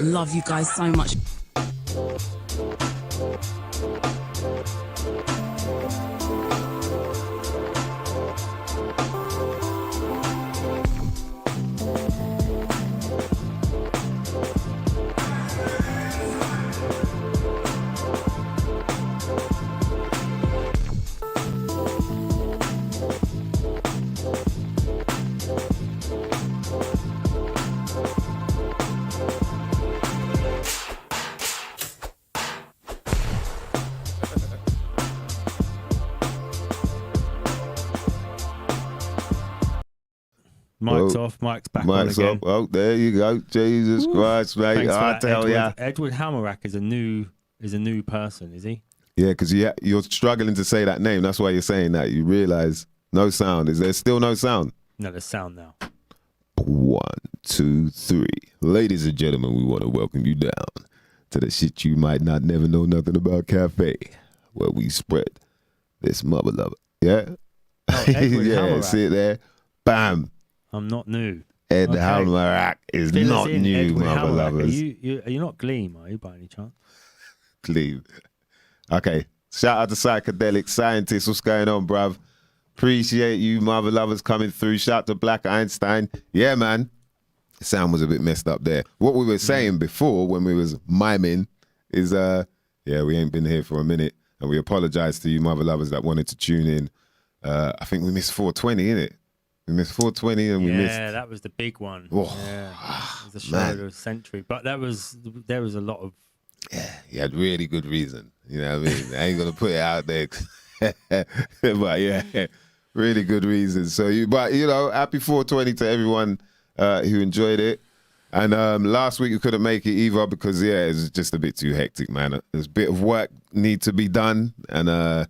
Love you guys so much. Mic's off, Mic's back on again. Off. Oh, there you go. Jesus Christ, mate. I tell ya. Edward Hamarack is a new person, is he? Yeah, because you're struggling to say that name. That's why you're saying that. You realise no sound. Is there still no sound? No, there's sound now. 1, 2, 3. Ladies and gentlemen, we want to welcome you down to the shit you might not never know nothing about cafe, where we spread this mother lover. Yeah? Oh, Edward yeah, Hamarack. sit there. Bam. I'm not new. Ed Hamarack is not new, Edward mother Hamarack. lovers. Are you not Gleam, are you, by any chance? Gleam. Okay. Shout out to Psychedelic Scientists. What's going on, bruv? Appreciate you, mother lovers, coming through. Shout out to Black Einstein. Yeah, man. The sound was a bit messed up there. What we were saying before when we was miming is, we ain't been here for a minute. And we apologize to you, mother lovers, that wanted to tune in. I think we missed 420, innit? We missed 420 and we missed... Yeah, that was the big one. Oh, yeah, it was the show of the century. But there was a lot of... Yeah, he had really good reason. You know what I mean? I ain't going to put it out there. But yeah, really good reason. So, happy 420 to everyone who enjoyed it. And last week you couldn't make it either because, it was just a bit too hectic, man. There's a bit of work need to be done. And,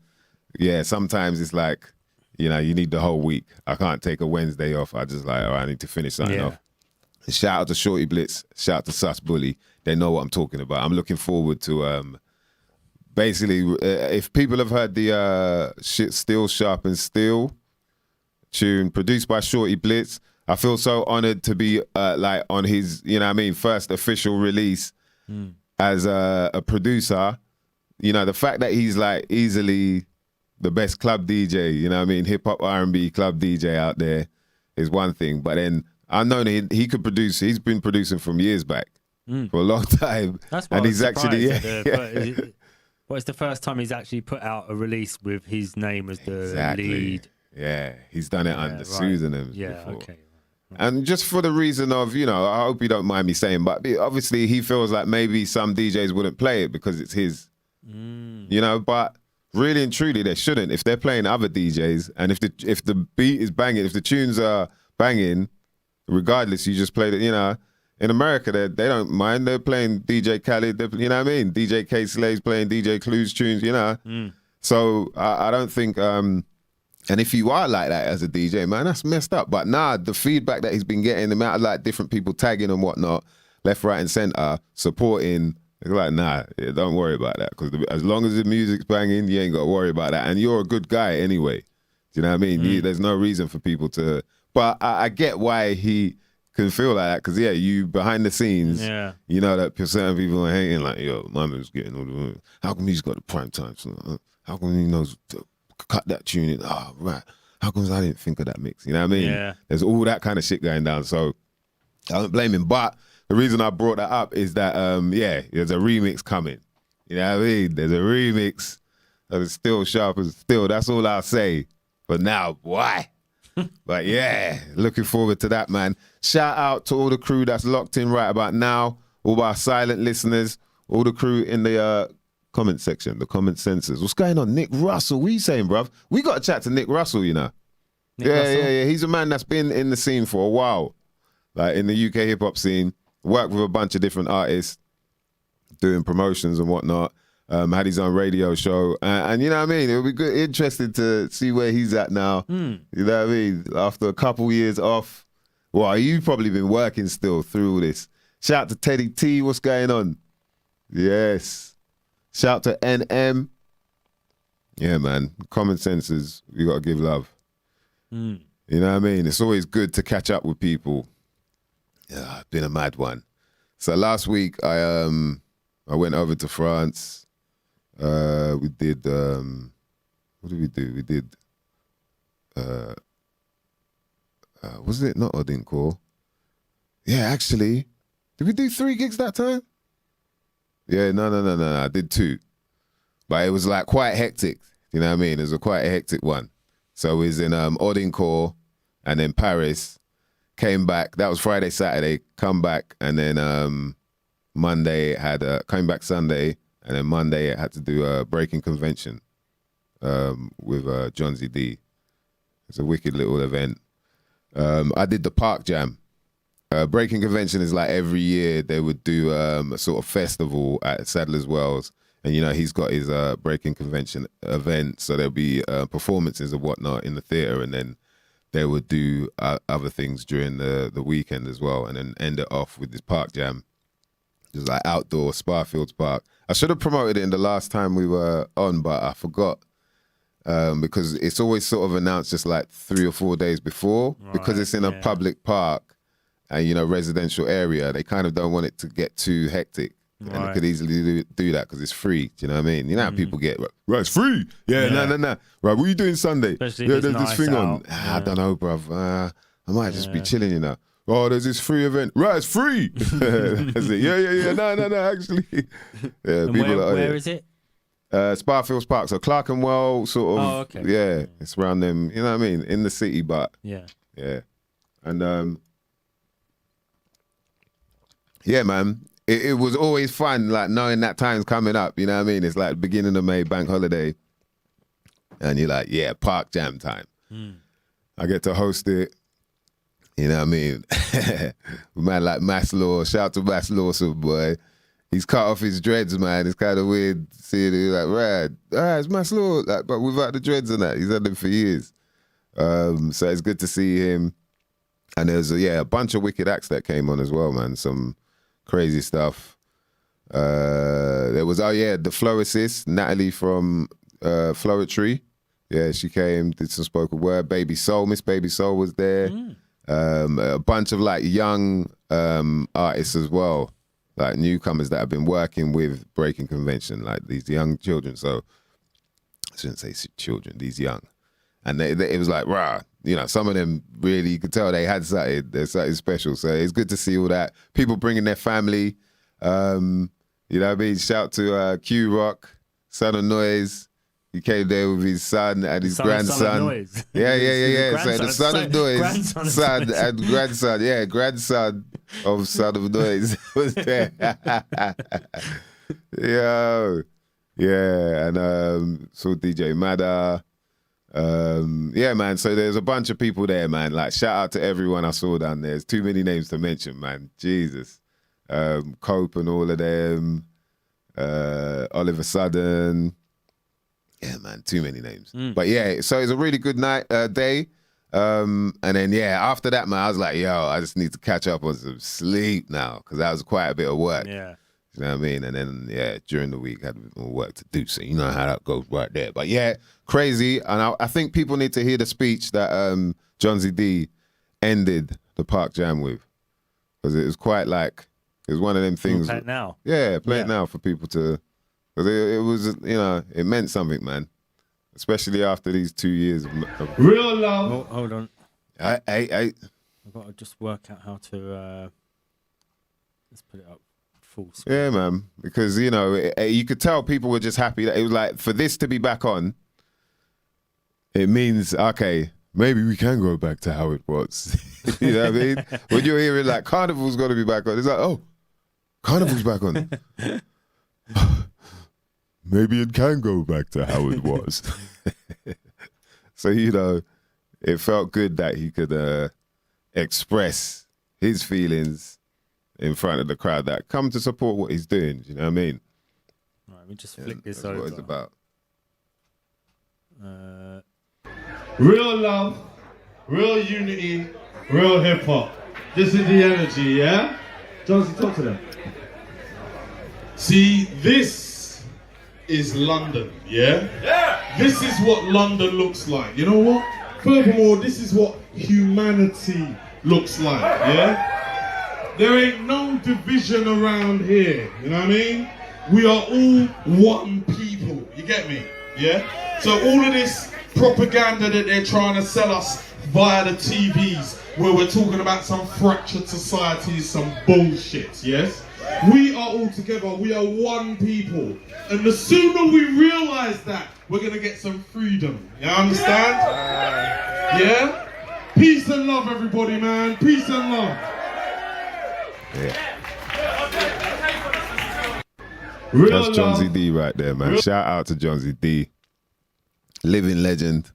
sometimes it's like, you need the whole week. I can't take a Wednesday off. I just I need to finish something off. And shout out to Shorty Blitz. Shout out to Sus Bully. They know what I'm talking about. I'm looking forward to, basically, if people have heard the Shit Still Sharp and Steel tune produced by Shorty Blitz, I feel so honored to be on his, first official release as a producer. The fact that he's easily the best club DJ, hip hop R&B club DJ out there is one thing. But then I know that he could produce. He's been producing from years back for a long time. That's why and he's actually it's the first time he's actually put out a release with his name as the lead. Yeah, he's done it under pseudonyms before. Okay. And just for the reason of, I hope you don't mind me saying, but obviously he feels like maybe some DJs wouldn't play it because it's his, but really and truly they shouldn't. If they're playing other DJs and if the beat is banging, if the tunes are banging, regardless, you just play it, In America, they don't mind. They're playing DJ Khaled, DJ K Slay's playing DJ Clue's tunes, So I don't think... And if you are like that as a DJ, man, that's messed up. But the feedback that he's been getting, the amount of different people tagging and whatnot, left, right, and center, supporting, it's don't worry about that. Because as long as the music's banging, you ain't got to worry about that. And you're a good guy anyway. Do you know what I mean? There's no reason for people to... But I get why he can feel like that. Because, you behind the scenes, you know that certain people are hating yo, my man's getting all the... How come he's got the prime time? How come he knows... cut that tune in. Oh, right. How come I didn't think of that mix? You know what I mean? Yeah. There's all that kind of shit going down. So I don't blame him. But the reason I brought that up is that, there's a remix coming. You know what I mean? There's a remix that is still sharp as still. That's all I'll say for now, boy. But looking forward to that, man. Shout out to all the crew that's locked in right about now, all our silent listeners, all the crew in the comment section, the comment sensors. What's going on? Nick Russell, what are you saying, bruv? We got to chat to Nick Russell, Nick Russell? Yeah. He's a man that's been in the scene for a while, in the UK hip-hop scene, worked with a bunch of different artists, doing promotions and whatnot, had his own radio show, and you know what I mean? It'll be good, interesting to see where he's at now. You know what I mean? After a couple years off, you've probably been working still through all this. Shout out to Teddy T, what's going on? Yes. Shout to NM. Yeah, man. Common senses, you got to give love. You know what I mean? It's always good to catch up with people. Yeah, I've been a mad one. So last week I went over to France. We did what did we do? We did was it not Odincourt? Yeah, actually. Did we do 3 gigs that time? Yeah, no. I did 2. But it was like quite hectic. You know what I mean? It was quite a hectic one. So it was in Odincourt and then Paris. Came back. That was Friday, Saturday. Come back. And then Monday had came back Sunday. And then Monday I had to do a breaking convention with John Z.D. It's a wicked little event. I did the Park Jam. Breaking convention is like every year they would do a sort of festival at Sadler's Wells. And, you know, he's got his breaking convention event. So there'll be performances and whatnot in the theatre. And then they would do other things during the weekend as well. And then end it off with this Park Jam. Just like outdoor, Sparfields Park. I should have promoted it in the last time we were on, but I forgot. Because it's always sort of announced just like 3 or 4 days before. Right, because it's in a public park and, you know, residential area. They kind of don't want it to get too hectic. Right. And they could easily do that because it's free. Do you know what I mean? You know how people get, right, it's free. Yeah. No. Right, what are you doing Sunday? Especially yeah, if there's it's this thing nice on. I don't know, bruv. I might just be chilling, you know. Oh, there's this free event. Right, it's free. That's it. Yeah. No, actually. Yeah, and where is it? Sparfields Park. So Clerkenwell, sort of. Oh, okay. Yeah, it's around them, you know what I mean? In the city, but. Yeah. And, yeah, man. It was always fun, like, knowing that time's coming up, you know what I mean? It's like beginning of May, bank holiday. And you're like, yeah, Park Jam time. I get to host it. You know what I mean? Man like Maslow, shout out to Maslow, some boy. He's cut off his dreads, man. It's kind of weird seeing him like, right, it's Maslow, like, but without the dreads and that. He's had them for years. So it's good to see him. And there's a bunch of wicked acts that came on as well, man. Some crazy stuff. There was, the florist, Natalie from Floetry. Yeah, she came, did some spoken word. Miss Baby Soul was there. A bunch of like young artists as well, like newcomers that have been working with Breaking Convention, like these young children. So I shouldn't say children, these young. And it was like, rah, you know, some of them really, you could tell they had something, there's something special. So it's good to see all that. People bringing their family, you know what I mean? Shout to Q Rock, Son of Noise. He came there with his son and his grandson. Son of Noise. Yeah. So the Son of Noise, son and grandson. Yeah, grandson of Son of Noise was there. Yo. Yeah, and saw DJ Mada. Yeah, man, so there's a bunch of people there, man. Like, shout out to everyone I saw down there. There's too many names to mention, man. Jesus. Cope and all of them. Oliver Sudden. Yeah, man, too many names. But yeah, so it's a really good day. And then, after that, man, I was like, yo, I just need to catch up on some sleep now because that was quite a bit of work. Yeah. You know what I mean? And then, during the week, I had a bit more work to do. So you know how that goes right there. But yeah, crazy. And I think people need to hear the speech that John Z.D. ended the Park Jam with. Because it was quite like, it was one of them things. Play it now. Yeah, play it now for people to, because it was, you know, it meant something, man. Especially after these 2 years of real love. Oh, hold on. I've got to just work out how to, let's put it up. Full screen. Yeah, man, because you know you could tell people were just happy that it was like for this to be back on. It means okay, maybe we can go back to how it was. You know what I mean? When you're hearing like Carnival's got to be back on, it's like oh, Carnival's back on. Maybe it can go back to how it was. So you know, it felt good that he could express his feelings in front of the crowd that come to support what he's doing. You know what I mean? Right, let me just flick this over. What it's about. Real love, real unity, real hip hop. This is the energy, yeah? Jonesy, talk to them. See, this is London, yeah? Yeah! This is what London looks like. You know what? Furthermore, this is what humanity looks like, yeah? There ain't no no division around here. You know what I mean? We are all one people. You get me? Yeah? So all of this propaganda that they're trying to sell us via the TVs, where we're talking about some fractured society, is some bullshit, yes? We are all together, we are one people. And the sooner we realise that, we're gonna get some freedom. You understand? Yeah? Peace and love, everybody, man. Peace and love. Yeah. Real That's John love. Z D right there, man. Shout out to John Z D. Living legend.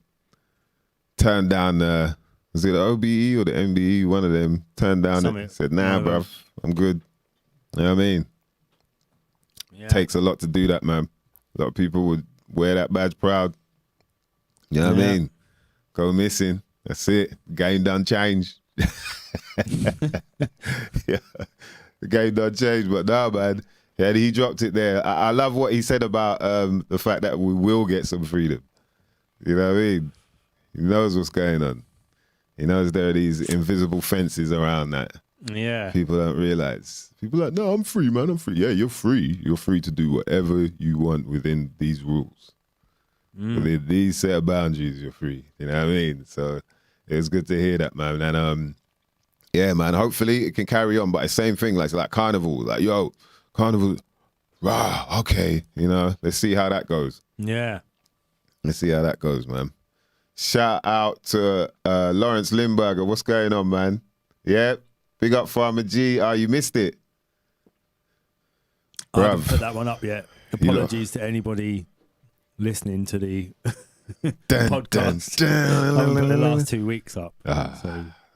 Turned down was it the OBE or the MBE? One of them turned down Summit. it. Said, nah, bruv, I'm good. You know what I mean? Yeah. Takes a lot to do that, man. A lot of people would wear that badge proud. You know what I mean? Go missing. That's it. Game done changed. Yeah. The game done changed, but nah, man. Yeah, he dropped it there. I love what he said about the fact that we will get some freedom. You know what I mean? He knows what's going on. He knows there are these invisible fences around that. Yeah. People don't realize. People are like, no, I'm free, man. I'm free. Yeah, you're free. You're free to do whatever you want within these rules. Within these set of boundaries, you're free. You know what I mean? So it's good to hear that, man. And yeah, man, hopefully it can carry on. But the same thing, like Carnival. Like, yo, Carnival, rah, okay. You know, let's see how that goes. Yeah. Let's see how that goes, man. Shout out to Lawrence Limburger. What's going on, man? Yeah, big up Farmer G. Oh, you missed it. I haven't Bruv. put that one up yet. Apologies to anybody listening to the podcast. I haven't put the last 2 weeks up.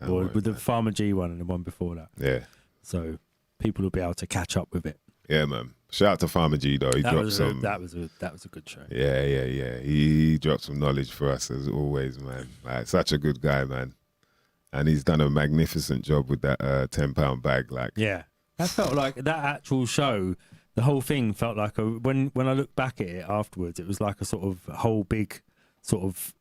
Or with the Farmer G one and the one before that. Yeah. So people will be able to catch up with it. Yeah, man. Shout out to Farmer G, though. He dropped some. That was a good show. Yeah. He dropped some knowledge for us, as always, man. Like, such a good guy, man. And he's done a magnificent job with that £10 bag. Like, Yeah. That felt like that actual show. The whole thing felt like when I look back at it afterwards, it was like a sort of whole big sort of.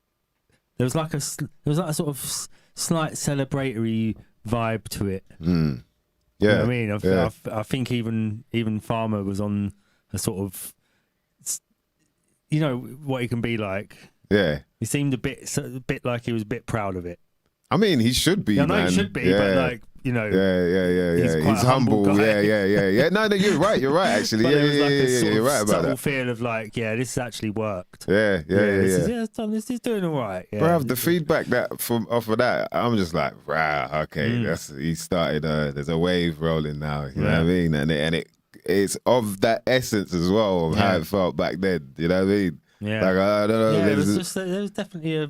There was like a sort of slight celebratory vibe to it. yeah. You know what I mean? Yeah. I think even Farmer was on a sort of, you know what he can be like. Yeah. He seemed a bit like he was a bit proud of it. I mean, he should be, Yeah, I know man. he should be, yeah. but like, you know. Yeah. He's quite He's a humble humble. guy. Yeah. No, you're right. You're right, actually. But Yeah, there was like a sort you're of right about subtle that. feel of like, yeah, this has actually worked. Yeah. This is doing all right. Yeah, Bruv, the feedback that from off of that, I'm just like, wow, okay, he started. There's a wave rolling now. You know what I mean? And it's of that essence as well of how it felt back then. You know what I mean? Yeah. Like, I don't know. Yeah, there was definitely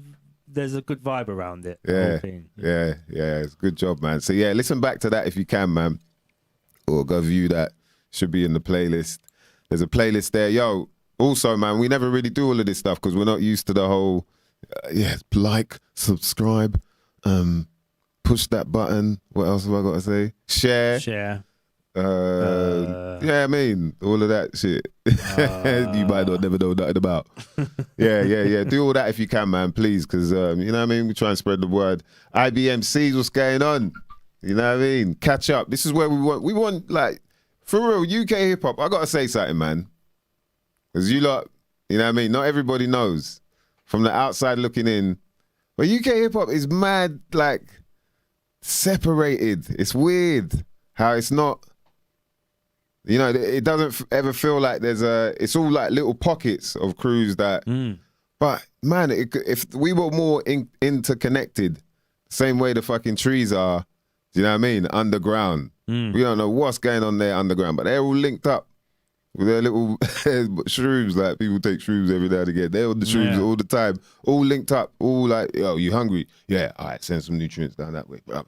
there's a good vibe around it. The whole thing. Yeah. It's a good job, man. So yeah, listen back to that if you can, man, or go view that. Should be in the playlist. There's a playlist there, yo. Also, man, we never really do all of this stuff because we're not used to the whole, like, subscribe, push that button. What else have I got to say? Share. Yeah, I mean, all of that shit. You might not never know nothing about. Yeah. Do all that if you can, man, please, because, you know what I mean? We try and spread the word. IBMCs, what's going on? You know what I mean? Catch up. This is where we want, like, for real, UK hip-hop. I got to say something, man. Because you lot, you know what I mean? Not everybody knows. From the outside looking in. But UK hip-hop is mad, like, separated. It's weird how it's not. You know, it doesn't ever feel like it's all like little pockets of crews that, but man, if we were more interconnected, same way the fucking trees are, do you know what I mean? Underground. We don't know what's going on there underground, but they're all linked up with their little shrooms. Like, people take shrooms every now and again. They're on the shrooms all the time, all linked up, all like, yo, you hungry? Yeah, all right, send some nutrients down that way, bruv.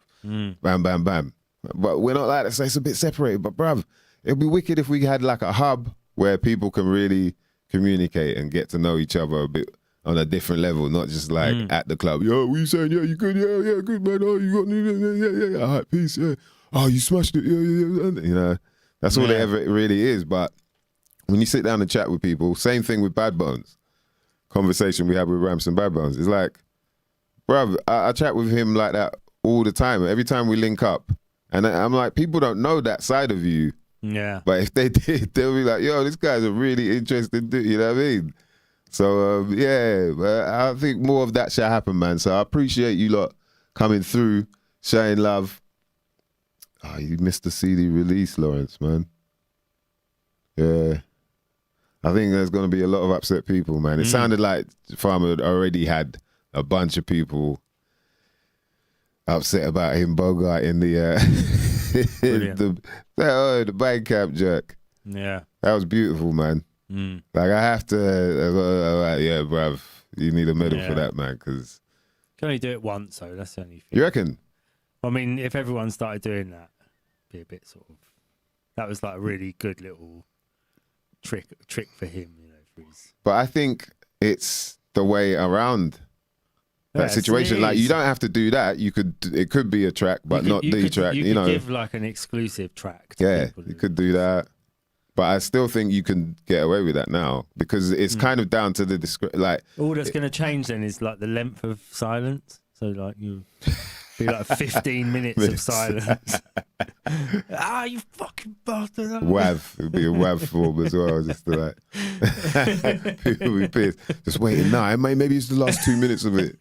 Bam, bam, bam. But we're not like that, so it's a bit separated, but bruv, it'd be wicked if we had like a hub where people can really communicate and get to know each other a bit on a different level, not just like at the club. Yo, what you saying? Yeah, you good? Yeah, good, man. Oh, you got yeah. All right, peace. Yeah. Oh, you smashed it. Yeah. You know, that's all it ever really is. But when you sit down and chat with people, same thing with Bad Bones. Conversation we had with Ramson Bad Bones. It's like, bruv, I chat with him like that all the time. Every time we link up, And I'm like, people don't know that side of you. Yeah. But if they did, they'll be like, yo, this guy's a really interesting dude, you know what I mean? So, yeah, but I think more of that should happen, man. So I appreciate you lot coming through, showing love. Oh, you missed the CD release, Lawrence, man. Yeah. I think there's going to be a lot of upset people, man. It sounded like Farmer had already had a bunch of people upset about him bogarting the Bandcamp jerk. Yeah. That was beautiful, man. Like, I have to, yeah, bruv, you need a medal for that, man, because... Can only do it once, though. That's the only thing. You reckon? I mean, if everyone started doing that, it'd be a bit sort of... That was like a really good little trick for him, you know, for his... But I think it's the way around that situation. Like, you don't have to do that. It could be a track, but not the track, you know. You could give like an exclusive track to people. You could do that. But I still think you can get away with that now because it's kind of down to the like. All that's going to change then is like the length of silence. So like you be like 15 minutes of silence. You fucking bastard! WAV, it'd be a WAV form as well, just to like people be pissed. Just waiting now. Maybe it's the last 2 minutes of it.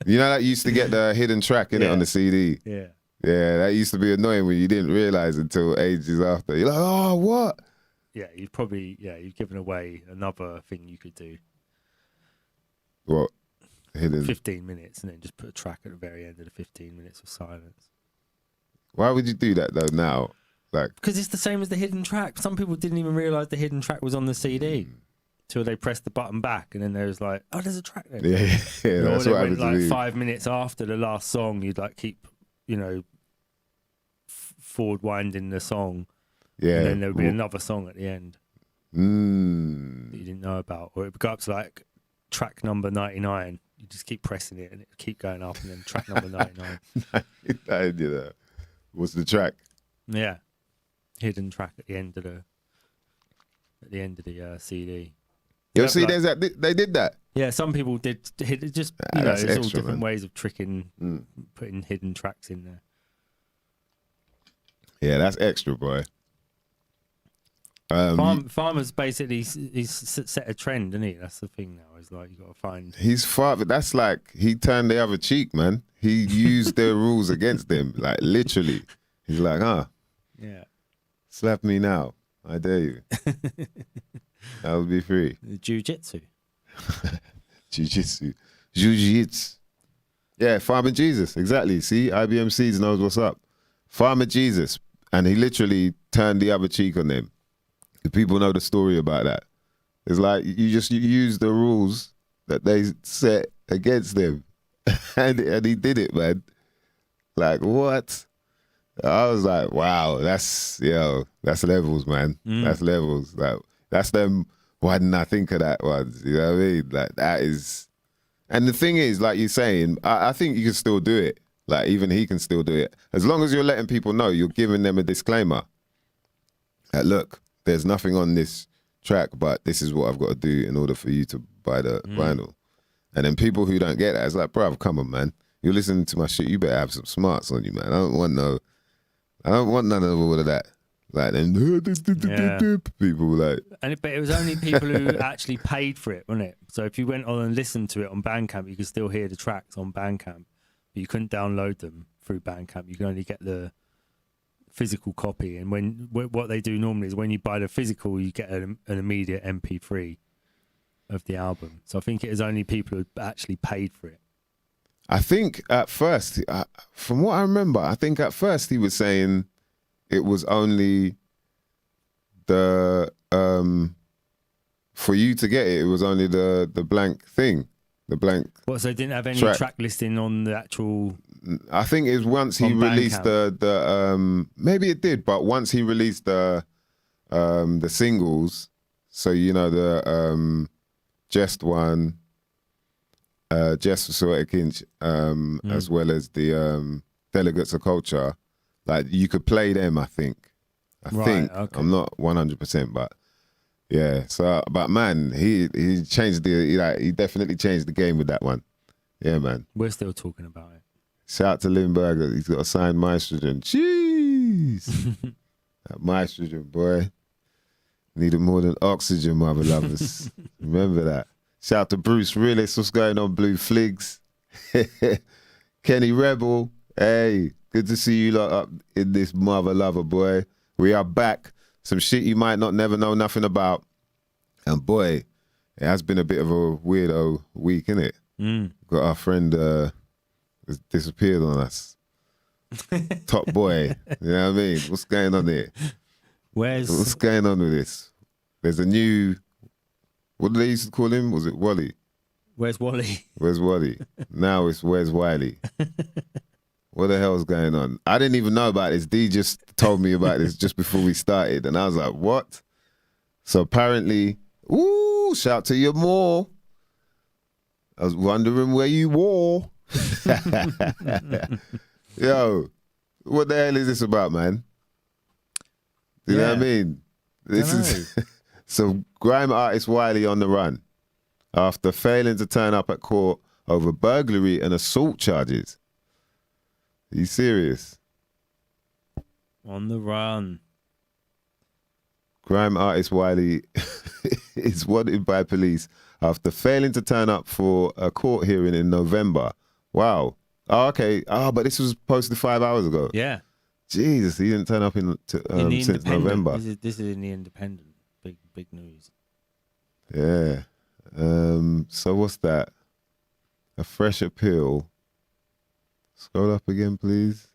You know that used to get the hidden track in it on the CD. Yeah. Yeah, that used to be annoying when you didn't realize until ages after. You're like, oh, what? Yeah, you've given away another thing you could do. What? Hidden? 15 minutes and then just put a track at the very end of the 15 minutes of silence. Why would you do that though now? Like, because it's the same as the hidden track. Some people didn't even realize the hidden track was on the CD till they pressed the button back, and then there was like, oh, there's a track there. Yeah, that's what went happened to me. 5 minutes after the last song, you'd like keep, you know, forward winding the song. Yeah. And then there would be another song at the end that you didn't know about, or it would go up to like track number 99. You just keep pressing it and it would keep going up, and then track number 99. You know, what's the track? Yeah, hidden track at the end of the CD. You see, there's that they did that. Yeah, some people did hit it. Just you know, that's there's all extra, different man. ways of tricking, putting hidden tracks in there. Yeah, that's extra, boy. Farmer's basically he's set a trend, isn't he? That's the thing now. Is like you got to find. His father. That's like he turned the other cheek, man. He used their rules against them, like literally. He's like, yeah, slap me now, I dare you. I'll be free. Jiu-jitsu. Jiu-jitsu. Yeah, Farmer Jesus, exactly. See, IBM Seeds knows what's up. Farmer Jesus, and he literally turned the other cheek on them. The people know the story about that. It's like you use the rules that they set against them, and he did it, man. Like what? I was like, wow, that's levels, man. That's levels. Like that's them. Why didn't I think of that once? You know what I mean? Like that is. And the thing is, like you're saying, I think you can still do it. Like even he can still do it as long as you're letting people know. You're giving them a disclaimer. Look, there's nothing on this track, but this is what I've got to do in order for you to buy the vinyl. And then people who don't get that, it's like, bruv, come on, man. You're listening to my shit. You better have some smarts on you, man. I don't want none of all of that. Like then people like. But it was only people who actually paid for it, wasn't it? So if you went on and listened to it on Bandcamp, you could still hear the tracks on Bandcamp, but you couldn't download them through Bandcamp. You can only get the physical copy. And what they do normally is when you buy the physical, you get an immediate MP3 of the album. So I think it is only people who actually paid for it. I think at first, from what I remember, I think at first he was saying it was only the for you to get it. It was only the blank thing, the blank. What? So they didn't have any track listing on the actual. I think it was once he released the maybe it did, but once he released the singles, so you know the Jest one. Just for Sorted Kinch, as well as the Delegates of Culture, like you could play them. I think. Okay. I'm not 100%, but yeah. So, but man, he changed he definitely changed the game with that one. Yeah, man. We're still talking about it. Shout out to Lindbergh. He's got a signed Mystrogen. Jeez. That Mystrogen, boy. Needed more than oxygen, mother lovers. Remember that. Shout out to Bruce Realist. What's going on, Blue Fligs? Kenny Rebel. Hey, good to see you lot up in this mother lover, boy. We are back. Some shit you might not never know nothing about. And boy, it has been a bit of a weirdo week, innit? Got our friend has disappeared on us. Top boy. You know what I mean? What's going on here? What's going on with this? There's a new, what did they used to call him? Was it Wally? Where's Wally? Where's Wally? Now it's Where's Wiley? What the hell's going on? I didn't even know about this. D just told me about this just before we started. And I was like, what? So apparently, ooh, shout to your more. I was wondering where you were. Yo, what the hell is this about, man? You know what I mean? This is so grime artist Wiley on the run after failing to turn up at court over burglary and assault charges. Are you serious? On the run. Grime artist Wiley is wanted by police after failing to turn up for a court hearing in November. Wow. Oh, okay. Oh, but this was posted 5 hours ago. Yeah. Jesus, he didn't turn up since November. This is in the Independent. Big news. Yeah. So what's that? A fresh appeal. Scroll up again, please.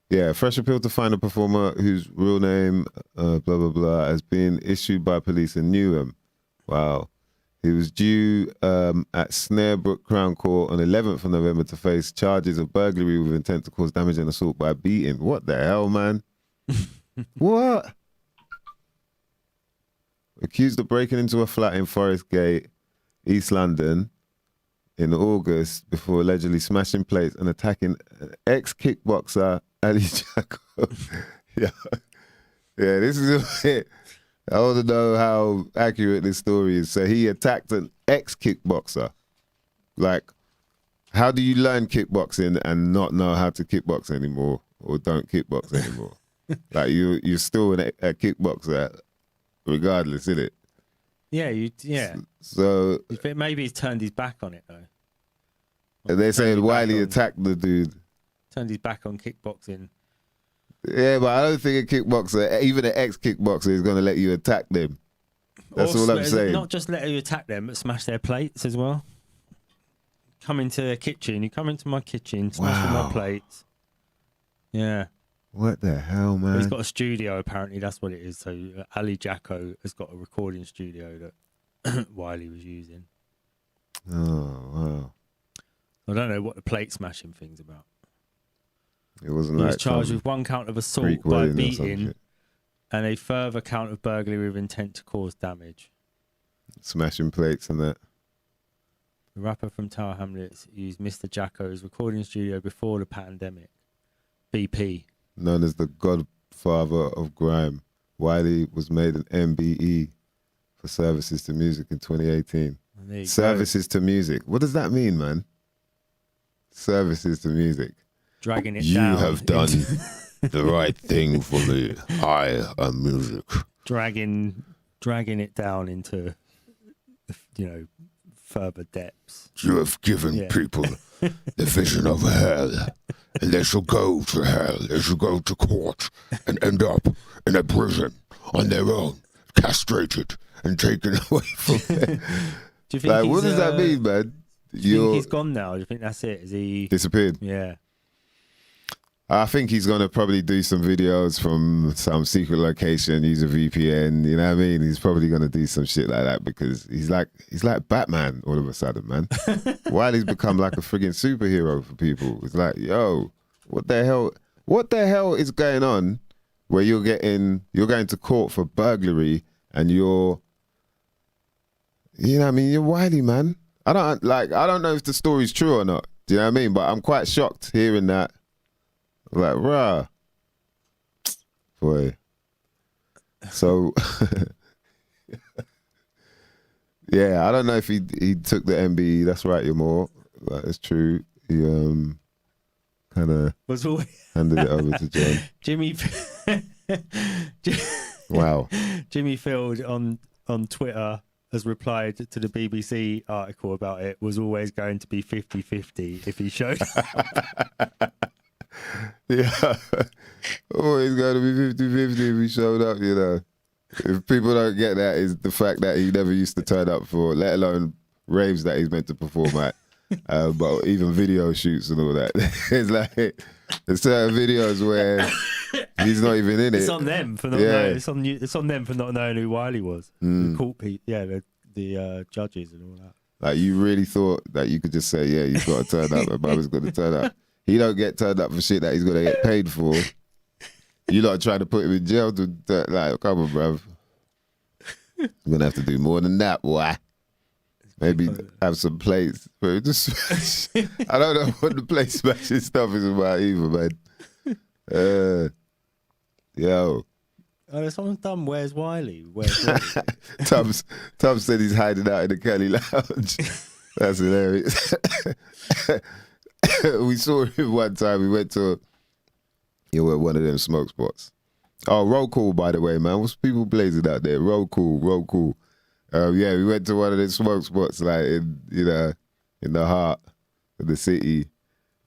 Yeah, a fresh appeal to find a performer whose real name, blah, blah, blah, has been issued by police in Newham. Wow. He was due at Snarebrook Crown Court on 11th of November to face charges of burglary with intent to cause damage and assault by beating. What the hell, man? What? Accused of breaking into a flat in Forest Gate, East London, in August before allegedly smashing plates and attacking ex-kickboxer Ali Jacko. Yeah, this is it. I want to know how accurate this story is. So he attacked an ex-kickboxer. Like, how do you learn kickboxing and not know how to kickbox anymore or don't kickbox anymore? Like, you're still a kickboxer regardless, isn't it? Yeah. So maybe he's turned his back on it, though. They're saying Wiley attacked the dude. Turned his back on kickboxing. Yeah, but I don't think a kickboxer, even an ex-kickboxer, is going to let you attack them. That's all I'm saying. Not just let you attack them, but smash their plates as well. Come into their kitchen. You come into my kitchen, smash my plates. Yeah. What the hell, man? He's got a studio, apparently. That's what it is. So Ali Jacko has got a recording studio that Wiley was using. Oh, wow. I don't know what the plate smashing thing's about. It wasn't he like was charged with one count of assault by beating and a further count of burglary with intent to cause damage. Smashing plates and that. The rapper from Tower Hamlets used Mr. Jacko's recording studio before the pandemic. BP. Known as the godfather of grime, Wiley was made an MBE for services to music in 2018. Services to music. What does that mean, man? Services to music. Dragging it down. You have done the right thing for me. I am music. Dragging it down into, further depths. You have given people the vision of hell, and they shall go to hell. They shall go to court and end up in a prison on their own, castrated and taken away from them. Do you think like, what does that mean, man? Do you think he's gone now? Do you think that's it? Is he disappeared? Yeah. I think he's gonna probably do some videos from some secret location, use a VPN. You know what I mean? He's probably gonna do some shit like that because he's like Batman all of a sudden, man. Wiley's become like a friggin' superhero for people. It's like, yo, what the hell? What the hell is going on? Where you're going to court for burglary and you know what I mean? You're Wiley, man. I don't know if the story's true or not. Do you know what I mean? But I'm quite shocked hearing that. Like, rah. Boy. So, yeah, I don't know if he took the MBE. That's right, you're more. That's true. kind of was always handed it over to John. Jimmy. Wow. Jimmy Field on Twitter has replied to the BBC article about it, was always going to be 50-50 if he showed up. Yeah. Always going to be 50-50 if he showed up, you know. If people don't get that, is the fact that he never used to turn up for, let alone raves that he's meant to perform at. But even video shoots and all that. It's like, there's certain videos where he's not even in it. It's on them for not knowing. It's on them for not knowing who Wiley was. The court the judges and all that. Like, you really thought that you could just say, yeah, you've got to turn up, and Bubba's going to turn up. He don't get turned up for shit that he's going to get paid for. You lot trying to put him in jail to, like, come on, bruv. You're going to have to do more than that, boy. Maybe have some plates. But just, I don't know what the plate smashing stuff is about either, man. Yo. Oh, someone's done Where's Wiley? Where's Wiley? Tubbs said he's hiding out in the Kelly Lounge. That's hilarious. We saw him one time. We went to one of them smoke spots. Oh, roll call, by the way, man. What's people blazing out there? Roll call, roll call. Yeah, we went to one of the smoke spots, like in the heart of the city,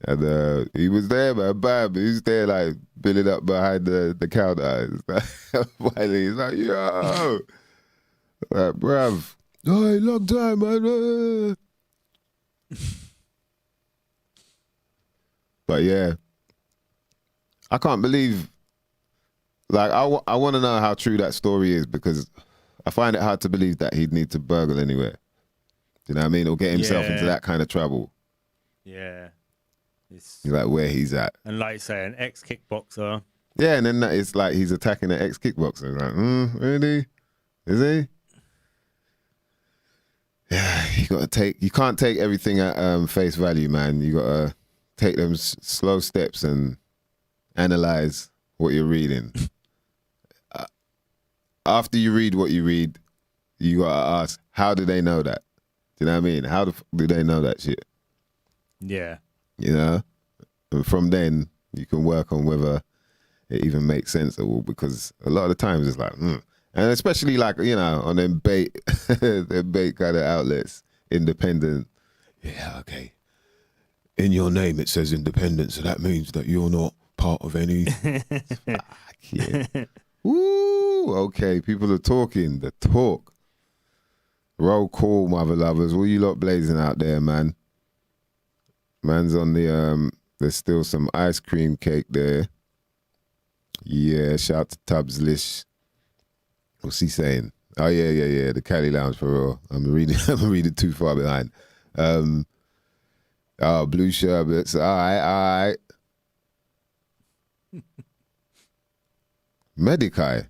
and he was there, man. Bam, he was there, like billing up behind the counter. He's like, yo, like, bruv, hey, long time, man. But yeah, I can't believe. Like, I want to know how true that story is, because I find it hard to believe that he'd need to burgle anywhere. Do you know what I mean? Or get himself into that kind of trouble. Yeah. Like where he's at. And like say, an ex-kickboxer. Yeah, and then it's like he's attacking an ex-kickboxer. Like, really? Is he? Yeah, you can't take everything at face value, man. You got to take them slow steps and analyze what you're reading. After you read what you read, you got to ask, how do they know that? Do you know what I mean? How do they know that shit? Yeah. You know? And from then, you can work on whether it even makes sense at all, because a lot of the times it's like, And especially like, you know, on them bait kind of outlets, independent. Yeah, okay. In your name it says independent, so that means that you're not part of any. Fuck yeah. Woo, okay, people are talking, the talk. Roll call, mother lovers. What you lot blazing out there, man? Man's on the, there's still some ice cream cake there. Yeah, shout to Tubbs Lish. What's he saying? Oh, yeah, the Cali Lounge for real. I'm reading too far behind. Oh, blue sherbets. All right. Medicae.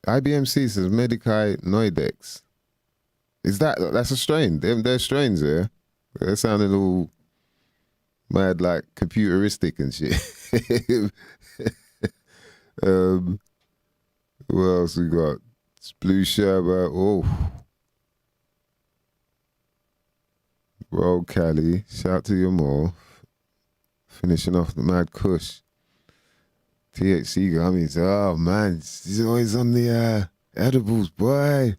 IBMC says Medicae Noidex. That's a strain? They're strains there. They're sounding all mad, like computeristic and shit. What else we got? It's blue sherbet. Oh. Roll Cali. Shout to your more. Finishing off the Mad Kush. THC gummies. Oh man, he's always on the edibles, boy.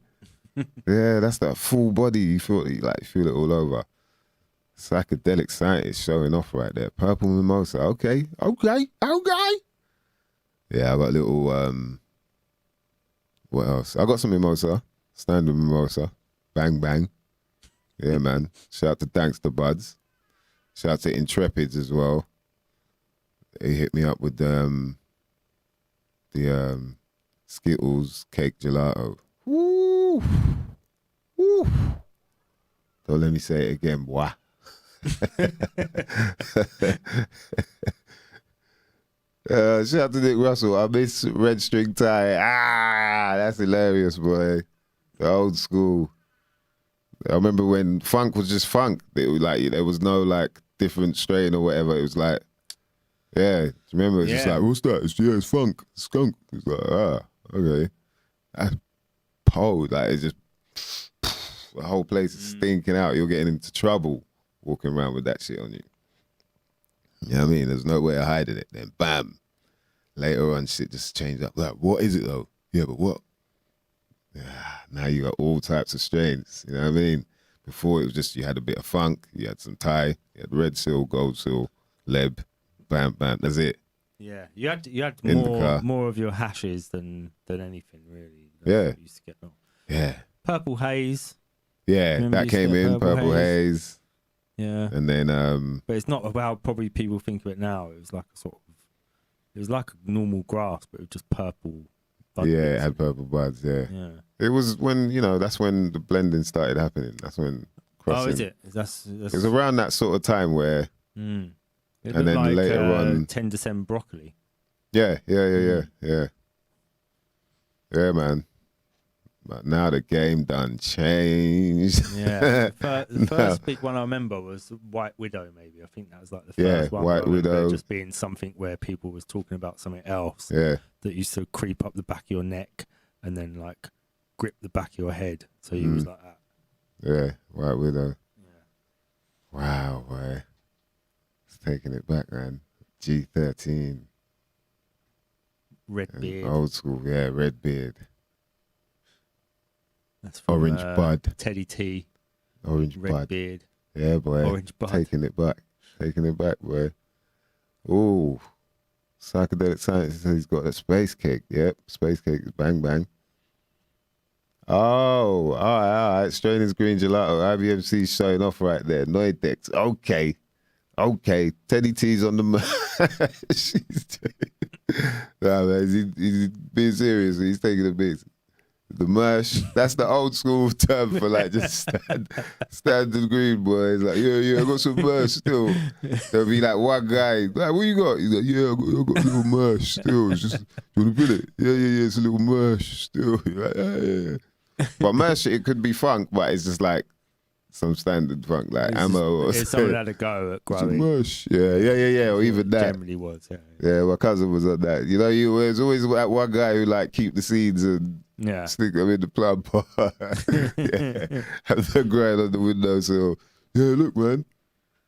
Yeah, that's that full body. You feel it all over. Psychedelic scientist showing off right there. Purple mimosa. Okay. Yeah, I got a little. What else? I got some mimosa. Standard mimosa. Bang bang. Yeah, man. Shout out to Thanks to Buds. Shout out to Intrepids as well. They hit me up with the Skittles cake gelato. Woo! Woo! Don't let me say it again, boy. Shout out to Nick Russell. I miss Red String Tie. That's hilarious, boy. The old school. I remember when funk was just funk. There was no like different strain or whatever. It was like, yeah. Do you remember? It's just like, what's that? It's funk. It's skunk. It's like, okay. That's cold. Like, it's just the whole place is stinking out. You're getting into trouble walking around with that shit on you. You know what I mean? There's no way of hiding it. Then bam, later on, shit just changed up. Like, what is it though? Yeah, but what? Now you got all types of strains. You know what I mean? Before it was just you had a bit of funk, you had some Thai, you had red seal, gold seal, leb, bam, bam. That's it. Yeah, you had In the car. more of your hashes than anything really. That's Yeah. what you used to get. Yeah. Purple haze. Yeah, Remember that you used to came get in, Purple Haze. Yeah. And then But it's not about probably people think of it now. It was like it was like a normal grass, but it was just purple. yeah, it had purple buds, yeah. Yeah. It was when, that's when the blending started happening. That's when crossing. Oh, is it? That's It was around that sort of time where It and looked then like, later on 10 December broccoli. Yeah, man. But now the game done changed. Yeah. The first big one I remember was White Widow, maybe. I think that was like the first one. White I remember Widow. just being something where people was talking about something else Yeah, that used to creep up the back of your neck and then like grip the back of your head. So you was like that. yeah, White Widow. Yeah. Wow, boy. It's taking it back, man. G13. Red beard. Old school, yeah, red beard. That's from, Orange bud. Teddy T. Orange Red bud. beard. Yeah, boy. Orange bud. Taking it back. Taking it back, boy. Ooh. Psychedelic Science says he's got a space cake. Yep, space cake. Bang, bang. Oh, all right. Strainers Green Gelato. IBMC showing off right there. Noidex. Okay. Teddy T's on the nah, man, he's being serious. He's taking a bit. The mush. That's the old school term for like just standard green boys. Like, yeah, I got some mush still. There'll be like one guy, like, what you got? He's like, yeah, I got a little mush still. It's just, you want to feel it? Yeah, it's a little mush still. You're like, yeah. But mush, it could be funk, but it's just like some standard funk, like ammo or something. Someone had a go at some growing. mush. Yeah, or even that. Generally was, yeah. Yeah, my cousin was on that. There's always that one guy who like keep the seeds and stick them in the plum pot. Yeah. Have them growing on the windowsill. Yeah, look, man.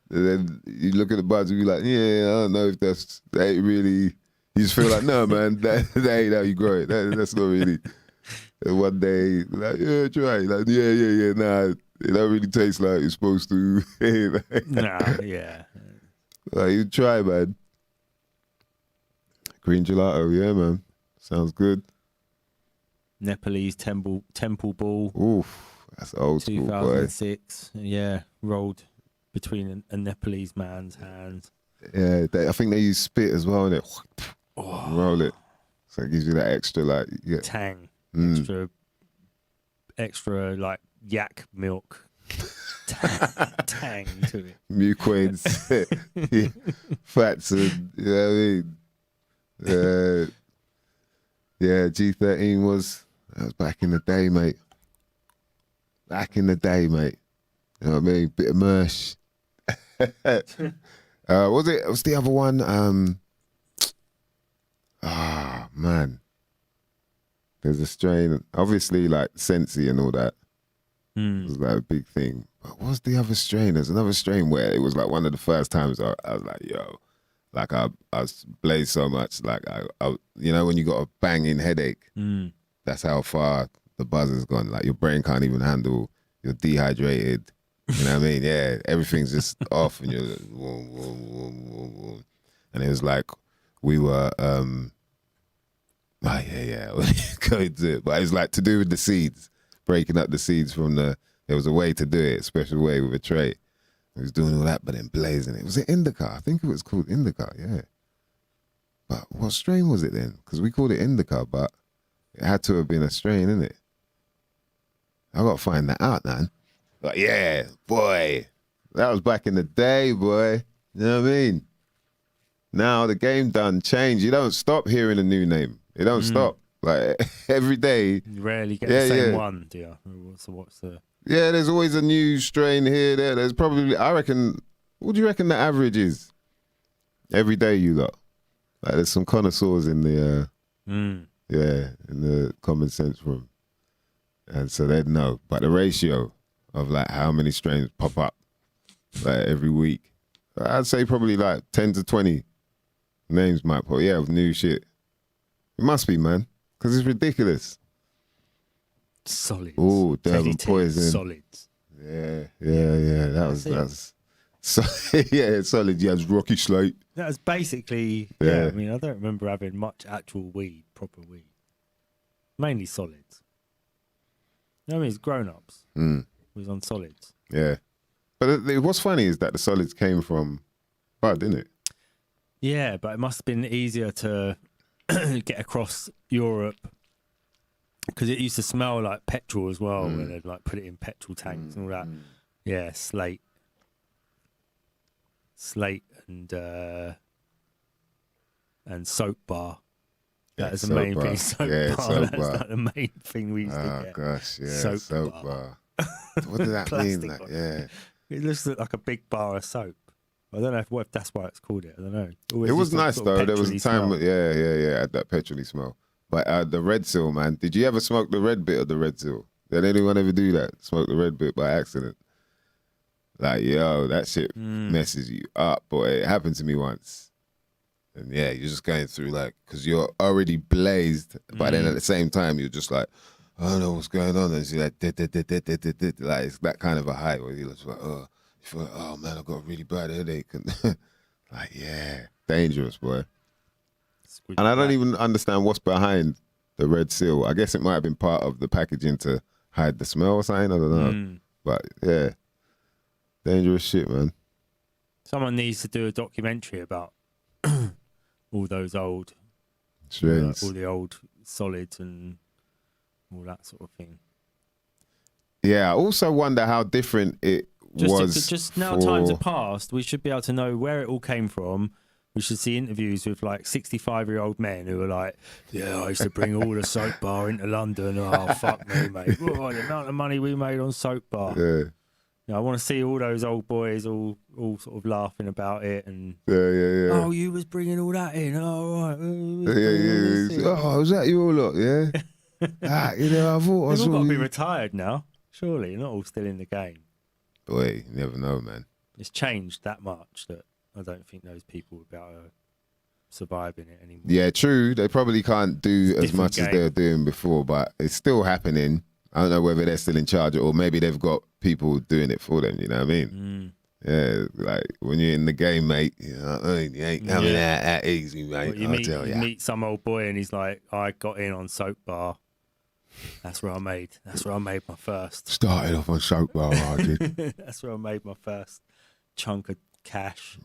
And then you look at the buds and be like, yeah, I don't know if that ain't really. You just feel like, no, man, that ain't how you grow it. That's not really. And one day, like, yeah, try it. Like, yeah, nah, it don't really taste like it's supposed to. Nah, yeah. Like, you try, man. Green gelato, yeah, man. Sounds good. Nepalese temple ball. Oof, that's old school, boy. 2006. Yeah, rolled between a Nepalese man's hands. Yeah, I think they use spit as well, innit? Roll it. So it gives you that extra, like, Tang. Extra, like, yak milk. Tang to it. Mucoids, fats, and, you know what I mean? Yeah, G13 that was back in the day, mate. You know what I mean? Bit of mush. What's the other one? Man. There's a strain, obviously, like Sensi and all that. Was like a big thing. But what's the other strain? There's another strain where it was like one of the first times I was like, yo, like I was blazed so much, like I when you got a banging headache, that's how far the buzz has gone. Like your brain can't even handle. You're dehydrated. You know what I mean? Yeah, everything's just off, and you're just, whoom. And it was like we were. Going to it, but it was like to do with the seeds, breaking up the seeds from there was a way to do it, a special way with a tray. He was doing all that, but then blazing it. Was it indica? I think it was called indica, yeah. But what strain was it then? Because we called it indica, but it had to have been a strain, innit? I got to find that out, man. But yeah, boy, that was back in the day, boy. You know what I mean? Now the game done changed. You don't stop hearing a new name. It don't stop. Like every day. You rarely get the same one, do you? What's the... Yeah, there's always a new strain here, there. There's probably, I reckon, what do you reckon the average is? Every day you lot. Like there's some connoisseurs in the, in the common sense room. And so they'd know. But the ratio of like how many strains pop up like every week, I'd say probably like 10 to 20 names might put. Yeah, of new shit. It must be, man, because it's ridiculous. Solids. Oh, Durban Teddy T, Poison. Solids. Yeah. That's so, yeah, solid. Yeah, it's Rocky Slate. That was basically, Yeah. I mean, I don't remember having much actual weed, proper weed. Mainly solids. You know what I mean? It's grown-ups. It was on solids. Yeah. But what's funny is that the solids came from Bud, didn't it? Yeah, but it must have been easier to get across Europe because it used to smell like petrol as well when they'd like put it in petrol tanks and all that. Yeah, slate and soap bar. That is the main thing. Soap bar. Soap That's bar. like the main thing we used to get. Oh gosh, yeah, Soap bar. What does that mean? Like, yeah, it looks like a big bar of soap. I don't know if that's why it's called it. I don't know. it was nice though. There was a time, smell. yeah, had that petrol-y smell. But the red seal, man. Did you ever smoke the red bit of the red seal? Did anyone ever do that? Smoke the red bit by accident? Like, yo, that shit messes you up, boy. It happened to me once. And yeah, you're just going through like, because you're already blazed, but then at the same time, you're just like, I don't know what's going on. And you're like, like it's that kind of a high where you're just like, oh, you feel like, oh man, I've got a really bad headache. And like, yeah, dangerous, boy. And I don't even understand what's behind the red seal. I guess it might have been part of the packaging to hide the smell or something. I don't know. But yeah, dangerous shit, man. Someone needs to do a documentary about all those old, Strains. all the old solids and all that sort of thing. Yeah, I also wonder how different it was. Just now times have passed, we should be able to know where it all came from. We should see interviews with like 65-year-old men who are like, yeah, I used to bring all the soap bar into London. Oh, fuck me, mate. Oh, the amount of money we made on soap bar. Yeah. You know, I want to see all those old boys all sort of laughing about it. And Yeah. oh, you was bringing all that in. Oh, right. Yeah. Oh, was that you all lot? Yeah. You know, I thought I They've all saw got to be you. retired now. Surely, you're not all still in the game. Boy, you never know, man. It's changed that much that I don't think those people would be able to survive in it anymore. Yeah, true. They probably can't do as much as they were doing before, but it's still happening. I don't know whether they're still in charge or maybe they've got people doing it for them, you know what I mean? Yeah, like when you're in the game, mate, you know what I mean? You ain't coming out that easy, mate. Well, you meet some old boy and he's like, I got in on soap bar. That's where I made my first. Started off on soap bar, I did. That's where I made my first chunk of cash.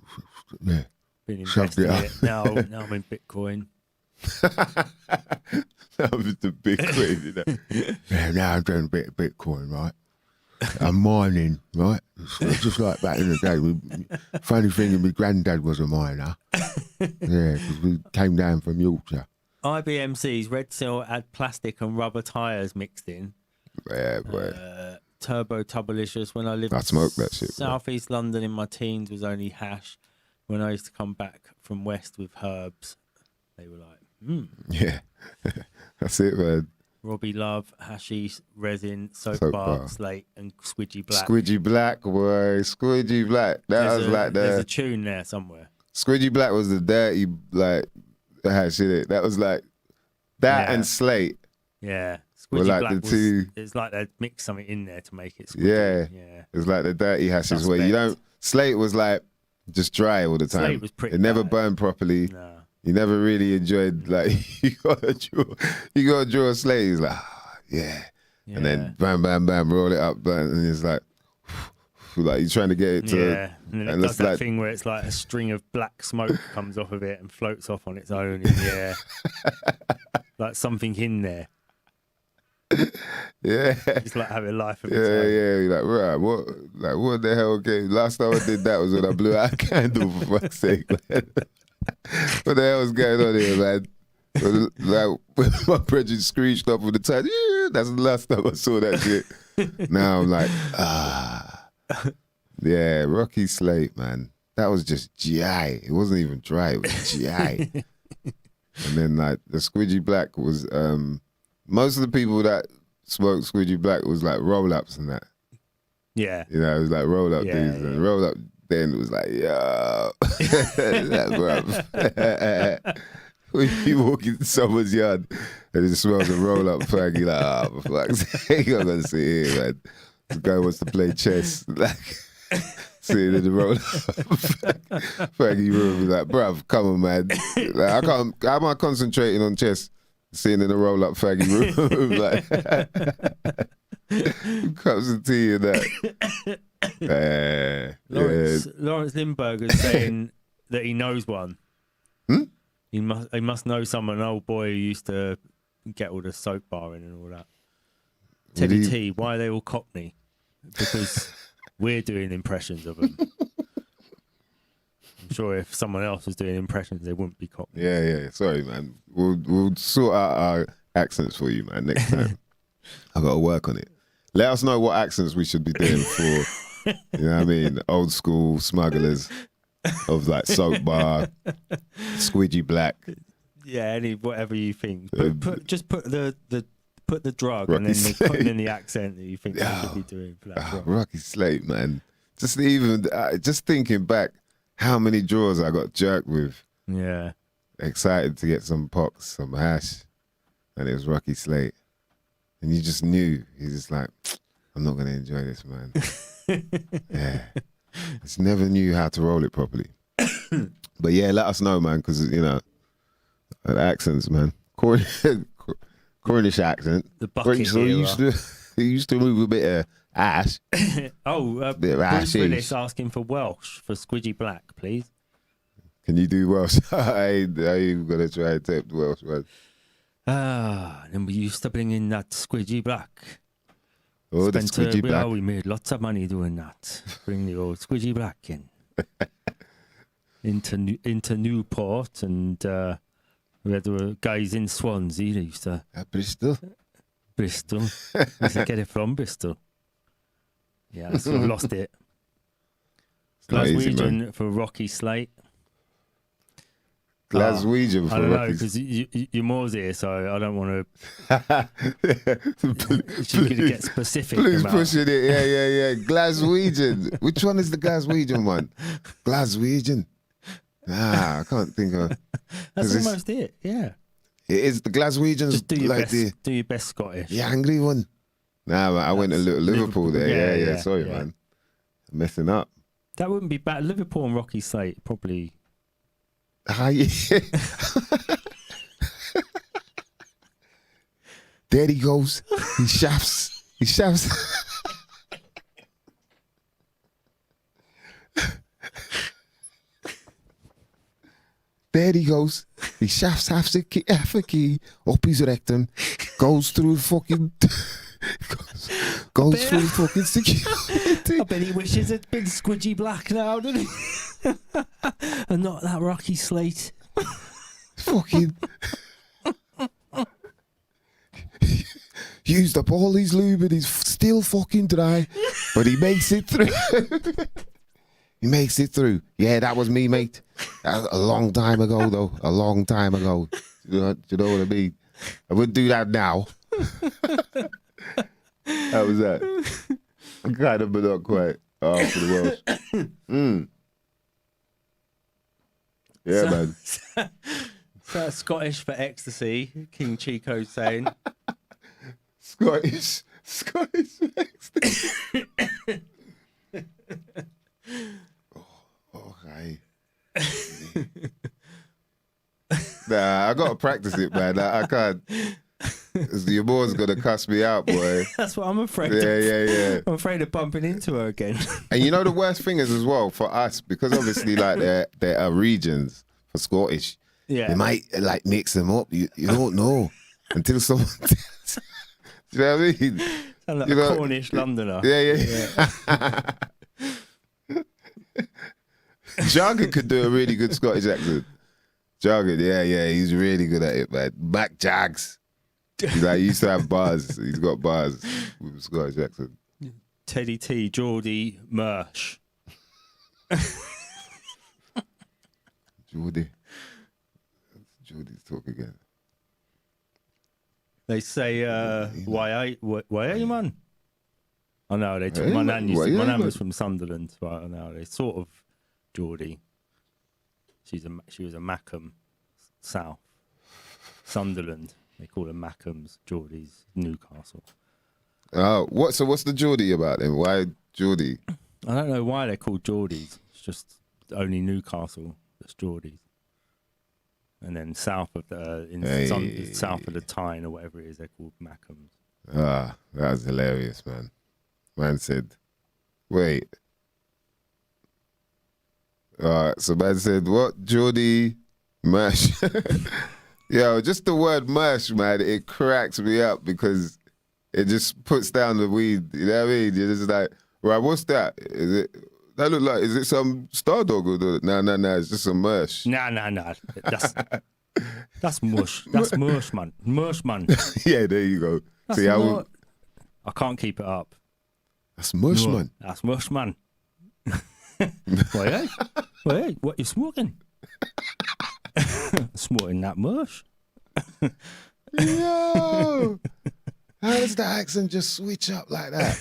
Yeah. Been Shoved investing it in it. Now I'm in Bitcoin. That was the Bitcoin, you know. Yeah, now I'm doing a bit of Bitcoin, right? I'm mining, right? It's just like back in the day. Funny thing, my granddad was a miner. Yeah, because we came down from Yorkshire. IBMC's red seal had plastic and rubber tyres mixed in. Yeah, boy. Turbo Tubblicious. When I lived I smoked that shit, Southeast London in my teens was only hash. When I used to come back from West with herbs, they were like, Yeah, that's it, man. Robbie Love, hashish, resin, soap bar, slate, and Squidgy Black. Squidgy Black, boy. Squidgy Black. There's a tune there somewhere. Squidgy Black was the dirty, like, hash, innit? That was like, that and Slate. Yeah. Were Squidgy like Black the two. It's like they'd mix something in there to make it squidgy. Yeah. It was like the dirty hashes Suspect. where you don't, Slate was like, just dry all the time. Slate was pretty It never bad. burned properly. No. You never really enjoyed, like, you gotta draw a slate. He's like, yeah. And then bam, bam, bam, roll it up, and it's like you're trying to get it to. Yeah, and then it does that thing where it's like a string of black smoke comes off of it and floats off on its own in the air. Like something in there. Yeah. It's like having a life of its Yeah, own. yeah. You're like, what the hell? Okay, last time I did that was when I blew out a candle, for fuck's sake, man. What the hell is going on here, man? Like, my prejudice screeched up with the time. Yeah, that's the last time I saw that shit. Now I'm like, yeah, Rocky Slate, man. That was just GI. It wasn't even dry. It was GI. And then like the Squidgy Black was, most of the people that smoked Squidgy Black was like roll-ups and that. Yeah. You know, it was like roll-up dudes. And roll-up then was like, yo, bruv. When you walk into someone's yard and it smells a roll-up fag, you're like, oh, for fuck's sake, I'm going to sit here, man. The guy wants to play chess, like, sitting in the roll-up faggy room. He's like, bruv, come on, man. Like, how am I concentrating on chess, sitting in the roll-up faggy room? Like, cups of tea and that. Lawrence Lindbergher's saying that he knows one. He must know someone, an old boy who used to get all the soap barring and all that. Teddy T, why are they all Cockney? Because we're doing impressions of them. I'm sure if someone else was doing impressions, they wouldn't be Cockney. Yeah. Sorry, man. We'll sort out our accents for you, man, next time. I've got to work on it. Let us know what accents we should be doing for, you know what I mean, old school smugglers of like soap bar, squidgy black. Yeah, whatever you think. Just put the drug Rocky and then Slate. put in the accent that you think you should be doing for that drug. Rocky Slate, man. Just thinking back, how many drawers I got jerked with. Yeah. Excited to get some pox, some hash, and it was Rocky Slate. And you just knew, you're just like, I'm not going to enjoy this, man. Yeah. Just never knew how to roll it properly. But yeah, let us know, man, because, you know, the accents, man. Cornish accent. The bucket era. He used to move a bit of ash. Bruce ashish. Willis asking for Welsh for Squidgy Black, please. Can you do Welsh? I ain't going to try and attempt Welsh, man. And we used to bring in that Squidgy Black. Oh, the Squidgy Black. We made lots of money doing that. Bring the old Squidgy Black in. into Newport, and we had the guys in Swansea. They used to Bristol. Used to get it from Bristol. Yeah, so I've lost it. Glaswegian for Rocky Slate. Glaswegian for I don't know, Rocky. because you're more here, so I don't want to. She's going to get specific. Please about pushing it. Yeah. Glaswegian. Which one is the Glaswegian one? Glaswegian. I can't think of. That's almost it. Yeah. It is the Glaswegians. Just do your like best. Do your best Scottish. the angry one. Nah, man, I went to Liverpool there. Yeah. Sorry, man. I'm messing up. That wouldn't be bad. Liverpool and Rocky Slate probably. Yeah. There he goes. He shafts. There he goes. He shafts half a key up his rectum, goes through fucking goes through fucking security. I bet he wishes it'd been Squidgy Black now, doesn't he? And not that Rocky Slate. Fucking used up all his lube and he's still fucking dry, but he makes it through. He makes it through. Yeah, that was me, mate. That was a long time ago, though. A long time ago. Do you know what I mean? I wouldn't do that now. How was that? Kind of, but not quite. Oh, for the Welsh. Yeah, man. So Scottish for ecstasy, King Chico's saying. Scottish ecstasy. Okay. Nah, I gotta practice it, man. I can't. Your boy's gonna cuss me out, boy. That's what I'm afraid of. Yeah. I'm afraid of bumping into her again. And you know the worst thing is as well for us, because obviously like there are regions for Scottish. Yeah. They might like mix them up. You don't know until someone tells. Do you know what I mean? Sound like a Cornish Londoner. Yeah. Jargon could do a really good Scottish accent. Jargon, yeah, he's really good at it, man. Back Jags. He's like, he used to have bars. He's got bars with a Scottish accent. Teddy T, Geordie, Mersh. Geordie's talk again. They say, why are you, man? I know they took Hey, my nan. well, yeah, My nan but- was from Sunderland, but I know they sort of Geordie. She was a Mackham, South Sunderland. They call them Mackhams. Geordies, Newcastle. Oh, what's the Geordie about then? Why Geordie? I don't know why they're called Geordies. It's just only Newcastle that's Geordies. And then south of the south of the Tyne or whatever it is, they're called Mackhams. Ah, that was hilarious, man. Man said, wait. So man said, what? Geordie Mash. Yo, just the word mash, man, it cracks me up because it just puts down the weed. You know what I mean? You're just like, right, what's that? Is it some star dog? Or no, it's just a mash. Nah. That's mush. That's mush, man. Mush, man. Yeah, there you go. That's See, not... I can't keep it up. That's mush, man. That's mush, man. Wait, what you smoking? Smoking that mush. Yo, how does the accent just switch up like that?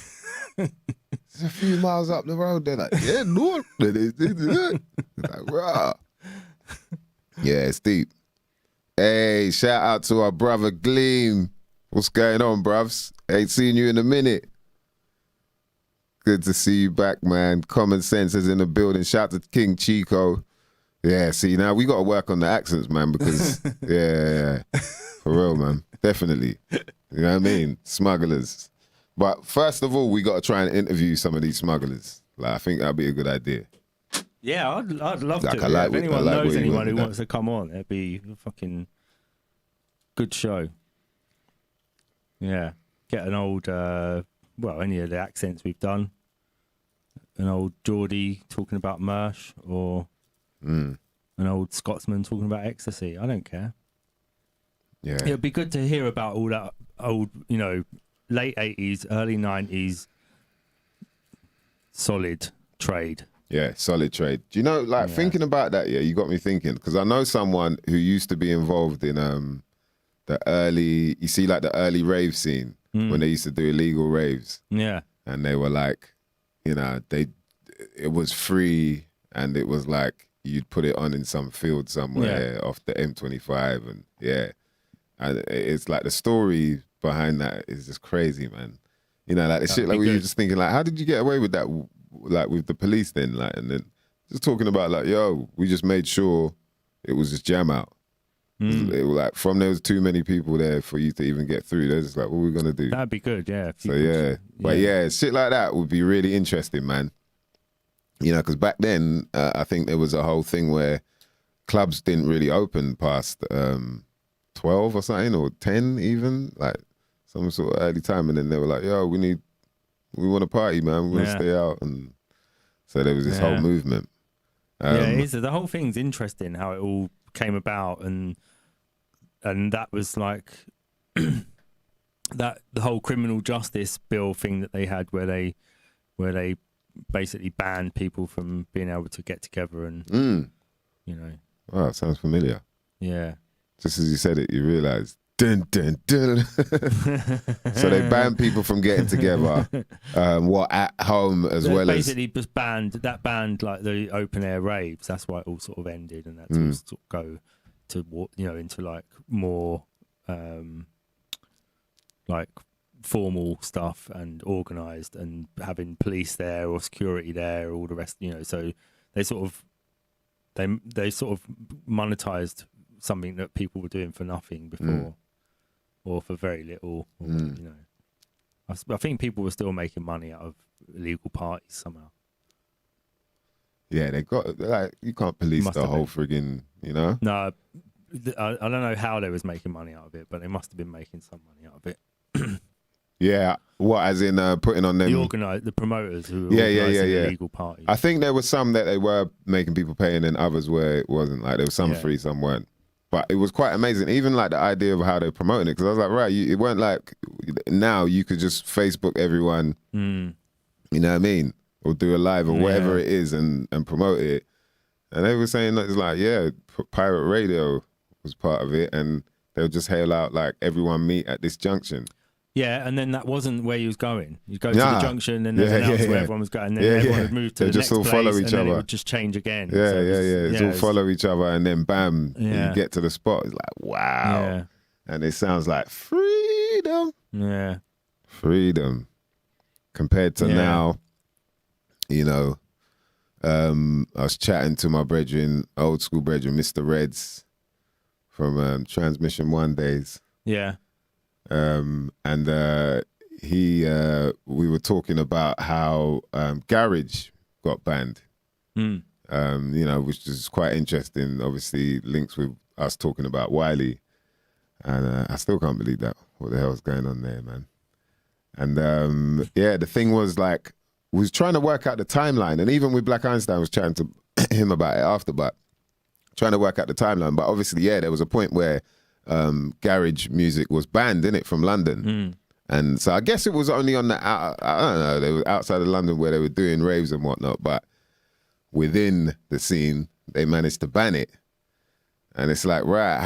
It's a few miles up the road. They're like, yeah, no, like, rah. Yeah, it's deep. Hey, shout out to our brother Gleam. What's going on, bruvs? Ain't seen you in a minute. Good to see you back, man. Common Sense is in the building. Shout out to King Chico. Yeah, see, now we got to work on the accents, man, because, yeah, for real, man. Definitely. You know what I mean? Smugglers. But first of all, we got to try and interview some of these smugglers. Like, I think that'd be a good idea. Yeah, I'd love Like, to. I like If what- anyone I like knows what you anyone want who with wants to come on, it'd be a fucking good show. Yeah. Get an old, any of the accents we've done. An old Geordie talking about Mersh or an old Scotsman talking about ecstasy. I don't care. Yeah. It'd be good to hear about all that old, late 80s, early 90s solid trade. Yeah, solid trade. Do you know, like, thinking about that, yeah, you got me thinking, because I know someone who used to be involved in the early rave scene when they used to do illegal raves. Yeah. And they were like, it was free and it was like you'd put it on in some field somewhere off the M25 and and it's like the story behind that is just crazy, man. Like the That'd shit be like we were good. just thinking like, how did you get away with that, like with the police then, like, and then just talking about like, yo, we just made sure it was just jam out. It was like from there was too many people there for you to even get through. They're just like, what are we gonna do? That'd be good, yeah. So but shit like that would be really interesting, man. Because back then I think there was a whole thing where clubs didn't really open past 12 or something, or 10 even, like some sort of early time, and then they were like, yo, we want to party, man. We want to stay out, and so there was this whole movement. It is. The whole thing's interesting how it all came about, and that was like that the whole criminal justice bill thing that they had, where they basically banned people from being able to get together and Oh, it sounds familiar. Yeah. Just as you said it, you realised. Dun, dun, dun. So they banned people from getting together, at home as well as basically just banned like the open air raves. That's why it all sort of ended, and that's all sort of go to into like more like formal stuff and organised and having police there or security there, all the rest. So they sort of monetized something that people were doing for nothing before. Or for very little, I think people were still making money out of illegal parties somehow. Yeah, they got like you can't police Must the have whole been. friggin', No, I don't know how they was making money out of it, but they must have been making some money out of it. Yeah, what as in putting on them The promoters who were Yeah. illegal parties. I think there were some that they were making people pay, and then others where it wasn't. Like there was some free, some weren't. But it was quite amazing, even like the idea of how they're promoting it. Because I was like, right, it weren't like now you could just Facebook everyone, you know what I mean? Or do a live or whatever it is and promote it. And they were saying that it's like, pirate radio was part of it. And they'll just hail out like everyone meet at this junction. Yeah, and then that wasn't where he was going. You'd go to the junction and there's an announce where everyone was going, and then everyone would move to They the just next all place, follow and each then it other. would just change again. Yeah, So It's all follow each other, and then bam, you get to the spot. It's like, wow. Yeah. And it sounds like freedom. Yeah. Freedom. Compared to now, you know, I was chatting to my brethren, old school brethren, Mr. Reds from Transmission One days. Yeah. And we were talking about how garage got banned. You know, which is quite interesting. Obviously, links with us talking about Wiley, and I still can't believe that. What the hell's going on there, man? And the thing was like, we was trying to work out the timeline, and even with Black Einstein, I was chatting to him about it after, but trying to work out the timeline. But obviously, there was a point where garage music was banned, innit, from London. And so I guess it was only on the, I don't know, they were outside of London where they were doing raves and whatnot, but within the scene, they managed to ban it. And it's like, right,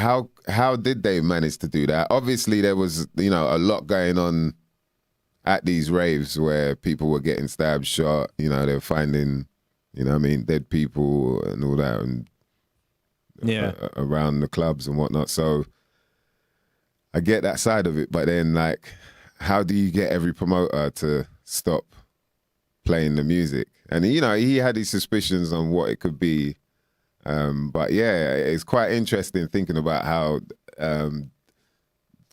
how did they manage to do that? Obviously, there was, you know, a lot going on at these raves where people were getting stabbed, shot, you know, they were finding, you know what I mean, dead people and all that, and around the clubs and whatnot. So I get that side of it, but then like, how do you get every promoter to stop playing the music? And you know, he had his suspicions on what it could be, but yeah, it's quite interesting thinking about how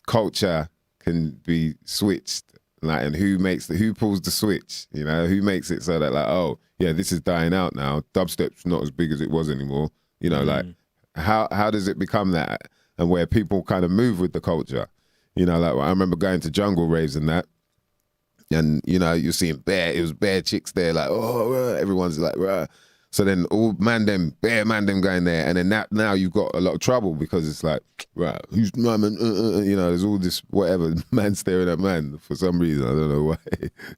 culture can be switched, like, and who pulls the switch, you know, who makes it so that like, oh yeah, this is dying out now, dubstep's not as big as it was anymore, you know, like how does it become that, and where people kind of move with the culture, you know, like I remember going to jungle raves and that, and you know, you're seeing it was bare chicks there, like, oh, everyone's like, rah. So then all bare man them going there, and then now you've got a lot of trouble because it's like, right, who's man? You know, there's all this whatever, man staring at man for some reason, I don't know why,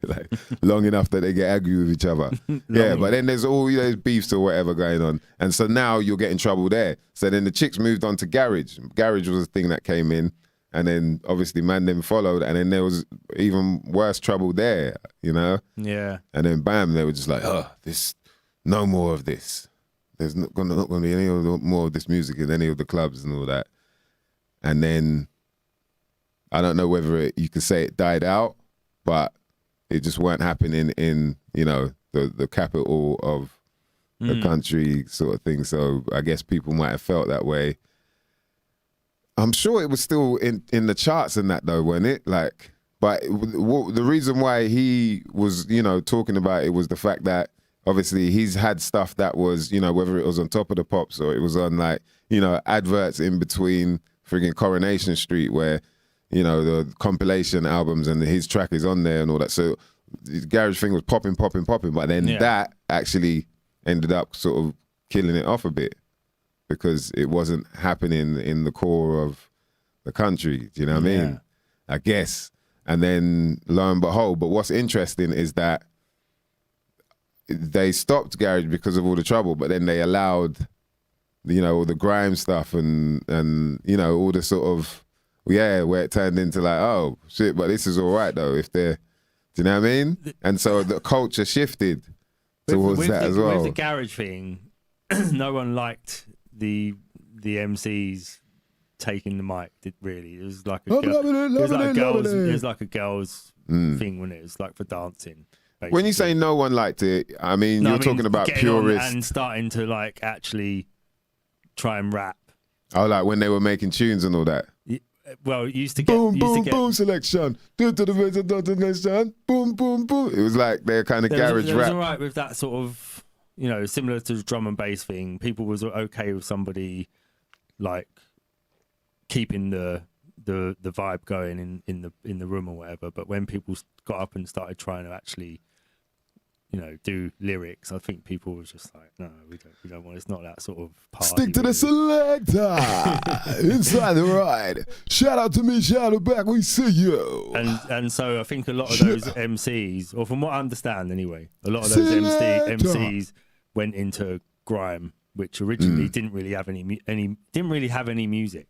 like long enough that they get angry with each other. Yeah, but then there's all those beefs or whatever going on, and so now you'll get in trouble there. So then the chicks moved on to garage. Garage was a thing that came in, and then obviously man them followed, and then there was even worse trouble there, you know. Yeah. And then bam, they were just like, oh, this. No more of this. There's not going to be any more of this music in any of the clubs and all that. And then I don't know whether you could say it died out, but it just weren't happening in, you know, the capital of the country sort of thing. So I guess people might have felt that way. I'm sure it was still in the charts and that though, wasn't it? Like, but the reason why he was, you know, talking about it was the fact that obviously he's had stuff that was, you know, whether it was on Top of the Pops or it was on like, you know, adverts in between friggin' Coronation Street where, you know, the compilation albums and his track is on there and all that. So the garage thing was popping. But then that actually ended up sort of killing it off a bit because it wasn't happening in the core of the country. Do you know what I mean? I guess. And then lo and behold, but what's interesting is that they stopped garage because of all the trouble, but then they allowed, you know, all the grime stuff and you know, all the sort of, where it turned into like, oh shit, but this is all right though if they're, do you know what I mean? And so the culture shifted towards that as well. With the garage thing, no one liked the MCs taking the mic. Really, it was like a girls thing when it was like for dancing. Basically. When you say no one liked it, I mean, you're talking about purists and starting to like actually try and rap. Oh, like when they were making tunes and all that. Well, it used to get boom selection. Do to the nation. Boom boom boom. It was like their kind of garage rap. It was all right with that sort of, you know, similar to the drum and bass thing. People was okay with somebody like keeping the vibe going in the room or whatever. But when people got up and started trying to actually, you know, do lyrics, I think people were just like, no, we don't want. It's not that sort of party. Stick to the selector inside the ride. Shout out to me, shout out back. We see you. And so I think a lot of those MCs, or from what I understand anyway, a lot of those MCs went into grime, which originally didn't really have any music.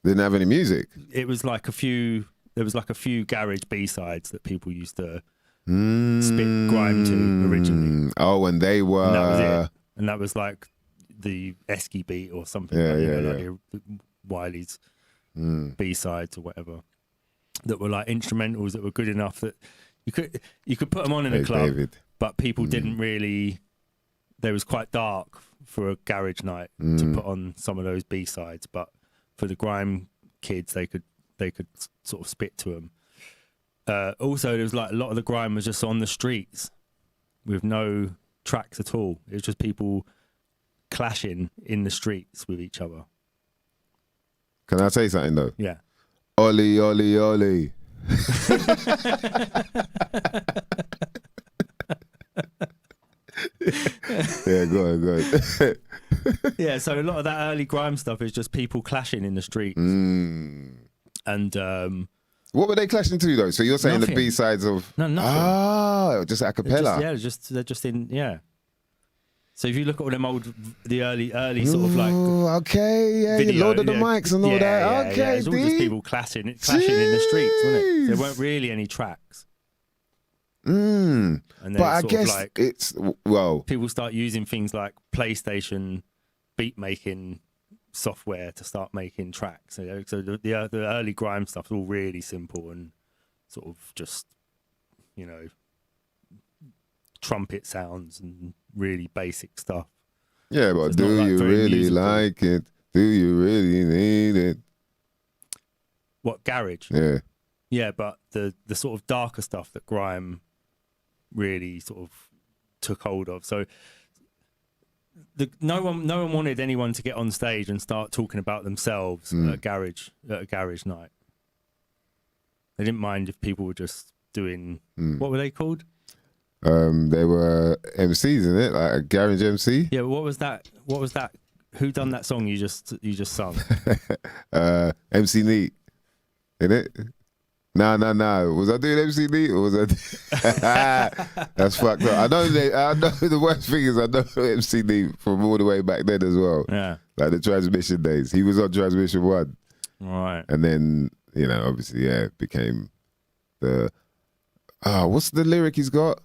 Didn't have any music. It was like a few there was like a few garage B-sides that people used to spit grime to originally. Oh, and they were. And that was it. And that was like the Esky beat or something. Yeah, like, the Wiley's B-sides or whatever. That were like instrumentals that were good enough that you could put them on in a club, David. but people didn't really. They was quite dark for a garage night to put on some of those B-sides, but for the grime kids, they could sort of spit to them. Also, there was like a lot of the grime was just on the streets with no tracks at all. It was just people clashing in the streets with each other. Can I say something though? Yeah. Ollie, Ollie, Ollie. Yeah, go on. Yeah, so a lot of that early grime stuff is just people clashing in the streets. And what were they clashing to though? So you're saying Nothing. the B-sides of nothing. just a cappella. They're just in. So if you look at all them the early sort of like okay, yeah, video, you loaded the mics and all that. Okay, it's all just people clashing in the streets, wasn't it? There weren't really any tracks. And then but I sort of guess like, it's people start using things like PlayStation beat making software to start making tracks. So the early grime stuff is all really simple and sort of just, trumpet sounds and really basic stuff. Yeah, but it's do not, like, you very really musical. like it? Do you really need it? What, garage? Yeah. Yeah, but the sort of darker stuff that grime really sort of took hold of. So no one wanted anyone to get on stage and start talking about themselves at a garage night. They didn't mind if people were just doing what were they called? They were MCs, isn't it? Like a garage MC. Yeah, but what was that? Who done that song you just sung? MC Neat, innit? No. Was I doing MC Neat or was I? That's fucked up. I know the worst thing is I know MC Neat from all the way back then as well. Yeah, like the Transmission days. He was on Transmission 1. right. And then obviously became the what's the lyric he's got?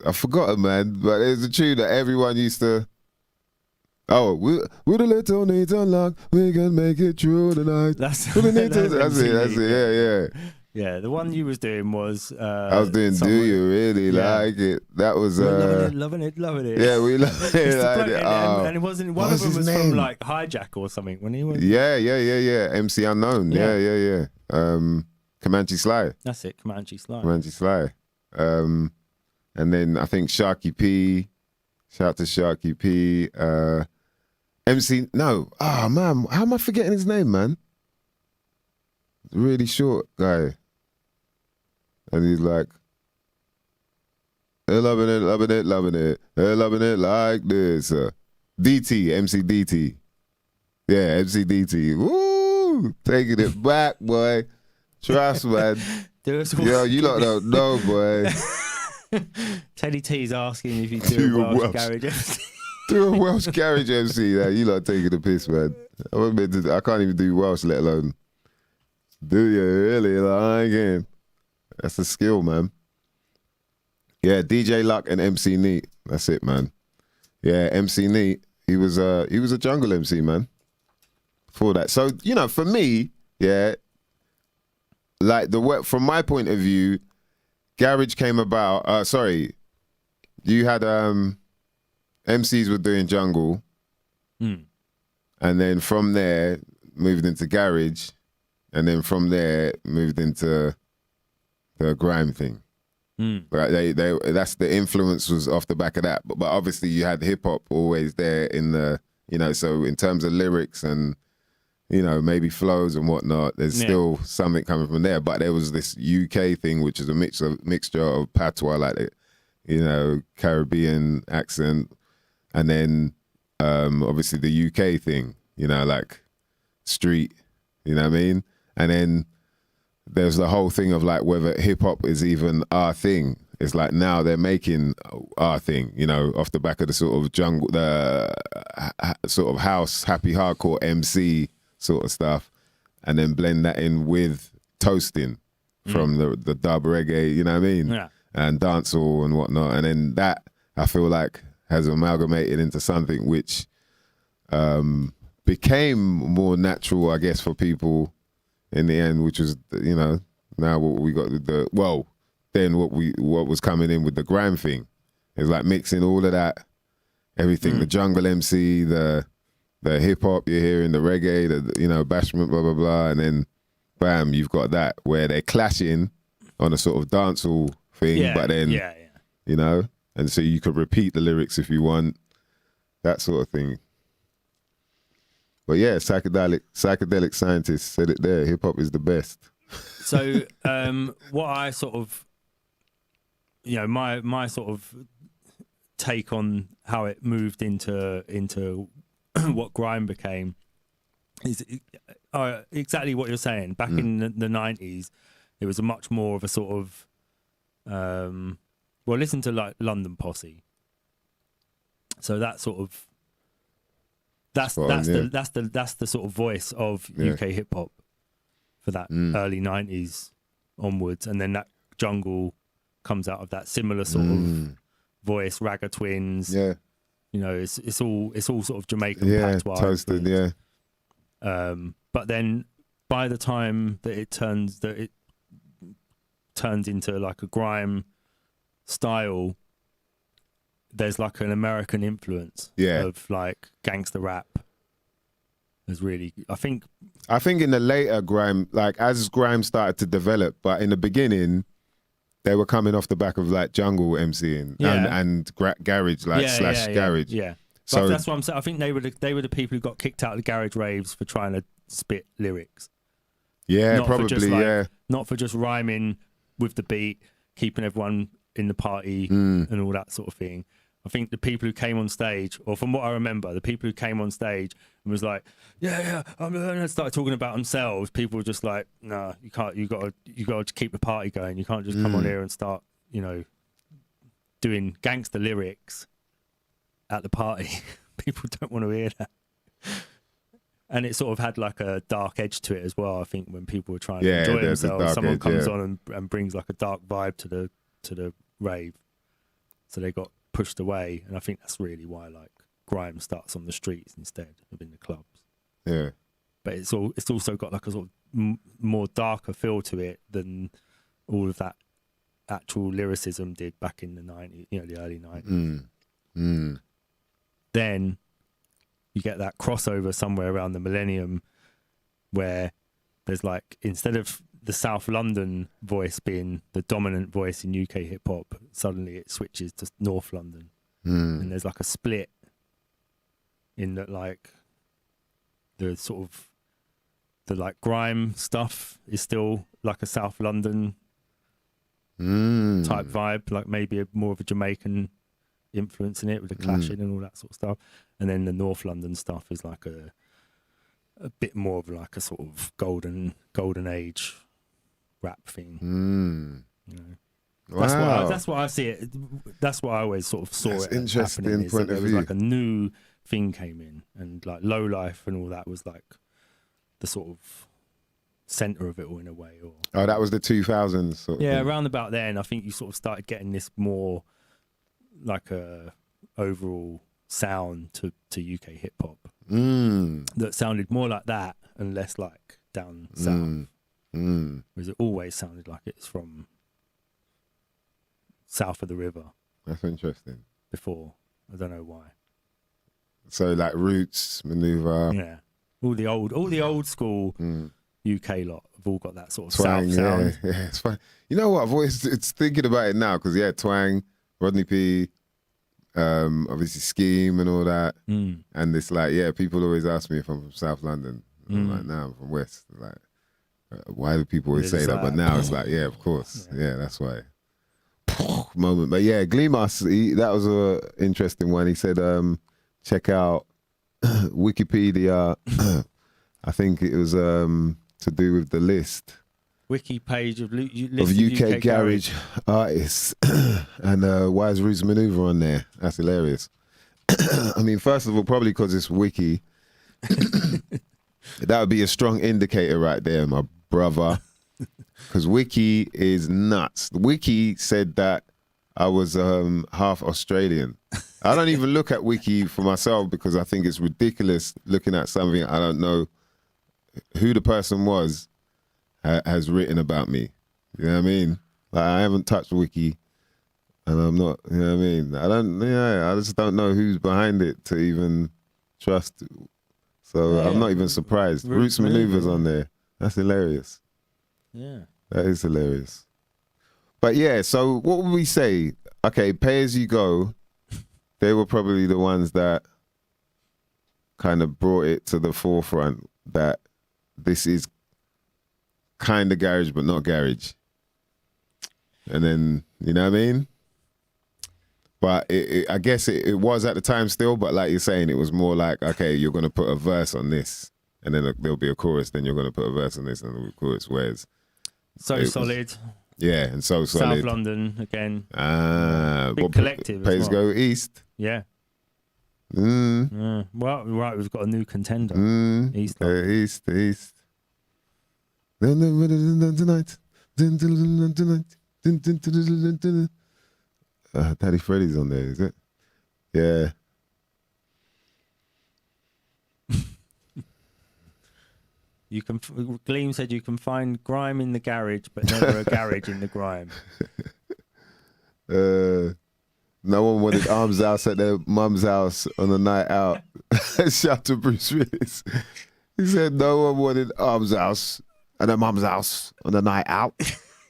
I forgot it, man. But there's a tune that everyone used to. Oh, with a little needs unlocked, we can make it true tonight. That's it. Yeah, the one you was doing was. I was doing. Do you really like it? That was. Loving it. Yeah, we love it. Like it. And it wasn't. One of them was from like Hijack or something when he was. Yeah. MC Unknown. Yeah. Comanche Sly. That's it, Comanche Sly. And then I think Sharky P. Shout out to Sharky P. MC. No. Oh man, how am I forgetting his name, man? Really short guy. And he's like, they're loving it, they're loving it like this. DT, MC DT. Yeah, MC DT. Woo! Taking it back, boy. Trust, man. Yo, you lot don't know, boy. Teddy T's asking if you do a Welsh garage MC. Do a Welsh garage MC. You lot taking the piss, man. I can't even do Welsh, let alone. Do you really like it? That's a skill, man. Yeah, DJ Luck and MC Neat. That's it, man. Yeah, MC Neat. He was a jungle MC, man. For that. So, for me, yeah, like from my point of view, garage came about. You had MCs were doing jungle, and then from there moved into garage, and then from there moved into the grime thing. Right? That's the influence was off the back of that. But obviously you had hip hop always there in the so in terms of lyrics and maybe flows and whatnot, there's still something coming from there. But there was this UK thing, which is a mixture of patois, like Caribbean accent, and then obviously the UK thing, like street, you know what I mean? And then there's the whole thing of like whether hip hop is even our thing. It's like now they're making our thing, off the back of the sort of jungle, the sort of house, happy hardcore MC sort of stuff, and then blend that in with toasting from the dub reggae, you know what I mean? Yeah. And dancehall and whatnot. And then that, I feel like, has amalgamated into something which became more natural, I guess, for people in the end, which was, you know, now what we got then what was coming in with the grime thing. It's like mixing all of that, everything, the jungle MC, the hip hop you're hearing, the reggae, the, you know, bashment, blah, blah, blah. And then bam, you've got that where they're clashing on a sort of dancehall thing, but then, you know, and so you could repeat the lyrics if you want, that sort of thing. But yeah, psychedelic scientists said it there. Hip hop is the best. So what I sort of, you know, my sort of take on how it moved into what grime became is exactly what you're saying. Back in the 90s, it was a much more of a sort of, well, listen to like London Posse. So that sort of, that's the sort of voice of UK hip hop for that early 90s onwards, and then that jungle comes out of that similar sort of voice. Ragga Twins, you know, it's all sort of Jamaican patois, toasted, but then by the time that it turns into like a grime style, there's like an American influence of like gangster rap. There's really, I think in the later grime, like as grime started to develop, but in the beginning, they were coming off the back of like jungle MCing and garage, like garage. Yeah. So but that's what I'm saying. I think they were the people who got kicked out of the garage raves for trying to spit lyrics. Yeah, not probably. For just, not for just rhyming with the beat, keeping everyone in the party and all that sort of thing. I think the people who came on stage, or from what I remember, the people who came on stage and was like, and started talking about themselves. People were just like, nah, you can't. You got to keep the party going. You can't just come on here and start, you know, doing gangster lyrics at the party. People don't want to hear that. And it sort of had like a dark edge to it as well. I think when people were trying to enjoy themselves, someone comes on and brings like a dark vibe to the rave, so they got pushed away. And I think that's really why like grime starts on the streets instead of in the clubs. Yeah, but it's also got like a sort of more darker feel to it than all of that actual lyricism did back in the 90s, you know, the early 90s. Then you get that crossover somewhere around the millennium where there's like, instead of the South London voice being the dominant voice in UK hip hop, suddenly it switches to North London. And there's like a split in that, like the sort of the like grime stuff is still like a South London type vibe, like maybe more of a Jamaican influence in it with the clashing and all that sort of stuff. And then the North London stuff is like a bit more of like a sort of golden age rap thing. You know? That's what I see it. That's what I always sort of saw. That's it interesting happening, point of there view. was like a new thing came in, and like Low Life and all that was like the sort of center of it all in a way. Or that was the 2000s. Sort of thing. around about then, I think you sort of started getting this more like a overall sound to UK hip hop that sounded more like that and less like down south. Whereas it always sounded like it's from south of the river. That's interesting. Before, I don't know why. So like Roots, Maneuver, all the old school UK lot have all got that sort of Twang, south sound. Yeah, it's fun. You know what? I've always it's thinking about it now because Twang, Rodney P, obviously Scheme and all that, and it's like people always ask me if I'm from South London. I'm like, no, I'm from West. Like, why do people always say that? But now it's like, of course, that's why. Moment, but Glimas, that was a interesting one. He said, check out Wikipedia. I think it was to do with the list. Wiki page of UK garage artists and why is Roots Maneuver on there? That's hilarious. I mean, first of all, probably because it's wiki. That would be a strong indicator right there, my brother. because Wiki is nuts. Wiki said that I was half Australian. I don't even look at Wiki for myself because I think it's ridiculous looking at something I don't know who the person was has written about me. You know what I mean? Like, I haven't touched Wiki, and I'm not. You know what I mean? I just don't know who's behind it to even trust. So I'm not even surprised. Roots Maneuvers on there. That's hilarious. Yeah. That is hilarious. But yeah, so what would we say? Okay, Pay As You Go, they were probably the ones that kind of brought it to the forefront that this is kind of garage, but not garage. And then, you know what I mean? But I guess it was at the time still, but like you're saying, it was more like, okay, you're going to put a verse on this, and then there'll be a chorus, then you're going to put a verse on this and a chorus, whereas... So Solid. Yeah, and So Solid. South London, again. Big collective Pay as As well. Go East. Yeah. Mm. Yeah. Well, right, we've got a new contender. East. East. Tonight. Daddy Freddy's on there, is it? Yeah. You can. Gleam said you can find grime in the garage, but never a garage in the grime. No one wanted Arms House at their mum's house on a night out. Shout to Bruce Willis. He said no one wanted Arms House at their mum's house on a night out.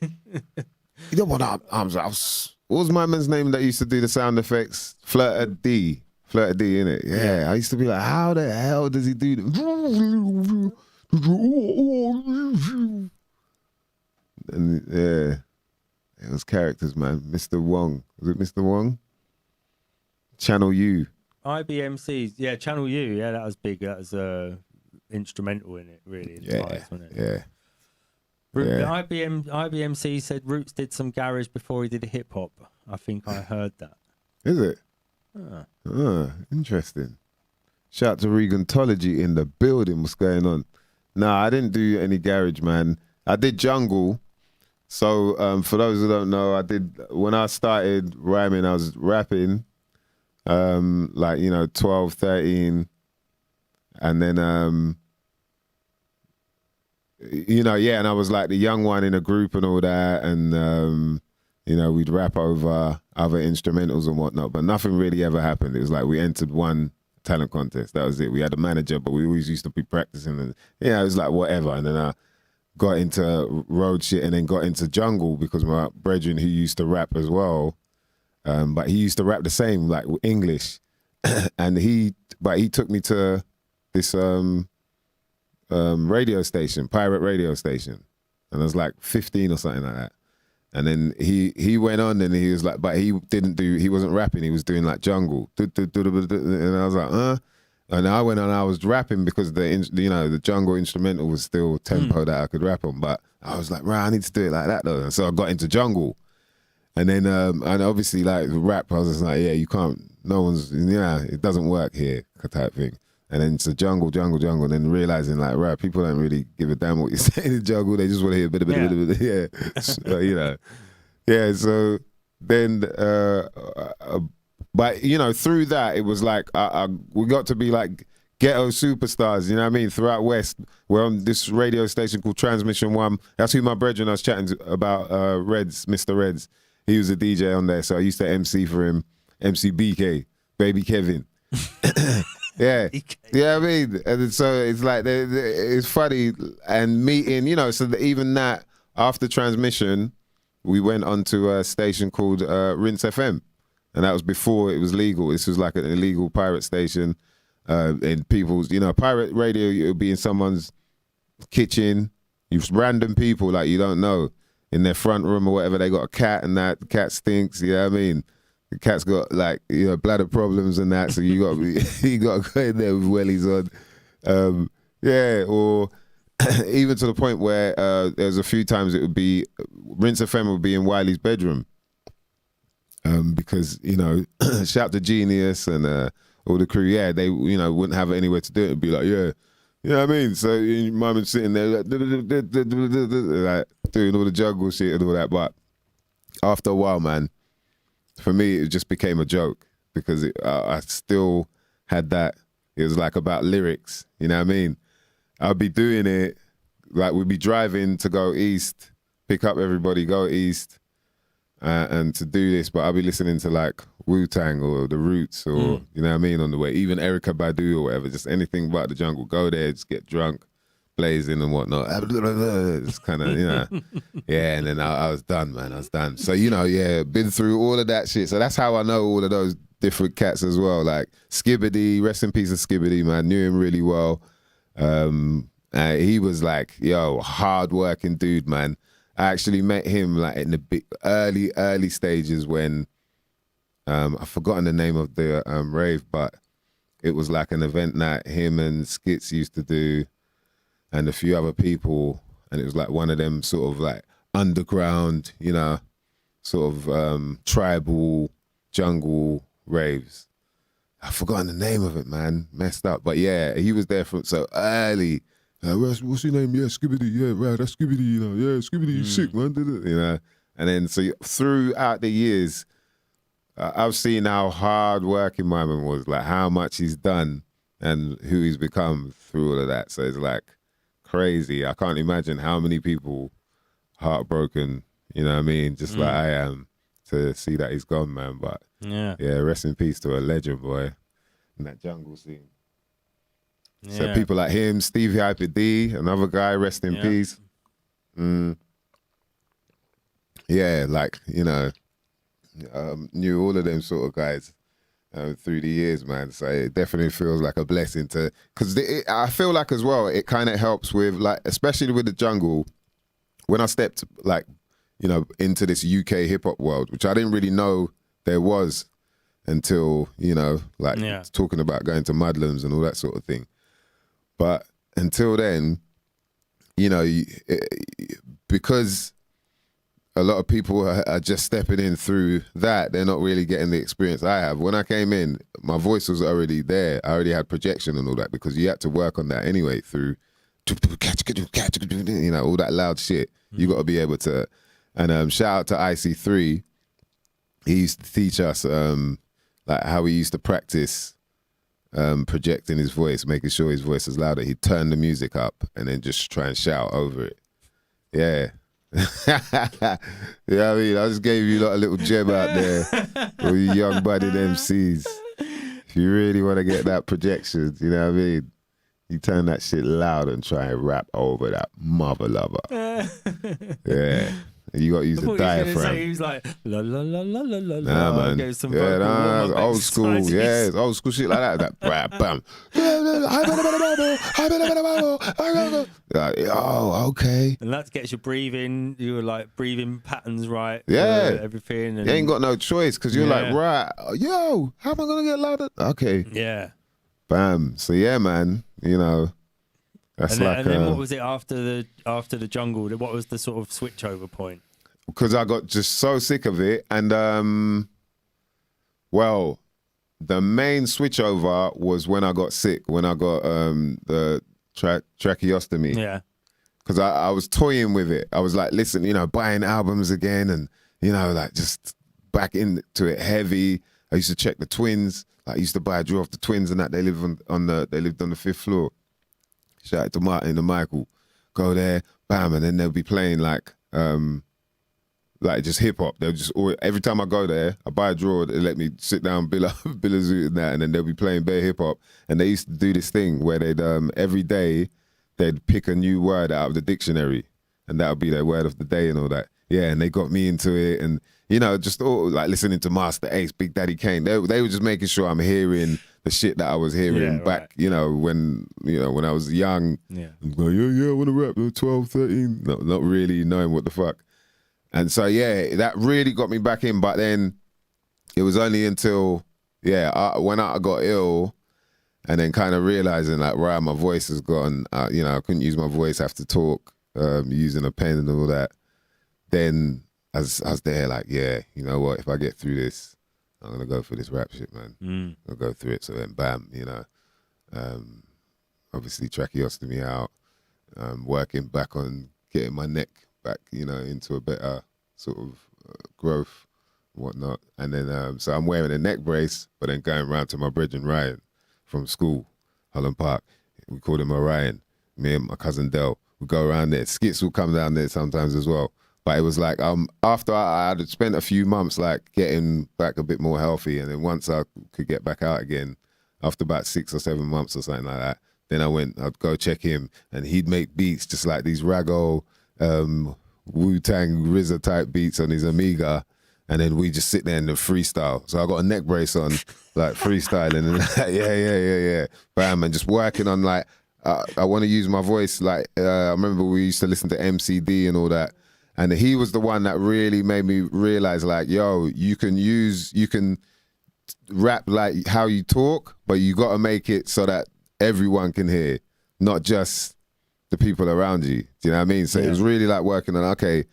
You don't want Arms House. What was my man's name that used to do the sound effects? Flirter D, innit? Yeah, I used to be like, how the hell does he do that? And yeah, it was characters, man. Mr. Wong. Was it Mr. Wong? Channel U. IBMC's, yeah, Channel U, yeah, that was big. That was instrumental in it, really. Wasn't it? Yeah. IBMC said Roots did some garage before he did hip hop. I think I heard that. Is it? Interesting. Shout out to Regantology in the building. What's going on? Nah, I didn't do any garage, man. I did jungle. So for those who don't know, when I started rhyming, I was rapping, 12, 13. And then, and I was like the young one in a group and all that. And, we'd rap over other instrumentals and whatnot, but nothing really ever happened. It was like we entered one talent contest. That was it. We had a manager, but we always used to be practicing. And, it was like whatever. And then I got into road shit and then got into jungle because my brethren who used to rap as well, but he used to rap the same, like English. And he took me to this radio station, pirate radio station. And I was like 15 or something like that. And then he went on and he was like, but he wasn't rapping, he was doing like jungle. And I was like, And I went on, I was rapping because the jungle instrumental was still tempo that I could rap on. But I was like, right, I need to do it like that though. And so I got into jungle. And then, and obviously like rap, I was just like, yeah, you can't, no one's, it doesn't work here type thing. And then it's a jungle, and then realizing like, right, people don't really give a damn what you're saying in jungle. They just want to hear a bit, yeah. So, yeah. So then, but through that, it was like we got to be like ghetto superstars. You know what I mean? Throughout West, we're on this radio station called Transmission One. That's who my brethren I was chatting about. Reds, Mr. Reds. He was a DJ on there, so I used to MC for him. MC BK, Baby Kevin. Yeah, I mean, and so it's like it's funny and meeting, so that even that after Transmission, we went onto a station called Rinse FM, and that was before it was legal. This was like an illegal pirate station, and people's, pirate radio. It would be in someone's kitchen, random people like you don't know in their front room or whatever. They got a cat, and the cat stinks. You know what I mean? The cat's got like bladder problems and that, so you got to go in there with wellies on, or even to the point where there was a few times it would be Rinse FM would be in Wiley's bedroom, because shout to Genius and all the crew, they wouldn't have anywhere to do it. It'd be like, you know what I mean? So your mum is sitting there like doing all the jungle shit and all that. But after a while, man, for me, it just became a joke because I still had that. It was like about lyrics, you know what I mean? I'd be doing it, like we'd be driving to go east, pick up everybody, go east, and to do this, but I'll be listening to like Wu-Tang or The Roots or, you know what I mean, on the way, even Erykah Badu or whatever, just anything but the jungle. Go there, just get drunk, blazing and whatnot. It's kind of, you know, yeah, and then I was done, man, I was done. So, you know, yeah, been through all of that shit. So that's how I know all of those different cats as well. Like Skibbity, rest in peace of Skibbity, man, knew him really well. He was like, yo, hard-working dude, man. I actually met him like in the early stages when I've forgotten the name of the rave, but it was like an event that him and Skits used to do and a few other people, and it was like one of them sort of like underground, you know, sort of tribal jungle raves. I've forgotten the name of it, man. Messed up. But yeah, he was there from so early. What's your name? Yeah, Skibbity. Yeah, right, that's Skibbity, you know. Yeah, Skibbity, sick, man. You know. And then so throughout the years, I've seen how hard working my man was, like how much he's done and who he's become through all of that. So it's like crazy. I can't imagine how many people heartbroken, you know what I mean, just like I am, to see that he's gone, man. But yeah, rest in peace to a legend, boy, in that jungle scene. Yeah. So people like him, Stevie Hyper D, another guy, rest in peace. Yeah, like, you know, knew all of them sort of guys through the years, man. So it definitely feels like a blessing to, because I feel like as well, it kind of helps with, like, especially with the jungle, when I stepped, like, you know, into this UK hip hop world, which I didn't really know there was until, you know, like talking about going to Mudlands and all that sort of thing. But until then, you know, because a lot of people are just stepping in through that, they're not really getting the experience I have. When I came in, my voice was already there. I already had projection and all that because you had to work on that anyway through, you know, all that loud shit. You got to be able to. And shout out to IC3. He used to teach us like how he used to practice projecting his voice, making sure his voice is louder. He'd turn the music up and then just try and shout over it. Yeah. You know what I mean? I just gave you a little gem out there, all you young budding MCs. If you really want to get that projection, you know what I mean? You turn that shit loud and try and rap over that mother lover. Yeah. You got to use the diaphragm. He was like, la la la la la la. Nah, man. Yeah, it's old school. Yeah, it's old school shit like that. That bam. Oh, okay. And that gets your breathing. You were like breathing patterns right. Yeah. Everything. And you ain't got no choice because you're like, right, yo, how am I gonna get louder? Okay. Yeah. Bam. So yeah, man. You know. That's and then what was it after the jungle? What was the sort of switch over point? Because I got just so sick of it, and well, the main switch over was when I got sick, when I got the tracheostomy. Yeah. Because I was toying with it. I was like, listen, you know, buying albums again, and you know, like just back into it heavy. I used to check the Twins. Like, I used to buy a draw off the Twins, and that they lived on the 5th floor. Shout out to Martin and Michael. Go there, bam, and then they'll be playing like just hip hop. They'll just every time I go there, I buy a drawer. They let me sit down, bill a zoot and that, and then they'll be playing bare hip hop. And they used to do this thing where they'd every day they'd pick a new word out of the dictionary, and that would be their word of the day and all that. Yeah, and they got me into it, and you know, just all like listening to Master Ace, Big Daddy Kane. They were just making sure I'm hearing the shit that I was hearing back, you know, when I was young. Yeah. Like, yeah, I want to rap 12, 13. No, not really knowing what the fuck. And so, yeah, that really got me back in. But then it was only until, when I got ill and then kind of realizing like, right, my voice has gone, you know, I couldn't use my voice, I have to talk using a pen and all that. Then I was there like, yeah, you know what, if I get through this, I'm going to go for this rap shit, man. I'll go through it. So then bam, you know, obviously tracheostomy out, working back on getting my neck back, into a better sort of growth and whatnot. And then, so I'm wearing a neck brace, but then going round to my brethren Ryan from school, Holland Park. We called him Orion. Me and my cousin Del would go around there. Skits would come down there sometimes as well. But it was like after I had spent a few months like getting back a bit more healthy, and then once I could get back out again, after about 6 or 7 months or something like that, then I'd go check him, and he'd make beats just like these raggo, Wu-Tang RZA type beats on his Amiga, and then we just sit there and freestyle. So I got a neck brace on, like freestyling, and yeah, bam, and just working on like, I want to use my voice. Like I remember we used to listen to MCD and all that. And he was the one that really made me realize, like, yo, you can rap like how you talk, but you got to make it so that everyone can hear, not just the people around you. Do you know what I mean? So it was really like working on, okay,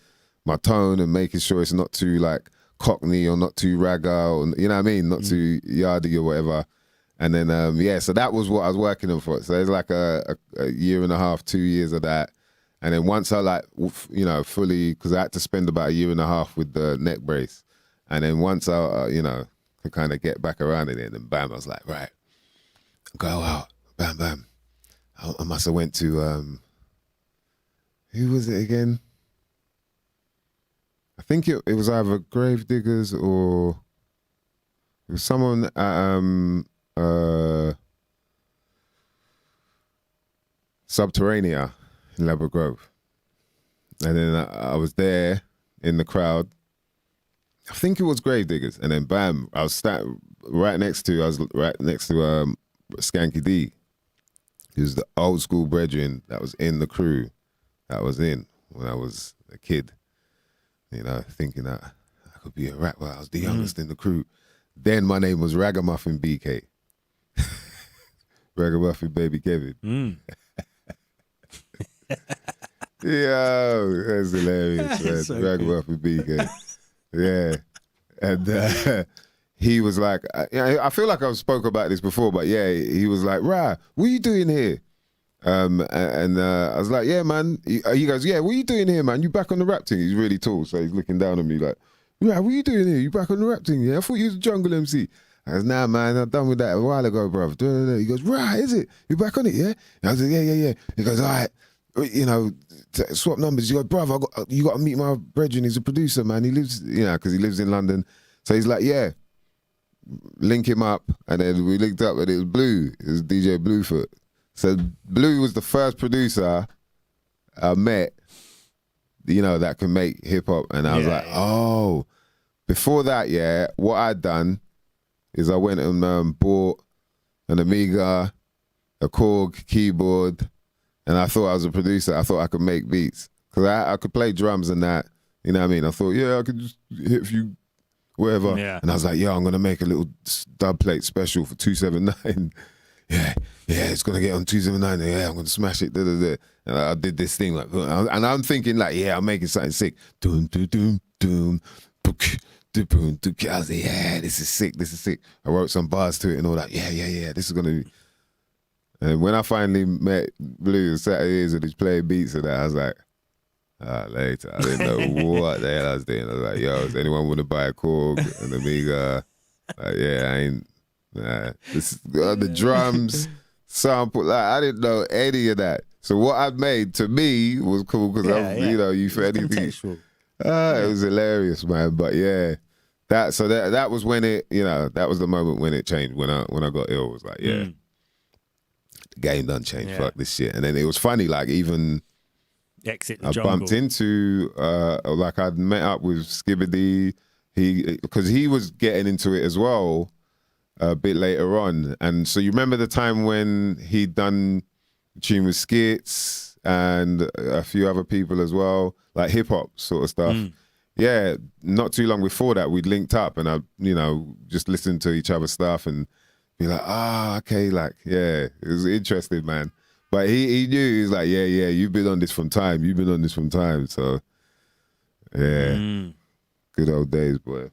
my tone and making sure it's not too like Cockney or not too ragga, or, you know what I mean? Not too yardie or whatever. And then, so that was what I was working on for. So there's like a year and a half, 2 years of that. And then once I like, fully, because I had to spend about a year and a half with the neck brace. And then once I, could kind of get back around in it, and then bam, I was like, right, go out, bam, bam. I must have went to, who was it again? I think it was either Gravediggers or it was someone at Subterranea in Ladbroke Grove. And then I was there in the crowd. I think it was Gravediggers. And then bam, I was right next to Skanky D. He was the old school brethren that was in the crew that I was in when I was a kid. Thinking that I could be a rapper. I was the youngest in the crew. Then my name was Ragamuffin BK. Ragamuffin Baby Kevin. Yo, that's hilarious, man. So Ragamuffin BK. Yeah. And he was like, I feel like I've spoke about this before, but yeah, he was like, Ra, what are you doing here? And I was like, yeah, man. He goes, yeah, what are you doing here, man? You back on the rap thing? He's really tall, so he's looking down on me like, Ra, what are you doing here? You back on the rap thing? Yeah, I thought you was a jungle MC. I goes, nah, man, I'm done with that a while ago, bruv. He goes, right, is it? You back on it, yeah? And I was like, yeah. He goes, all right, swap numbers. You go, bruv, you got to meet my brethren. He's a producer, man. He lives, because he lives in London. So he's like, yeah, link him up. And then we linked up, and it was Blue. It was DJ Bluefoot. So Blue was the first producer I met, that can make hip hop. And I was like, oh. Before that, what I'd done is I went and bought an Amiga, a Korg keyboard, and I thought I was a producer. I thought I could make beats. Because I could play drums and that, you know what I mean? I thought, I could just hit a few, whatever. Yeah. And I was like, I'm going to make a little dub plate special for 279. Yeah, it's going to get on 279. Yeah, I'm going to smash it. And I did this thing, like, and I'm thinking, like, I'm making something sick. Doom, doom, doom, doom. I was like, this is sick. I wrote some bars to it and all that. Yeah, this is going to be. And when I finally met Blue and sat here and he's playing beats and that, I was like, later. I didn't know what the hell I was doing. I was like, does anyone want to buy a Korg, an Amiga? Like, I ain't. The drums, sample, like, I didn't know any of that. So what I made, to me, was cool because you for anything. It was hilarious, man. But that was when it, that was the moment when it changed. When I got ill, it was like, the game done changed. Yeah. Fuck this shit. And then it was funny, like even Exit the I jungle. bumped into like I'd met up with Skibbity, because he was getting into it as well a bit later on. And so you remember the time when he'd done a tune with Skits and a few other people as well, like hip hop sort of stuff. Yeah, not too long before that, we'd linked up and I, just listened to each other's stuff and be like, okay, like, it was interesting, man. But he knew, he was like, yeah, you've been on this from time. So, good old days, boy.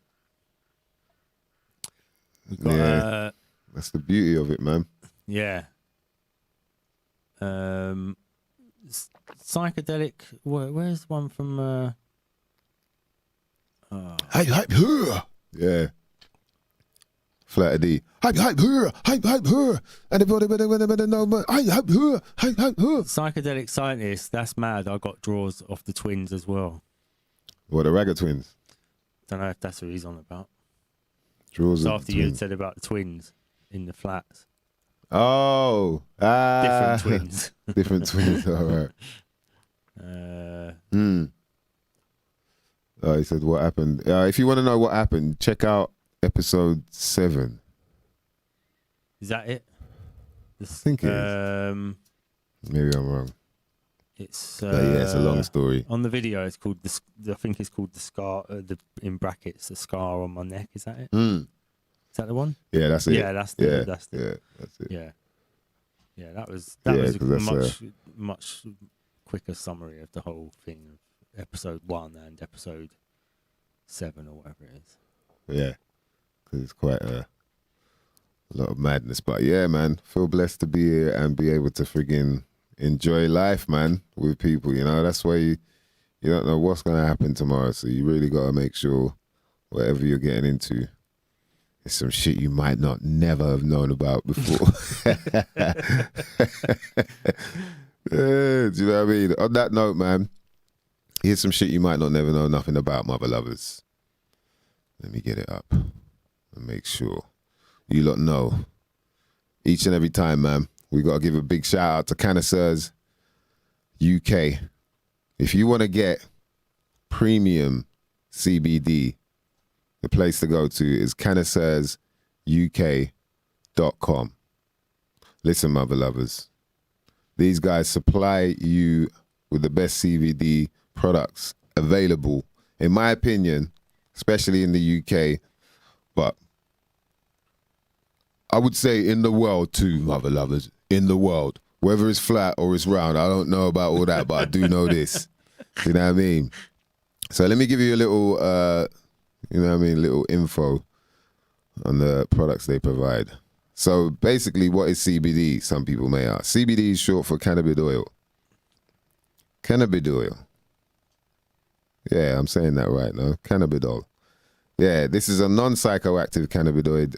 Got, that's the beauty of it, man. Yeah. psychedelic. Where's one from? Hype, hype, her. Yeah. Flat D. Hype, hype, her. Hype, hype, her. Anybody better know, but hype, hype, her. Hype, hype, her. Psychedelic Scientist. That's mad. I got draws off the twins as well. What, the Ragga twins? Don't know if that's what he's on about. Draws So of after the you had twins. said about the twins in the flats. Oh. Different twins. Different twins, all right. Oh, he said, what happened? If you want to know what happened, check out episode 7. Is that it? I think it is. Maybe I'm wrong. It's But yeah, it's a long story. on the video. It's called I think it's called the scar. In brackets, the scar on my neck. Is that it? Is that the one? Yeah, that's it. Yeah, that's the. Yeah, That's the. yeah, that's it. Yeah. That was Yeah, a 'cause that's, much quicker summary of the whole thing of episode 1 and episode 7 or whatever it is. Yeah, because it's quite a lot of madness. But yeah, man, feel blessed to be here and be able to friggin' enjoy life, man, with people. You know, that's why you don't know what's going to happen tomorrow. So you really got to make sure whatever you're getting into is some shit you might not never have known about before. Do you know what I mean? On that note, man, here's some shit you might not never know nothing about, mother lovers. Let me get it up and make sure you lot know. Each and every time, man, we got to give a big shout out to Canisters UK. If you want to get premium CBD, the place to go to is canistersuk.com. Listen, mother lovers, these guys supply you with the best CBD products available, in my opinion, especially in the UK, but I would say in the world too, mother lovers, in the world. Whether it's flat or it's round, I don't know about all that, but I do know this. You know what I mean? So let me give you a little, little info on the products they provide. So basically, what is CBD? Some people may ask. CBD is short for cannabis oil. Cannabis oil. Yeah, I'm saying that right now. Cannabidol. Yeah, this is a non-psychoactive cannabinoid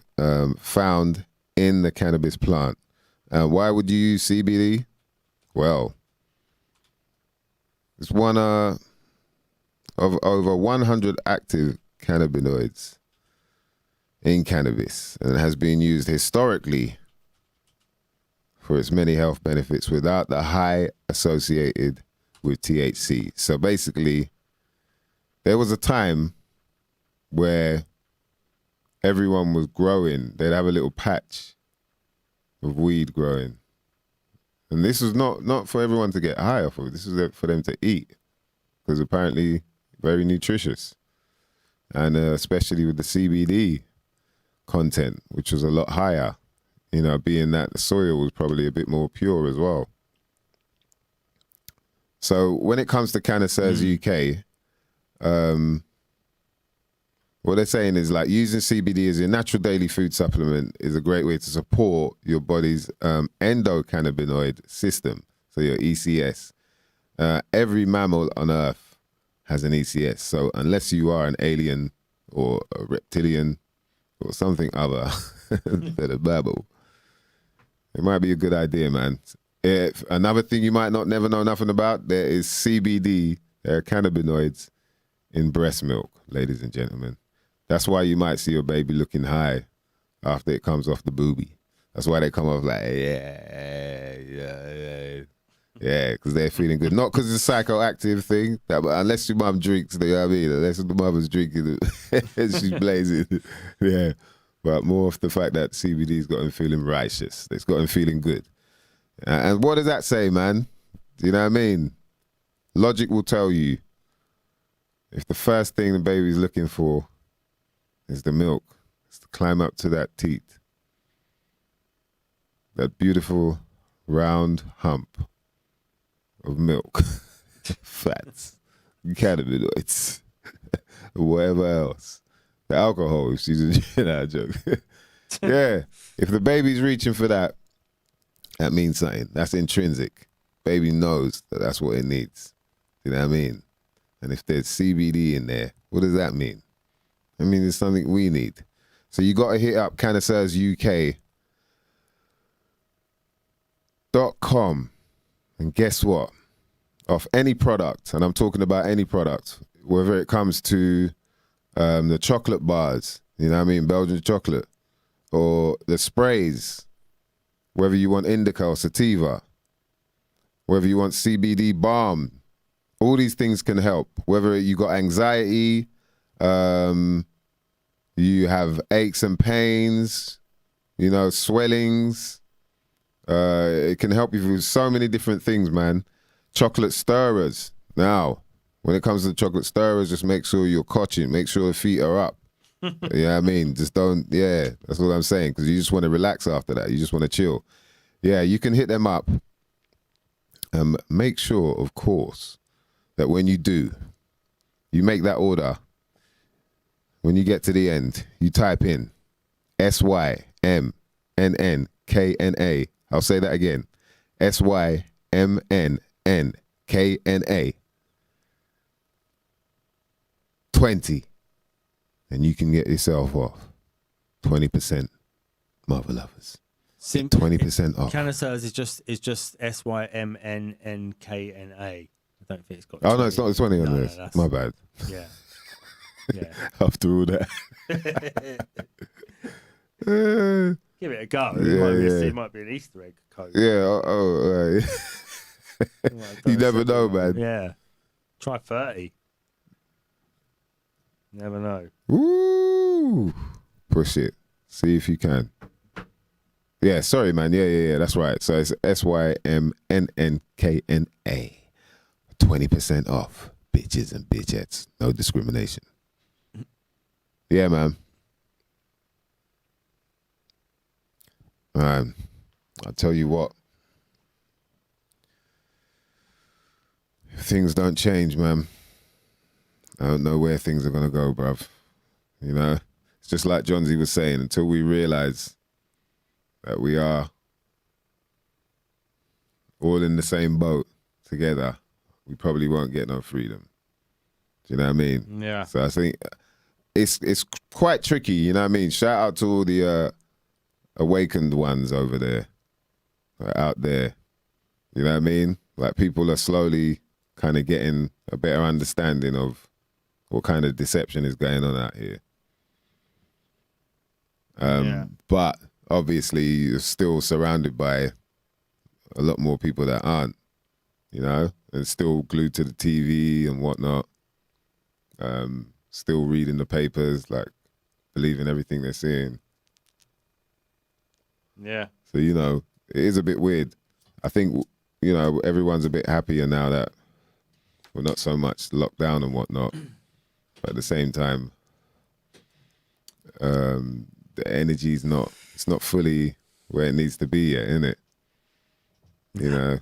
found in the cannabis plant. Why would you use CBD? Well, it's one of over 100 active cannabinoids in cannabis and has been used historically for its many health benefits without the high associated with THC. So basically, there was a time where everyone was growing. They'd have a little patch of weed growing. And this was not for everyone to get high off of. This was for them to eat, because apparently very nutritious. And especially with the CBD content, which was a lot higher, being that the soil was probably a bit more pure as well. So when it comes to Canisters UK, what they're saying is, like, using CBD as a natural daily food supplement is a great way to support your body's endocannabinoid system, so your ECS. Every mammal on Earth has an ECS, so unless you are an alien or a reptilian or something other than a babble, it might be a good idea, man. Another thing you might not never know nothing about, there is CBD, there are cannabinoids in breast milk, ladies and gentlemen. That's why you might see your baby looking high after it comes off the boobie. That's why they come off like, yeah, because they're feeling good. Not because it's a psychoactive thing, but unless your mum drinks, you know what I mean? Unless the mother's drinking, she's blazing. Yeah, but more of the fact that CBD's got him feeling righteous. It's got him feeling good. And what does that say, man? Do you know what I mean? Logic will tell you, if the first thing the baby's looking for is the milk, it's to climb up to that teat, that beautiful round hump of milk, fats, cannabinoids, whatever else. The alcohol, if she's a joke. Yeah, if the baby's reaching for that, that means something. That's intrinsic. baby knows that that's what it needs. You know what I mean? And if there's CBD in there, what does that mean? I mean, it's something we need. So you got to hit up cannacersuk.com, and guess what? Off any product, and I'm talking about any product, whether it comes to the chocolate bars, you know what I mean, Belgian chocolate, or the sprays, whether you want indica or sativa, whether you want CBD balm, all these things can help. Whether you got anxiety, you have aches and pains, you know, swellings. It can help you with so many different things, man. Chocolate stirrers. Now, when it comes to the chocolate stirrers, just make sure you're cotching. Make sure the feet are up. You know what I mean? Just don't, yeah, that's what I'm saying. Because you just want to relax after that. You just want to chill. Yeah, you can hit them up. Make sure, of course, that when you do, you make that order. When you get to the end, you type in SYMNNKNA. I'll say that again. SYMNNKNA 20. And you can get yourself off 20%, mother lovers. 20% off. Cannace's is just SYMNNKNA. I don't think it's got. Oh no, it's not 20 on this. My bad. Yeah. Yeah. After all that. Give it a go. It might be an Easter egg code. Yeah. You never know, man. Yeah. Try 30. Never know. Woo! Push it. See if you can. Yeah, sorry, man. Yeah. That's right. So it's SYMNNKNA. 20% off. Bitches and bitchettes. No discrimination. Yeah, man. I'll tell you what. If things don't change, man, I don't know where things are going to go, bruv. You know? It's just like John Z was saying, until we realize that we are all in the same boat together, we probably won't get no freedom. Do you know what I mean? Yeah. So I think it's quite tricky, you know what I mean? Shout out to all the awakened ones over there, out there. You know what I mean? Like, people are slowly kind of getting a better understanding of what kind of deception is going on out here. But obviously you're still surrounded by a lot more people that aren't, you know, and still glued to the TV and whatnot. Still reading the papers, like believing everything they're seeing. Yeah. So, you know, it is a bit weird. I think, you know, everyone's a bit happier now that we're not so much locked down and whatnot. But at the same time, the energy's not fully where it needs to be yet, isn't it? You know,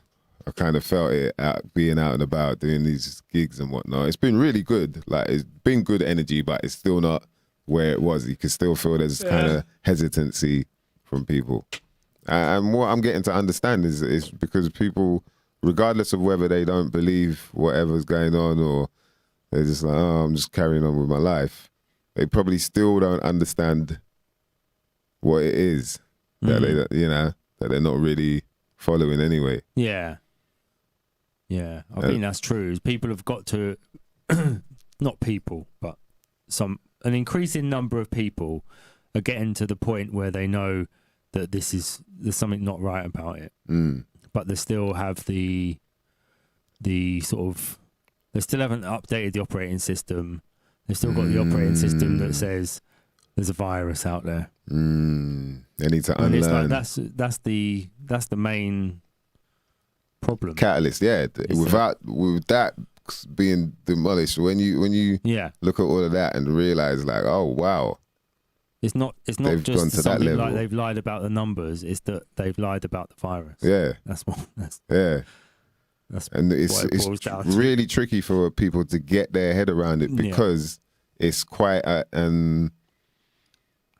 I kind of felt it being out and about, doing these gigs and whatnot. It's been really good. Like, it's been good energy, but it's still not where it was. You can still feel there's kind of hesitancy from people. And what I'm getting to understand is because people, regardless of whether they don't believe whatever's going on or they're just like, oh, I'm just carrying on with my life, they probably still don't understand what it is that they, you know, that they're not really following anyway. Yeah. Yeah. I think that's true. People have got to, not people, but an increasing number of people are getting to the point where they know that there's something not right about it. But they still have the sort of, they still haven't updated the operating system. They've still got the operating system that says there's a virus out there. They need to unlearn. And it's like that's the main problem. Catalyst, yeah. With that being demolished, when you look at all of that and realize, like, oh wow, it's not they've just gone to that something level. like they've lied about the numbers. It's that they've lied about the virus. Yeah, that's what. And it's really tricky for people to get their head around it because it's quite a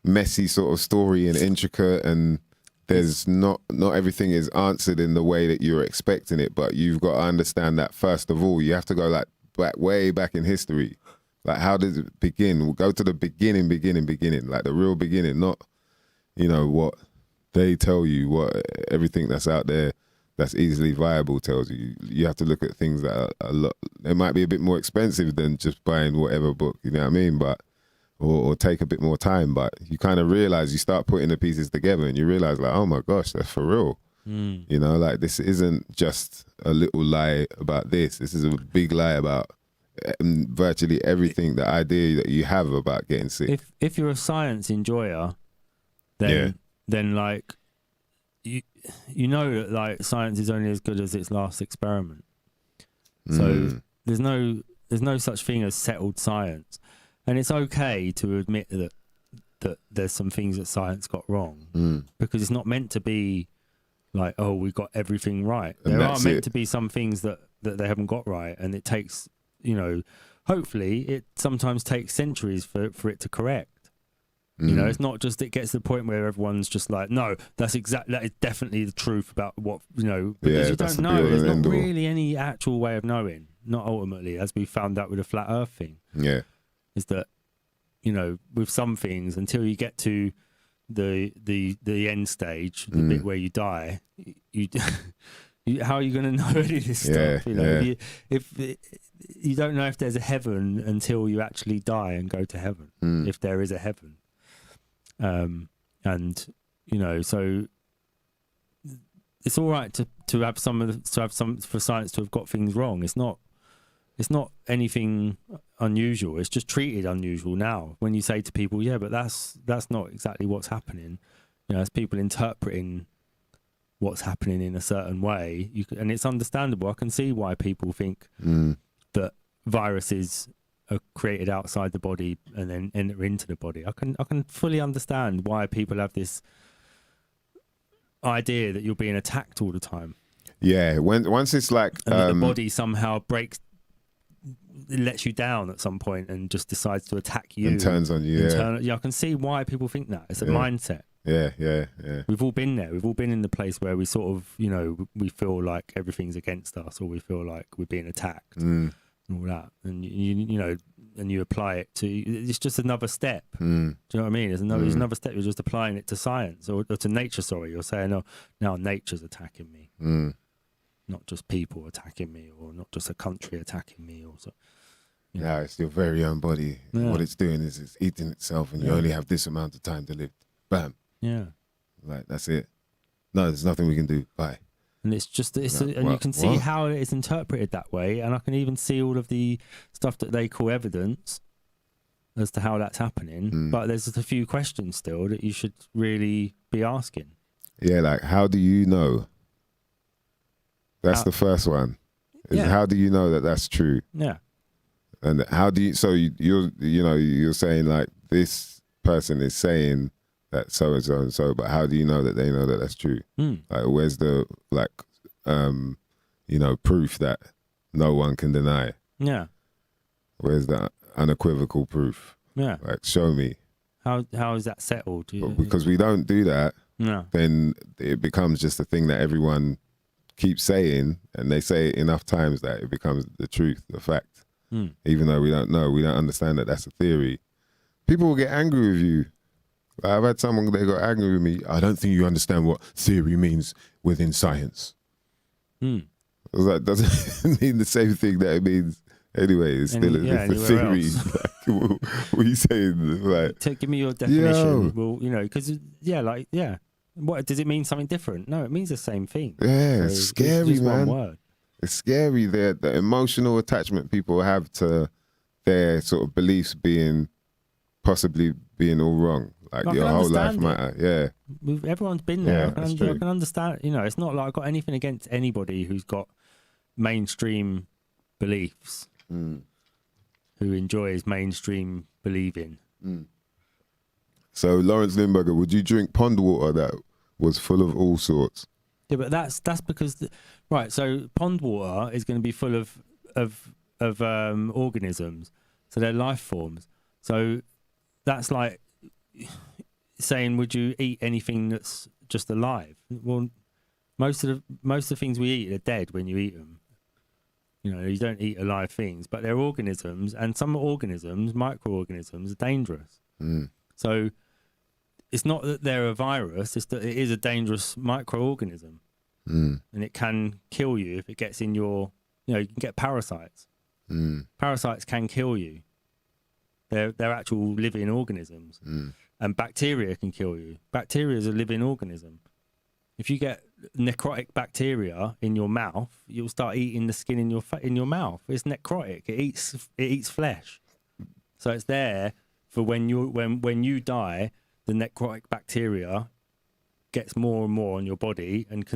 messy sort of story and intricate, and there's not everything is answered in the way that you're expecting it, but you've got to understand that first of all, you have to go like way back in history. Like, how does it begin? We'll go to the beginning, like the real beginning, not, what they tell you, what everything that's out there that's easily viable tells you. You have to look at things that are a lot, they might be a bit more expensive than just buying whatever book, you know what I mean? But, or take a bit more time, but you kind of realize, you start putting the pieces together and you realize like, oh my gosh, that's for real. Like this isn't just a little lie about this. This is a big lie about virtually everything, the idea that you have about getting sick. If you're a science enjoyer, then like you know that like science is only as good as its last experiment. So there's no such thing as settled science, and it's okay to admit that there's some things that science got wrong, because it's not meant to be like, oh, we got everything right. And there are meant to be some things that they haven't got right, and it takes, hopefully it sometimes takes centuries for it to correct. It's not just, it gets to the point where everyone's just like, no, that is definitely the truth about what, because you don't know. There's not really any actual way of knowing, not ultimately, as we found out with the flat earth thing. Yeah. Is that, with some things, until you get to the end stage, the bit where you die, how are you going to know any of this stuff? If you don't know if there's a heaven until you actually die and go to heaven, if there is a heaven. So it's all right to have some for science to have got things wrong. It's not anything unusual. It's just treated unusual now when you say to people, yeah, but that's not exactly what's happening. It's people interpreting what's happening in a certain way, and it's understandable. I can see why people think that viruses are created outside the body and then enter into the body. I can fully understand why people have this idea that you're being attacked all the time. Yeah, once it's like and the body somehow breaks, it lets you down at some point and just decides to attack you and turns on you. I can see why people think that. It's a mindset. Yeah. We've all been there. We've all been in the place where we sort of, we feel like everything's against us, or we feel like we're being attacked. And all that, and and you apply it to, it's just another step. Do you know what I mean? There's another step. You're just applying it to science or to nature. Sorry, you're saying, oh, now nature's attacking me, not just people attacking me, or not just a country attacking me, or so. Yeah, it's your very own body. What it's doing is it's eating itself, and you only have this amount of time to live. Bam. Yeah. Like, that's it. No, there's nothing we can do. Bye. And it's just, you can see how it is interpreted that way, and I can even see all of the stuff that they call evidence as to how that's happening. But there's just a few questions still that you should really be asking. Yeah, like, how do you know? That's the first one. How do you know that that's true? Yeah. And how do you? So you're saying like this person is saying that so and so and so, but how do you know that they know that that's true? Like, where's the proof that no one can deny? Yeah. Where's that unequivocal proof? Yeah. Like, show me. How is that settled? Because we don't do that. No. Then it becomes just a thing that everyone keeps saying, and they say it enough times that it becomes the truth, the fact. Even though we don't know, we don't understand that that's a theory. People will get angry with you. I've had someone, they got angry with me. I don't think you understand what theory means within science. I was like, doesn't mean the same thing that it means anyway. It's still a theory. Like, what are you saying? Like, give me your definition. Well, because what does it mean? Something different? No, it means the same thing. Yeah, so it's scary, man. One word. It's scary the emotional attachment people have to their sort of beliefs possibly being all wrong. Like, your whole life matter. Yeah. Everyone's been there. I can understand. It's not like I've got anything against anybody who's got mainstream beliefs, who enjoys mainstream believing. So, Lawrence Limburger, would you drink pond water that was full of all sorts? Yeah, but that's because, right, so pond water is going to be full of organisms. So they're life forms. So that's like saying, would you eat anything that's just alive. Well, most of the things we eat are dead when you eat them. You know, you don't eat alive things, but they're organisms, and some organisms, microorganisms, are dangerous. So it's not that they're a virus, it's that it is a dangerous microorganism. And it can kill you if it gets in your, you know, you can get parasites. Parasites can kill you. They're actual living organisms. And bacteria can kill you. Bacteria is a living organism. If you get necrotic bacteria in your mouth, you'll start eating the skin in your mouth. It's necrotic. It eats flesh. So it's there for when you die, the necrotic bacteria gets more and more on your body and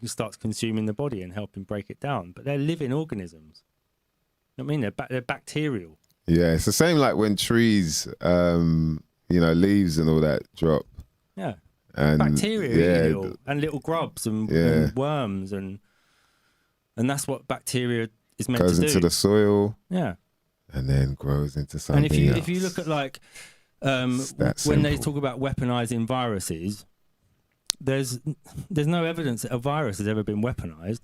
starts consuming the body and helping break it down. But they're living organisms. You know what I mean? They're bacterial. Yeah, it's the same like when trees, you know, leaves and all that drop. Yeah. And bacteria and little grubs and worms and that's what bacteria is meant to do. Goes into the soil. Yeah. And then grows into something And if you look at like when simple. they talk about weaponizing viruses, there's no evidence that a virus has ever been weaponized,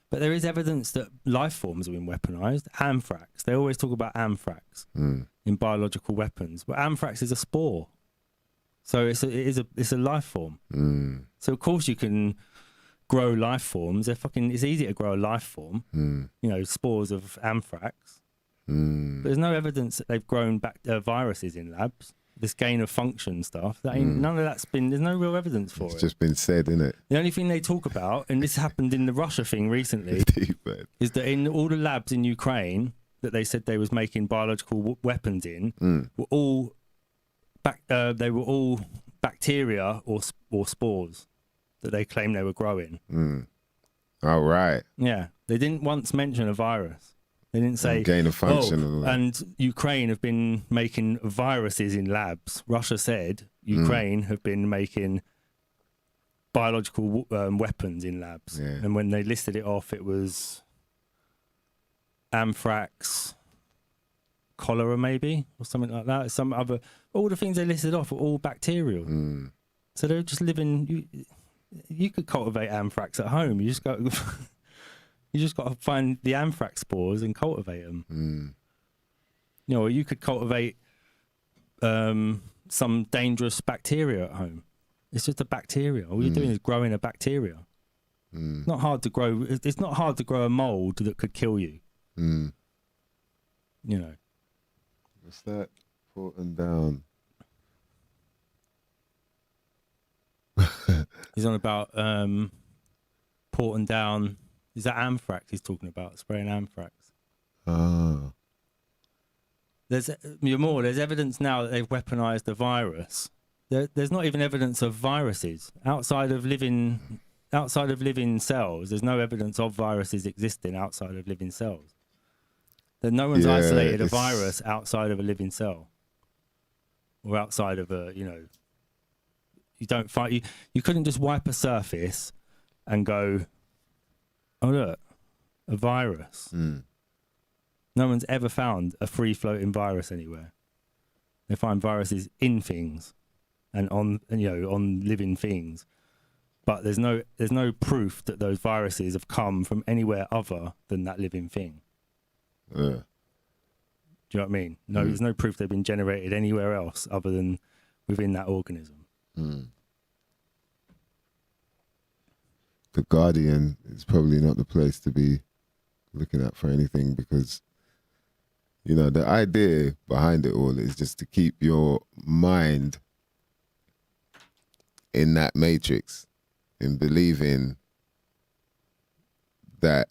but there is evidence that life forms have been weaponized. Anthrax. They always talk about anthrax in biological weapons, but anthrax is a spore. So it's a life form. So of course you can grow life forms. It's easy to grow a life form. You know, spores of anthrax. But there's no evidence that they've grown viruses in labs. This gain of function stuff. None of that's been. There's no real evidence for it. It's just been said, isn't it? The only thing they talk about, and this happened in the Russia thing recently, is that in all the labs in Ukraine that they said they was making biological weapons in were all. They were all bacteria or spores that they claimed they were growing. All right. Yeah, they didn't once mention a virus. They didn't say gain of function. And Ukraine have been making viruses in labs. Russia said Ukraine have been making biological weapons in labs. Yeah. And when they listed it off, it was anthrax, cholera maybe, or something like that. Some other, all the things they listed off were all bacterial. So they're just living. You could cultivate anthrax at home. You just got to find the anthrax spores and cultivate them. You know, or you could cultivate some dangerous bacteria at home. It's just a bacteria. All you're doing is growing a bacteria. It's not hard to grow. It's not hard to grow a mold that could kill you. You know. What's that? Porting down. He's on about porting down. Is that anthrax he's talking about? Spraying anthrax. Ah. There's evidence now that they've weaponized a virus. There's not even evidence of viruses outside of living cells. There's no evidence of viruses existing outside of living cells. That no one's isolated a virus outside of a living cell, or outside of a, you know. You couldn't just wipe a surface and go, oh look, a virus. No one's ever found a free floating virus anywhere. They find viruses in things and on living things, but there's no proof that those viruses have come from anywhere other than that living thing. Do you know what I mean? No, there's no proof they've been generated anywhere else other than within that organism. The Guardian is probably not the place to be looking at for anything, because, you know, the idea behind it all is just to keep your mind in that matrix, in believing that,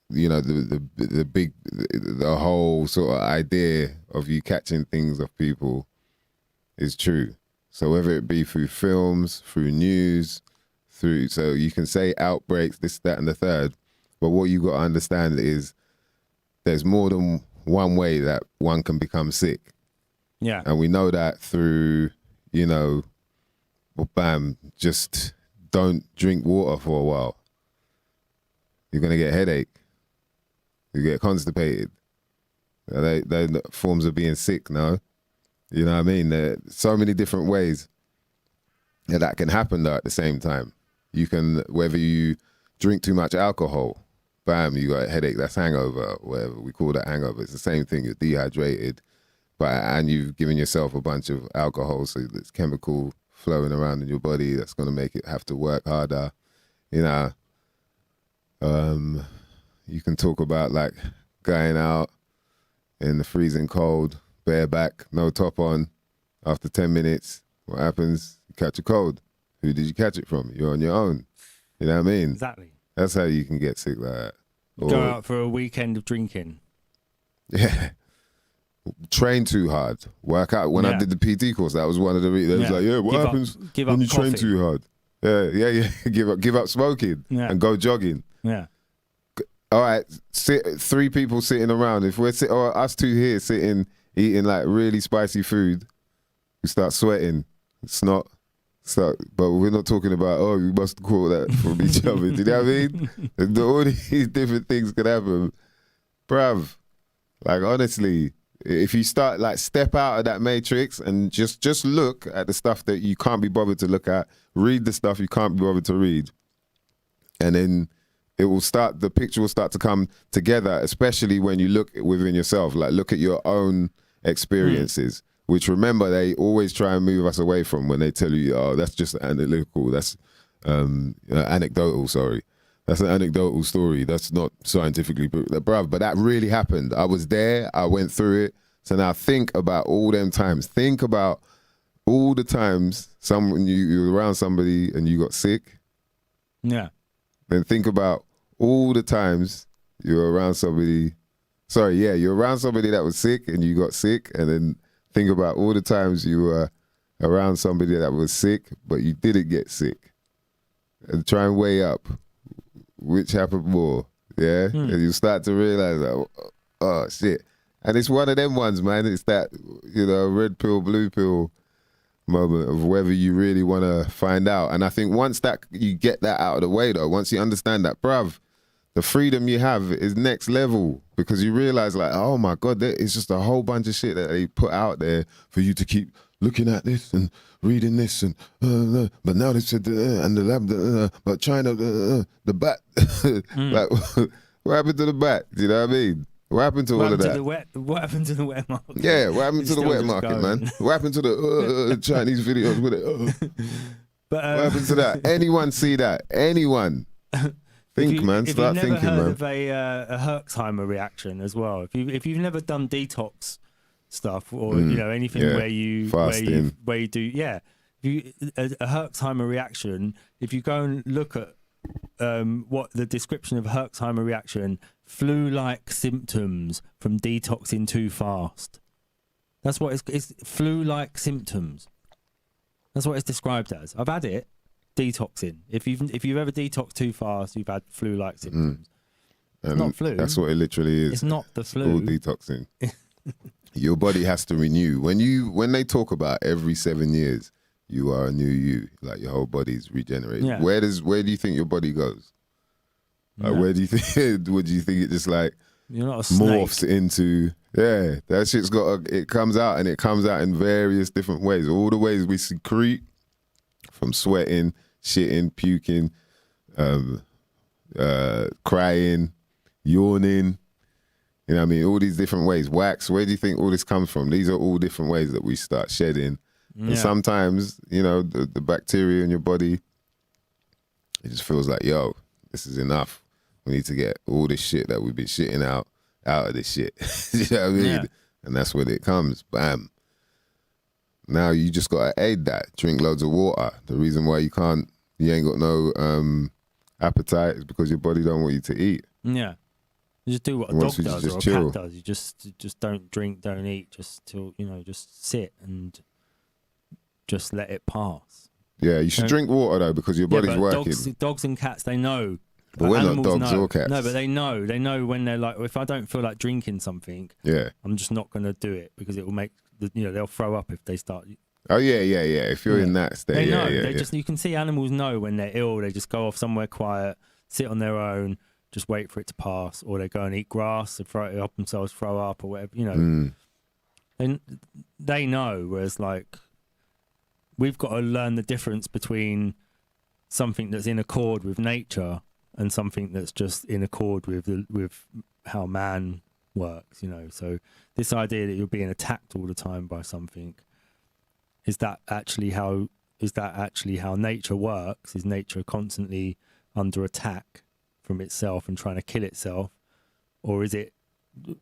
you know, the whole sort of idea of you catching things off people is true. So whether it be through films, through news, so you can say outbreaks, this, that, and the third, but what you got to understand is there's more than one way that one can become sick. Yeah. And we know that through, you know, well, bam, just don't drink water for a while. You're going to get a headache. You get constipated. They're forms of being sick now. You know what I mean? There are so many different ways. Yeah, that can happen though at the same time. You can, whether you drink too much alcohol, bam, you got a headache, that's hangover, whatever we call that hangover. It's the same thing, you're dehydrated, and you've given yourself a bunch of alcohol, so there's chemical flowing around in your body that's going to make it have to work harder. You know, you can talk about like going out in the freezing cold, bareback, no top on, after 10 minutes, what happens? You catch a cold. Who did you catch it from? You're on your own. You know what I mean? Exactly. That's how you can get sick like that. Go out for a weekend of drinking. Yeah. Train too hard. Work out. When I did the PT course, that was one of the reasons. It was like, what happens when you train too hard? Yeah. Give up smoking and go jogging. Yeah. All right, three people sitting around. If we're or us two here sitting, eating like really spicy food, we start sweating. But we're not talking about, you must call that from each other. Do you know what I mean? All these different things can happen. Bruv, like honestly, if you start like step out of that matrix and just look at the stuff that you can't be bothered to look at, read the stuff you can't be bothered to read, and then the picture will start to come together, especially when you look within yourself, like look at your own experiences, which remember they always try and move us away from when they tell you, that's just analytical, that's anecdotal, sorry. That's an anecdotal story. That's not scientifically proven. Bruv, but that really happened. I was there. I went through it. So now think about all them times. Think about all the times you were around somebody and you got sick. Yeah. Then think about all the times you were around somebody. Sorry, yeah, you're around somebody that was sick and you got sick. And then think about all the times you were around somebody that was sick, but you didn't get sick. And try and weigh up which happened more, yeah? And you start to realize, oh, shit. And it's one of them ones, man. It's that, red pill, blue pill moment of whether you really want to find out. And I think once you get that out of the way, though, once you understand that, bruv, the freedom you have is next level, because you realize, like, oh, my God, it's just a whole bunch of shit that they put out there for you to keep looking at this and reading this and but now they said and the lab but China the bat like what happened to the bat? Do you know what I mean? What happened to all of that? What happened to the wet market? Yeah, what happened to the wet market, man? What happened to the Chinese videos with it? But what happened to that? Anyone see that? Anyone? Think, man. Start thinking, man. If you've never heard of a Herxheimer reaction as well, if you've never done detox stuff or anything where you do a Herxheimer reaction, if you go and look at what the description of Herxheimer reaction, flu-like symptoms from detoxing too fast. That's what it's flu-like symptoms. That's what it's described as. I've had it, detoxing. If you've ever detoxed too fast, you've had flu-like symptoms. It's not flu. That's what it literally is. It's not the flu. All detoxing. Your body has to renew. When they talk about every 7 years, you are a new you. Like your whole body's regenerated. Yeah. Where do you think your body goes? Like, where do you think? What do you think it just like You're not a snake. morphs into? Yeah, that shit's it comes out, and it comes out in various different ways. All the ways we secrete, from sweating, shitting, puking, crying, yawning. You know what I mean? All these different ways. Wax, where do you think all this comes from? These are all different ways that we start shedding. Yeah. And sometimes, the bacteria in your body, it just feels like, yo, this is enough. We need to get all this shit that we've been shitting out of this shit. You know what I mean? Yeah. And that's when it comes. Bam. Now you just got to aid that. Drink loads of water. The reason why you ain't got no appetite is because your body don't want you to eat. Yeah. You just do what a dog does or a cat does. You just don't drink, don't eat, just till just sit and just let it pass. Yeah, you should drink water though, because your body's working. Dogs and cats, they know. But we're not dogs or cats. No, but they know. They know when they're like, if I don't feel like drinking something, I'm just not going to do it because it will make they'll throw up if they start. Oh yeah. If you're in that state, they know. You can see animals know when they're ill. They just go off somewhere quiet, sit on their own. Just wait for it to pass, or they go and eat grass and help themselves throw up or whatever. They know. Whereas like we've got to learn the difference between something that's in accord with nature and something that's just in accord with how man works, you know. So this idea that you're being attacked all the time by something, is that actually how nature works? Is nature constantly under attack from itself and trying to kill itself, or is it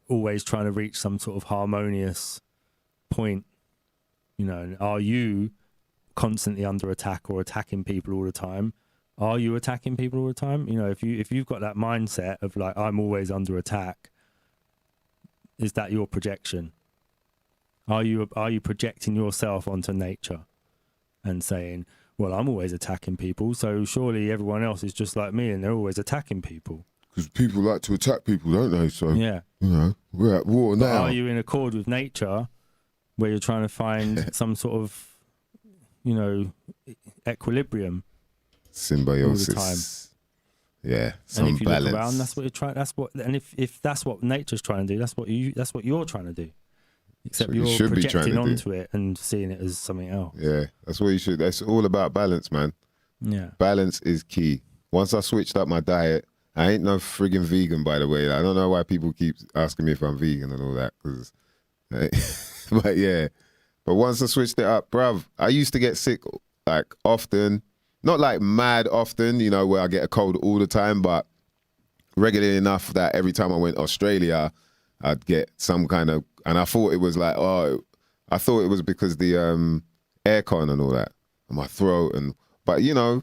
always trying to reach some sort of harmonious point? You know, are you constantly under attack or attacking people all the time? Are you attacking people all the time? You know, if you've got that mindset of like, I'm always under attack, is that your projection? Are you projecting yourself onto nature and saying, well, I'm always attacking people, so surely everyone else is just like me and they're always attacking people? Because people like to attack people, don't they? So, yeah, you know, we're at war but now. are you in accord with nature where you're trying to find some sort of, you know, equilibrium? Symbiosis. All the time. Yeah, some and if you balance. look around, that's what you're trying. And if that's what nature's trying to do, that's what you're trying to do. Except you're projecting onto it and seeing it as something else. Yeah, that's what you should. That's all about balance, man. Yeah, balance is key. Once I switched up my diet, I ain't no friggin' vegan, by the way. I don't know why people keep asking me if I'm vegan and all that, because, but yeah. But once I switched it up, bruv, I used to get sick like often. Not like mad often, you know, where I get a cold all the time, but regularly enough that every time I went to Australia, I'd get some kind of, and I thought it was like, I thought it was because the aircon and all that, and my throat, but you know,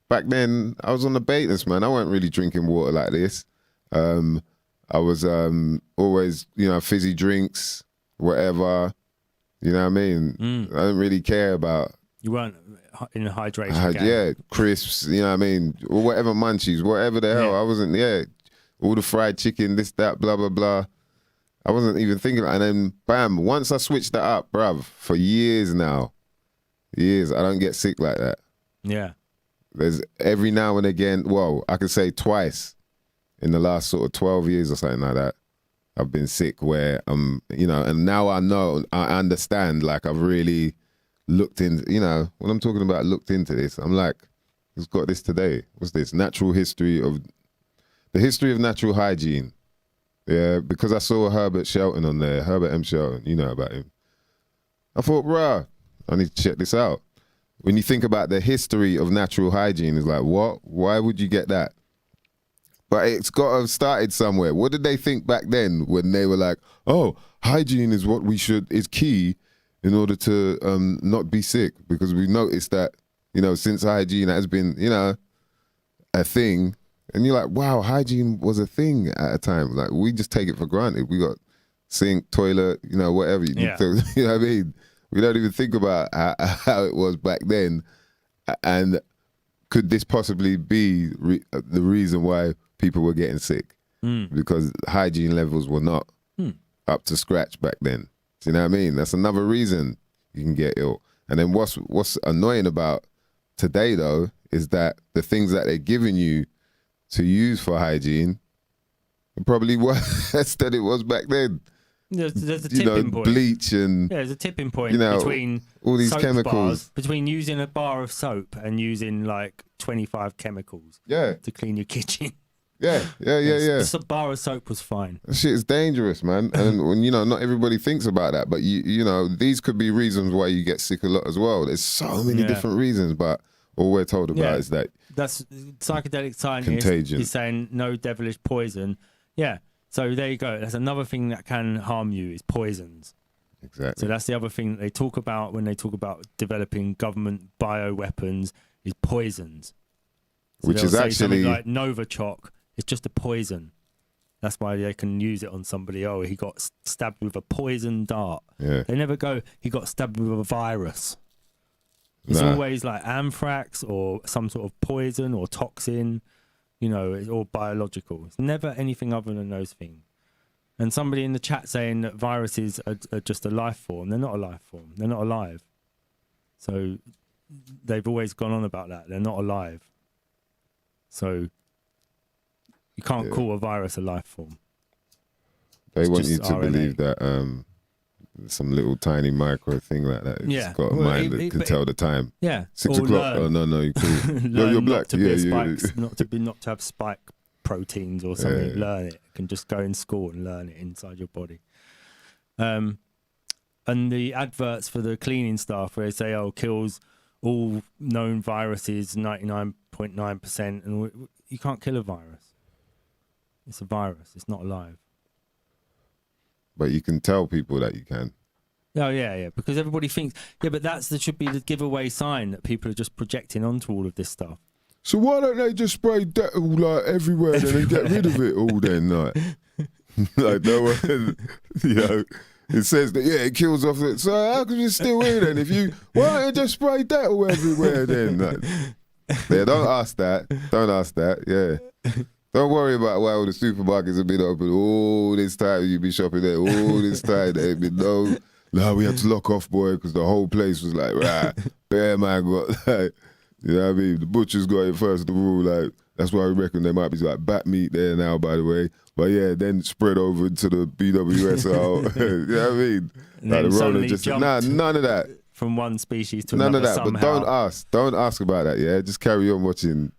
back then I was on the Baiters, man. I wasn't really drinking water like this. I was always, you know, fizzy drinks, whatever, you know what I mean? I didn't really care about. You weren't in a hydration game. Yeah, crisps, you know what I mean? Or whatever munchies, whatever the hell. I wasn't, all the fried chicken, this, that, blah, blah, blah. I wasn't even thinking. And then, bam, once I switched that up, bruv, for years now, I don't get sick like that. Yeah. There's every now and again, well, I could say twice in the last sort of 12 years or something like that, I've been sick where, you know, and now I know, I understand, like I've really looked into, you know, when I'm talking about looked into this, I'm like, who's got this today? What's this? The history of natural hygiene. Yeah, because I saw Herbert Shelton on there, Herbert M. Shelton, you know about him. I thought, bruh, I need to check this out. When you think about the history of natural hygiene, it's like, what? Why would you get that? But it's got to have started somewhere. What did they think back then when they were like, oh, hygiene is what is key in order to not be sick? Because we noticed that, you know, since hygiene has been, you know, a thing, and you're like, wow, hygiene was a thing at a time. Like, we just take it for granted. We got sink, toilet, you know, whatever. You know what I mean? We don't even think about how it was back then. And could this possibly be the reason why people were getting sick? Because hygiene levels were not up to scratch back then. Do you know what I mean? That's another reason you can get ill. And then what's annoying about today, though, is that the things that they're giving you to use for hygiene are probably worse than it was back then. There's a tipping point. Bleach and... Yeah, there's a tipping point, you know, between all these soap chemicals. bars, between using a bar of soap and using like 25 chemicals to clean your kitchen. Yeah. The bar of soap was fine. That shit is dangerous, man. And when, you know, not everybody thinks about that, but you know, these could be reasons why you get sick a lot as well. There's so many different reasons, but all we're told about is that that's psychedelic scientist is saying no devilish poison. Yeah. So there you go. That's another thing that can harm you is poisons. Exactly. So that's the other thing that they talk about when they talk about developing government bioweapons is poisons. So which is actually like Novichok. It's just a poison. That's why they can use it on somebody. Oh, he got stabbed with a poison dart. Yeah. They never go, he got stabbed with a virus. It's always like anthrax or some sort of poison or toxin, you know, or biological. It's never anything other than those things. And somebody in the chat saying that viruses are just a life form. They're not a life form. They're not alive. So they've always gone on about that. They're not alive. So you can't call a virus a life form. They want you to believe that some little tiny micro thing like that. It's Yeah. got a Well, mind that can tell the time. Yeah. 6 Or o'clock. learn. Oh no, you cool. Learn You're black. Not to be Yeah, spikes, not to have spike proteins or something. Learn it. You can just go in school and learn it inside your body. And the adverts for the cleaning stuff where they say, "Oh, kills all known viruses 99.9%," and you can't kill a virus. It's a virus. It's not alive. But you can tell people that you can. Oh yeah, because everybody thinks, but that should be the giveaway sign that people are just projecting onto all of this stuff. So why don't they just spray Dettol like everywhere then and get rid of it all then? Like, like no one, you know, it says that, it kills off it. So how come it's still here then? Why don't you just spray Dettol everywhere then? Like, yeah, don't ask that. Yeah. Don't worry about why all the supermarkets have been open all this time. You be shopping there all this time. There been no, we had to lock off, boy, because the whole place was like, right, bear man got like, you know what I mean? The butchers got it first of all. Like, that's why we reckon there might be like bat meat there now, by the way. But yeah, then spread over into the BWSL. You know what I mean? And like then the suddenly just jumped none of that. From one species to None another of that. somehow. But don't ask about that. Yeah, just carry on watching.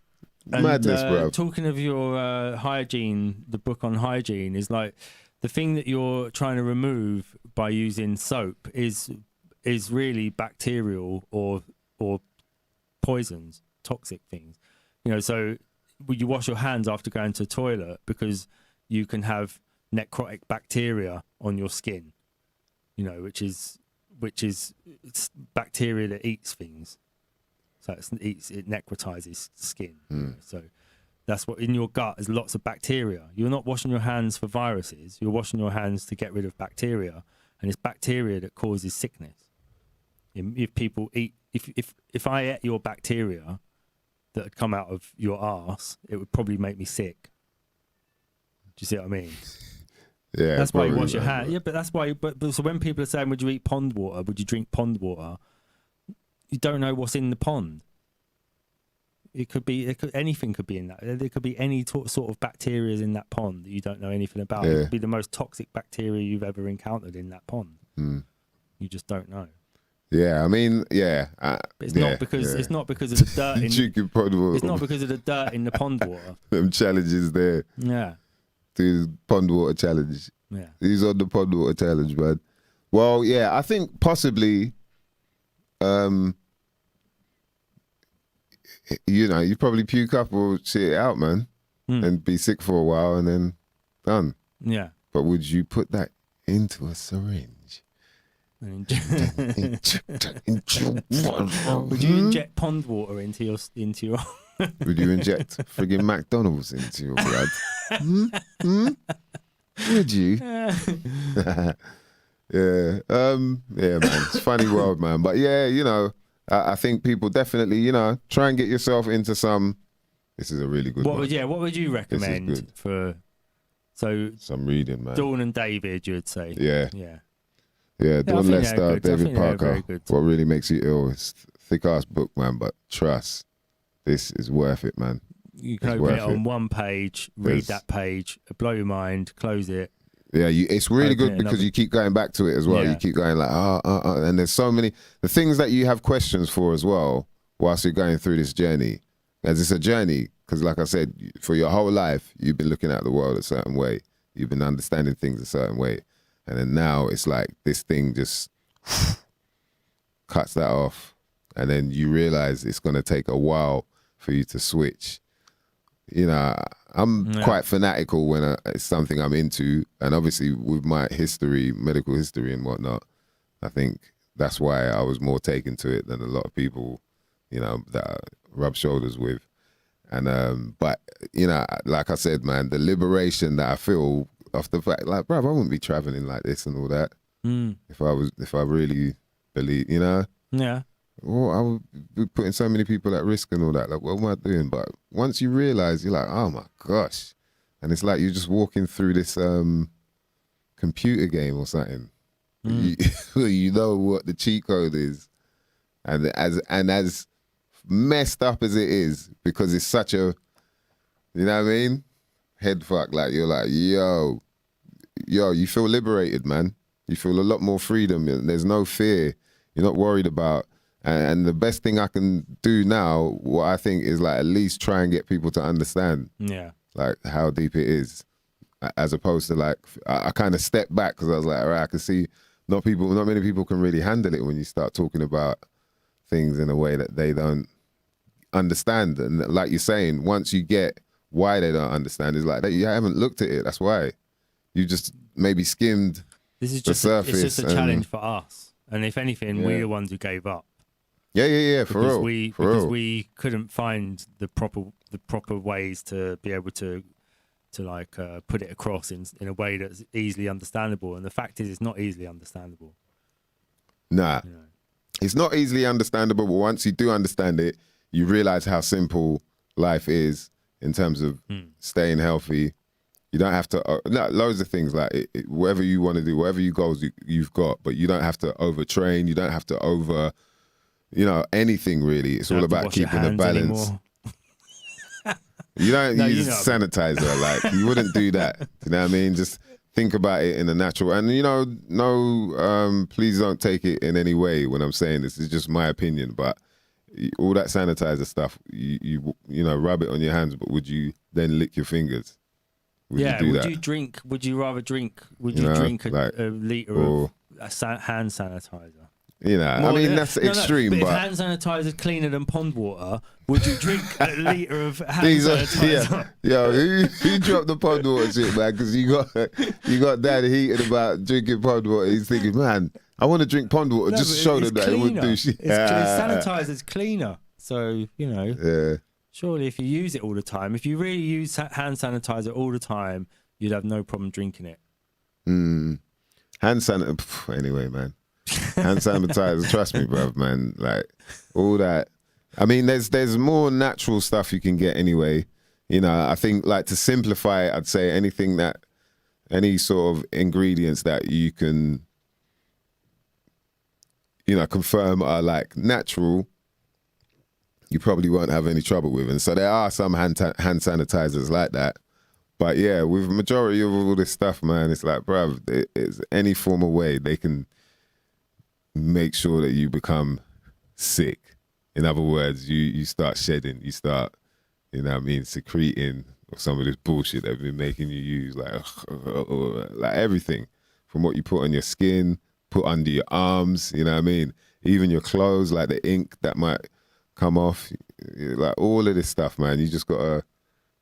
Madness, bro. Talking of your hygiene, the book on hygiene is like the thing that you're trying to remove by using soap is really bacterial or poisons, toxic things. You know, so you wash your hands after going to the toilet because you can have necrotic bacteria on your skin. You know, which is it's bacteria that eats things. So it necrotizes skin. So that's what in your gut is lots of bacteria. You're not washing your hands for viruses. You're washing your hands to get rid of bacteria, and it's bacteria that causes sickness. If people eat, if I ate your bacteria that had come out of your arse, it would probably make me sick. Do you see what I mean? Yeah, that's why you wash your hands. Yeah, but that's why. But so when people are saying, "Would you eat pond water? Would you drink pond water?" You don't know what's in the pond. Anything could be in that. There could be any sort of bacteria in that pond that you don't know anything about. It could be the most toxic bacteria you've ever encountered in that pond. You just don't know. Yeah, I mean, yeah. But it's not because it's not because of the dirt in. Drinking pond water. It's not because of the dirt in the pond water. Them challenges there. Yeah. The pond water challenge. Yeah. He's on the pond water challenge, man. Well, yeah, I think possibly. You know, you probably puke up or shit it out, man, and be sick for a while and then done. Yeah. But would you put that into a syringe? Would you inject pond water into your? Would you inject friggin' McDonald's into your blood? Would you? Yeah. Yeah, man. It's a funny world, man. But yeah, you know. I think people definitely, you know, try and get yourself into some. This is a really good one. What would you recommend for? So some reading, man. Dawn and David, you would say. Yeah. Yeah, Dawn Lester, David Parker. Good. What really makes you ill? It's a thick ass book, man. But trust, this is worth it, man. You can open it on one page, read that page, blow your mind, close it. Yeah, it's really good because you keep going back to it as well. You keep going like, and there's so many the things that you have questions for as well whilst you're going through this journey. As it's a journey, because like I said, for your whole life, you've been looking at the world a certain way. You've been understanding things a certain way. And then now it's like this thing just cuts that off. And then you realize it's going to take a while for you to switch. You know, I'm quite fanatical when it's something I'm into. And obviously with my history, medical history and whatnot, I think that's why I was more taken to it than a lot of people, you know, that I rub shoulders with. And, but, you know, like I said, man, the liberation that I feel off the fact, like, bruv, I wouldn't be traveling like this and all that if I really believe, you know? Yeah. Well, I would be putting so many people at risk and all that. Like, what am I doing? But once you realize, you're like, oh my gosh. And it's like you're just walking through this computer game or something. You know what the cheat code is. And as messed up as it is, because it's such a, you know what I mean? Head fuck. Like, you're like, yo, you feel liberated, man. You feel a lot more freedom. There's no fear. You're not worried about. And the best thing I can do now, what I think is like at least try and get people to understand, like how deep it is, as opposed to like I kind of stepped back because I was like, all right, I can see not many people can really handle it when you start talking about things in a way that they don't understand. And like you're saying, once you get why they don't understand, it's like that you haven't looked at it. That's why you just maybe skimmed the surface. It's just a challenge for us. And if anything, we're the ones who gave up. Yeah, for real. Because we couldn't find the proper ways to be able to like put it across in a way that's easily understandable. And the fact is, it's not easily understandable. Nah, it's not easily understandable. But once you do understand it, you realize how simple life is in terms of staying healthy. You don't have to, loads of things like whatever you want to do, whatever you goals you've got, but you don't have to overtrain. You don't have to anything really. It's all about keeping a balance. You don't use sanitizer. Like you wouldn't do that. You know what I mean? Just think about it in a natural, and please don't take it in any way when I'm saying this. It's just my opinion, but all that sanitizer stuff, you rub it on your hands, but would you then lick your fingers? Would you do that? Would you rather drink a litre of hand sanitizer? That's extreme. But but if hand sanitizer is cleaner than pond water, would you drink a litre of hand sanitizer? Who dropped the pond water shit, man? Because you got Dad heated about drinking pond water. He's thinking, man, I want to drink pond water just to show them that it wouldn't do shit. Sanitizer's cleaner, so Yeah. Surely, if you use it all the time, if you really use hand sanitizer all the time, you'd have no problem drinking it. Hand sanitizer. Anyway, man. Hand sanitizer. Trust me, bruv, man. Like all that. I mean, there's more natural stuff you can get anyway. I think like to simplify it, I'd say any sort of ingredients that you can, confirm are like natural, you probably won't have any trouble with. And so there are some hand sanitizers like that. But yeah, with majority of all this stuff, man, it's like, bruv, it's any form of way they can make sure that you become sick. In other words, you start shedding, you start, secreting some of this bullshit they've been making you use, like everything from what you put on your skin, put under your arms, even your clothes, like the ink that might come off, like all of this stuff, man. You just gotta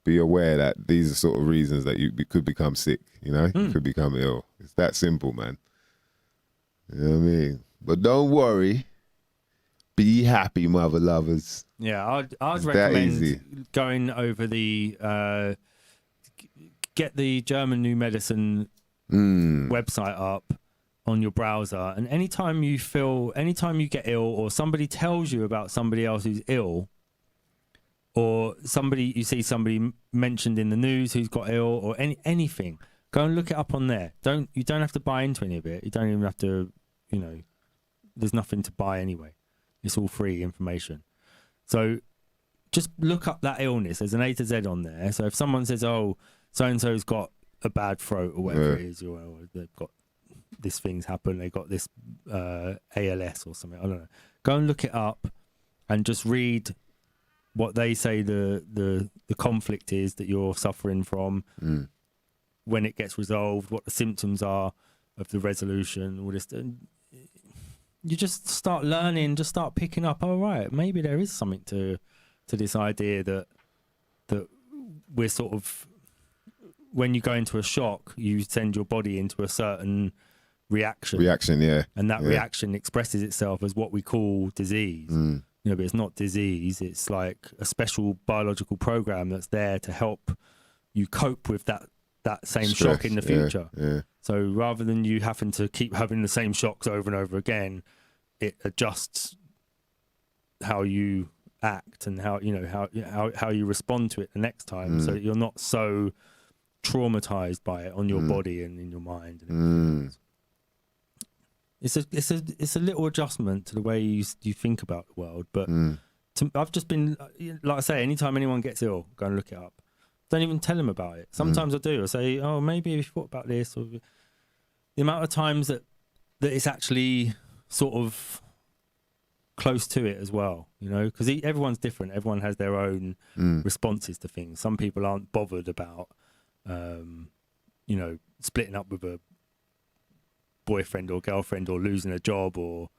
be aware that these are sort of reasons that you could become sick. You could become ill. It's that simple, man. You know what I mean? But don't worry. Be happy, mother lovers. Yeah, I'd recommend going over the get the German New Medicine website up on your browser, and anytime you get ill, or somebody tells you about somebody else who's ill, or you see somebody mentioned in the news who's got ill, or anything, go and look it up on there. You don't have to buy into any of it. You don't even have to, there's nothing to buy anyway. It's all free information. So just look up that illness. There's an A to Z on there. So if someone says, oh, so-and-so's got a bad throat or whatever it is, or they've got this thing's happened, they got this ALS or something, I don't know. Go and look it up and just read what they say the conflict is that you're suffering from, when it gets resolved, what the symptoms are of the resolution, all this. You just start learning, just start picking up, oh, right, maybe there is something to this idea that we're sort of, when you go into a shock, you send your body into a certain reaction, and that reaction expresses itself as what we call disease. But it's not disease. It's like a special biological program that's there to help you cope with that same shock in the future. So rather than you having to keep having the same shocks over and over again, it adjusts how you act and how you respond to it the next time, so that you're not so traumatized by it on your body and in your mind. And it's a little adjustment to the way you think about the world. But I've just been, like I say, anytime anyone gets ill, go and look it up. Don't even tell them about it. Sometimes I do. I say, oh, maybe have you thought about this? Or the amount of times that that it's actually sort of close to it as well, you know, because everyone's different. Everyone has their own responses to things. Some people aren't bothered about, you know, splitting up with a boyfriend or girlfriend or losing a job or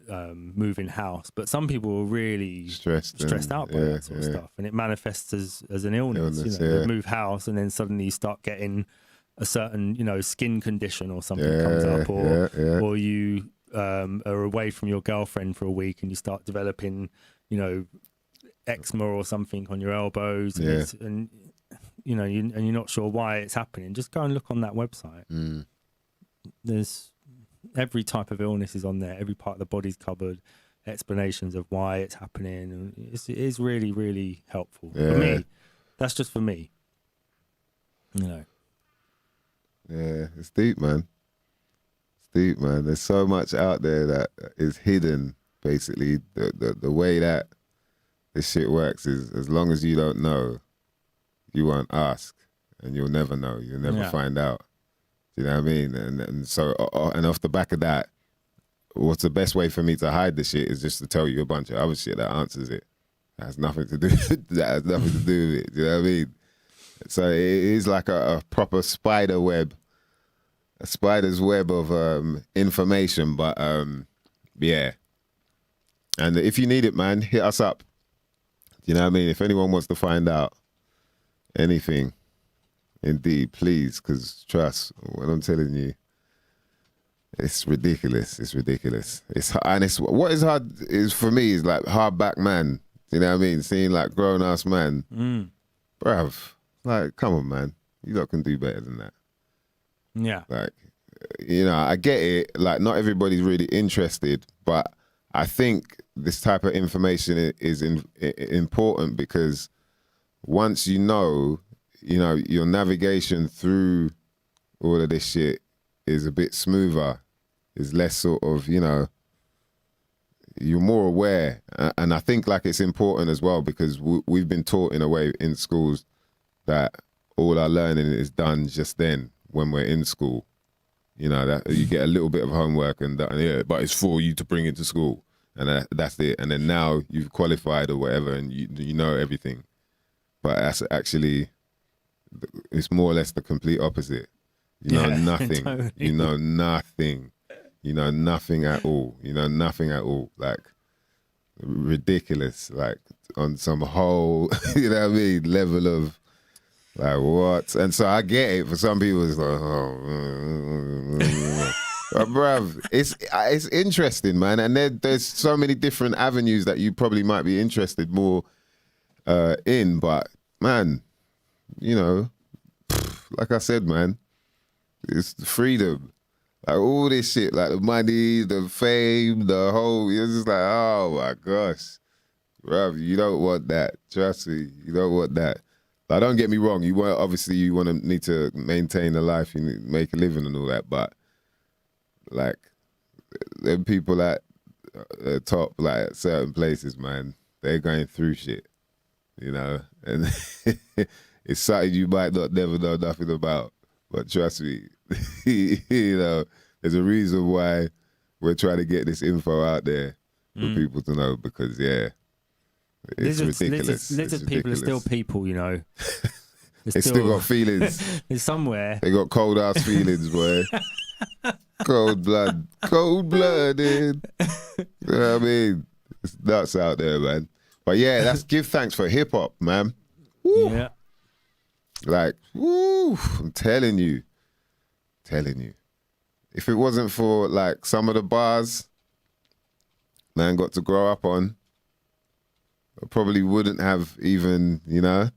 moving house, but some people are really stressed out by that sort of stuff, and it manifests as an illness. You know, they move house and then suddenly you start getting a certain, you know, skin condition or something comes up, or you are away from your girlfriend for a week and you start developing, you know, eczema or something on your elbows, and you know, and you're not sure why it's happening. Just go and look on that website. There's every type of illness is on there. Every part of the body's covered. Explanations of why it's happening. And it is really, really helpful for me. That's just for me. You know. Yeah, it's deep, man. It's deep, man. There's so much out there that is hidden. Basically, the way that this shit works is, as long as you don't know, you won't ask, and you'll never know. You'll never find out. You know what I mean? And so, and off the back of that, what's the best way for me to hide the shit is just to tell you a bunch of other shit that answers it. That has nothing to do. That has nothing to do with it. You know what I mean? So it is like a proper spider web, a spider's web of information. But yeah. And if you need it, man, hit us up. You know what I mean? If anyone wants to find out anything, indeed, please, because trust, what I'm telling you, it's ridiculous. It's ridiculous. It's what is hard is for me is like hardback man. You know what I mean? Seeing like grown ass man, bruv. Like, come on, man. You lot can do better than that. Yeah. Like, you know, I get it. Like, not everybody's really interested, but I think this type of information is important because once you know, your navigation through all of this shit is a bit smoother, is less sort of, you know, you're more aware. And I think like it's important as well because we've been taught in a way in schools that all our learning is done just then when we're in school. You know, that you get a little bit of homework and that, but it's for you to bring into school. And that's it. And then now you've qualified or whatever and you know everything. But that's actually, it's more or less the complete opposite. You know nothing. Totally. You know nothing. You know nothing at all. You know nothing at all. Like, ridiculous. Like, on some whole, you know what I mean, level of, like, what? And so I get it. For some people, it's like, but bruv, it's interesting, man. And there's so many different avenues that you probably might be interested more in. But, man, you know, like I said, man, it's the freedom. Like, all this shit, like the money, the fame, the whole, it's just like, oh, my gosh. Bruv, you don't want that. Trust me, you don't want that. Like, don't get me wrong. You want to need to maintain a life, you need to make a living and all that. But like, them people at the top, like at certain places, man, they're going through shit, you know. And it's something you might not never know nothing about. But trust me, you know, there's a reason why we're trying to get this info out there for people to know because, yeah. It's ridiculous. Lizard people are still people, you know. They still got feelings. It's somewhere. They got cold ass feelings, boy. Cold-blooded. You know what I mean? It's nuts out there, man. But yeah, that's give thanks for hip hop, man. Woo. Yeah. Like, woo, I'm telling you. If it wasn't for like some of the bars man got to grow up on, I probably wouldn't have even, you know,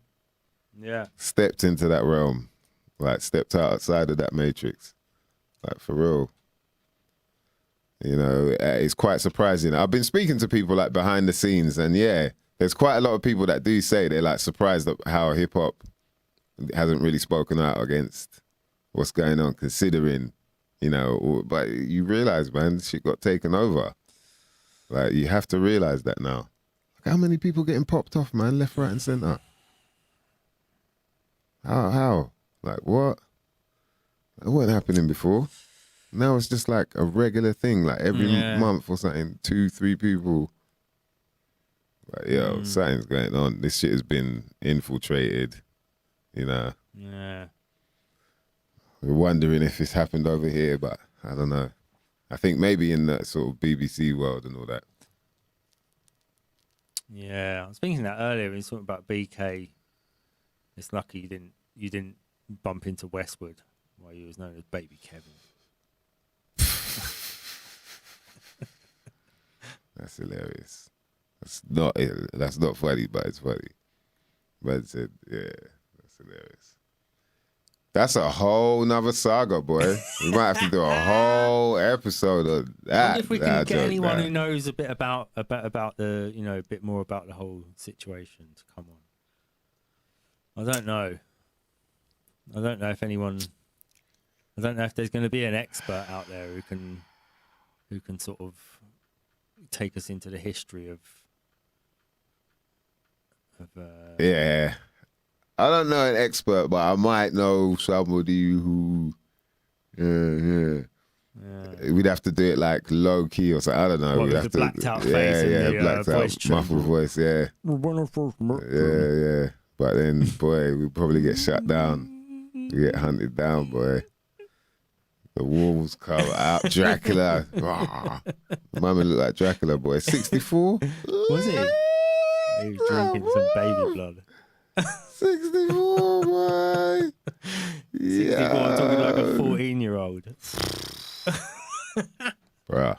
stepped into that realm, like stepped outside of that matrix, like for real. You know, it's quite surprising. I've been speaking to people like behind the scenes and yeah, there's quite a lot of people that do say they're like surprised at how hip hop hasn't really spoken out against what's going on considering, you know, but you realize, man, shit got taken over. Like, you have to realize that now. How many people getting popped off, man, left, right, and center? How? Like, what? That wasn't happening before. Now it's just like a regular thing, like every Yeah. month or something, 2-3 people. Like, yo, something's going on. This shit has been infiltrated, you know. Yeah. We're wondering if it's happened over here, but I don't know. I think maybe in that sort of BBC world and all that. Yeah. I was thinking that earlier when you were talking about BK. It's lucky you didn't bump into Westwood while you was known as Baby Kevin. That's hilarious. That's not funny, but it's funny. But it's that's hilarious. That's a whole nother saga, boy. We might have to do a whole episode of I that. wonder if we can get anyone that. who knows a bit about the, you know, a bit more about the whole situation to come on. I don't know. I don't know if there's going to be an expert out there who can sort of take us into the history of Yeah. I don't know an expert, but I might know somebody who we'd have to do it like low key or something. I don't know. What, We'd with have the to blacked out face and the, blacked voice out muffled voice, yeah. Yeah. But then, boy, we'd probably get shut down. We get hunted down, boy. The wolves come out. Dracula. Mama looked like Dracula, boy. 64? Was he? He was drinking some baby blood. 64, boy. 64, I'm talking like a 14-year-old. Bruh.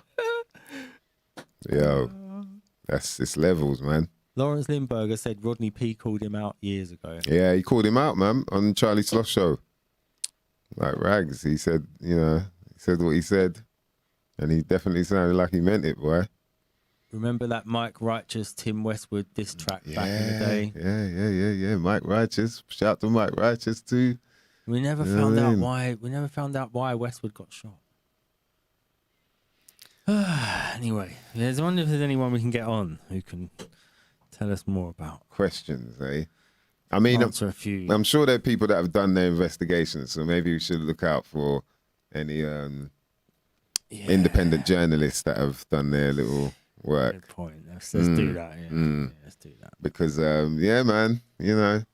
Yo. It's levels, man. Lawrence Lindbergh said Rodney P called him out years ago. Yeah, he called him out, man, on Charlie Sloth show. Like rags. He said, he said what he said. And he definitely sounded like he meant it, boy. Remember that Mike Righteous, Tim Westwood diss track back in the day? Yeah. Mike Righteous. Shout out to Mike Righteous too. We never found out why. We never found out why Westwood got shot. Anyway, I wonder if there's anyone we can get on who can tell us more about. Questions, eh? I mean, Answer a few. I'm sure there are people that have done their investigations, so maybe we should look out for any independent journalists that have done their little work. Good point. Let's do that. Yeah, let's do that. Because, yeah, man, you know.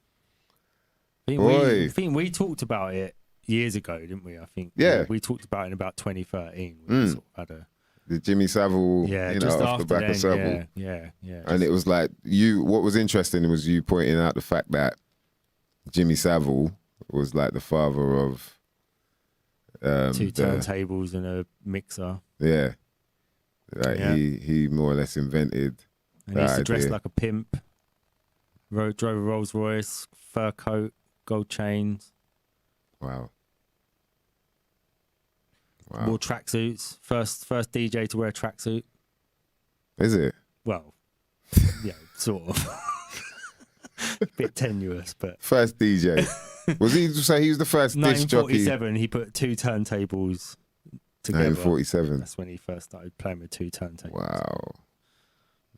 I think we talked about it years ago, didn't we? I think. Yeah. We talked about it in about 2013. We sort of had the Jimmy Savile, just off the back of Savile. Yeah. And it was like, what was interesting was you pointing out the fact that Jimmy Savile was like the father of... two turntables and a mixer. Yeah. Like he more or less invented and he used to dress like a pimp. Drove a Rolls Royce, fur coat, gold chains. Wow. Wore tracksuits. First DJ to wear a tracksuit. Is it? Well, yeah, sort of. Bit tenuous, but first DJ. Was he? So he was the first disc jockey. 1947. He put two turntables together. 1947. That's when he first started playing with two turntables. Wow.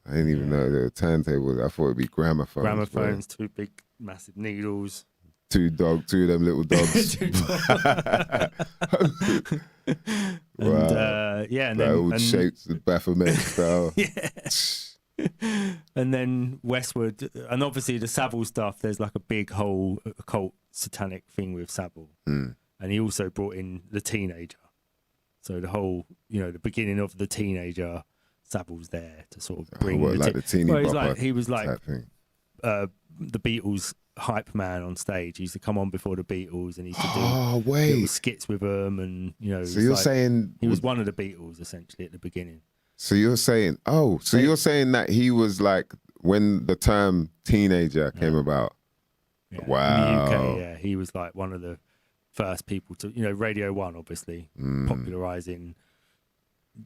I didn't even know there were turntables. I thought it'd be gramophones. Gramophones, two big, massive needles. Two of them little dogs. Wow. And then old shapes of Baphomet style. Yeah. And then Westwood, and obviously the Savile stuff. There's like a big whole occult satanic thing with Savile, and he also brought in the teenager. So the whole, the beginning of the teenager, Savile's there to sort of bring the teeny bopper. He was like the Beatles hype man on stage. He used to come on before the Beatles and he used to do little skits with them, and so you're saying he was one of the Beatles essentially at the beginning. So you're saying you're saying that he was like when the term teenager came about. Yeah. Wow. In the UK, yeah, he was like one of the first people to Radio 1 obviously popularizing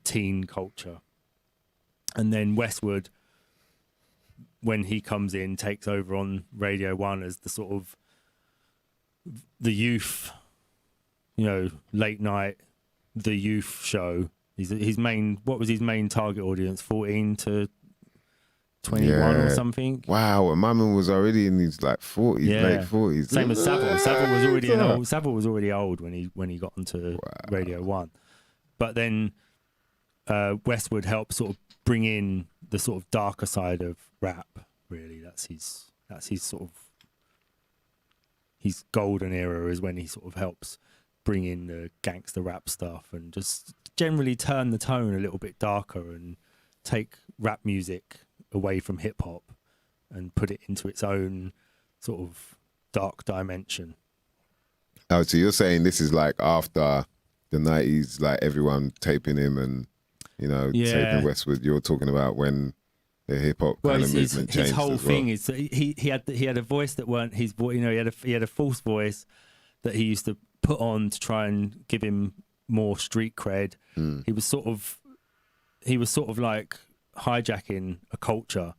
teen culture. And then Westwood, when he comes in, takes over on Radio 1 as the sort of the youth, late night, the youth show. What was his main target audience? 14 to 21 or something. Wow, and my man was already in his like 40s, late 40s. Same as Savile. Savile was already Savile was already old when he got onto Radio 1. but then Westwood helped sort of bring in the sort of darker side of rap. Really, that's his sort of his golden era is when he sort of helps bring in the gangster rap stuff and just generally turn the tone a little bit darker and take rap music away from hip hop and put it into its own sort of dark dimension. Oh, so you're saying this is like after the 90s, like everyone taping him and, you know, taping Westwood. You're talking about when the hip hop kind of movement changed. His whole as thing well. is that he had a voice that weren't his voice. You know, he had a false voice that he used to put on to try and give him more street cred. He was sort of like hijacking a culture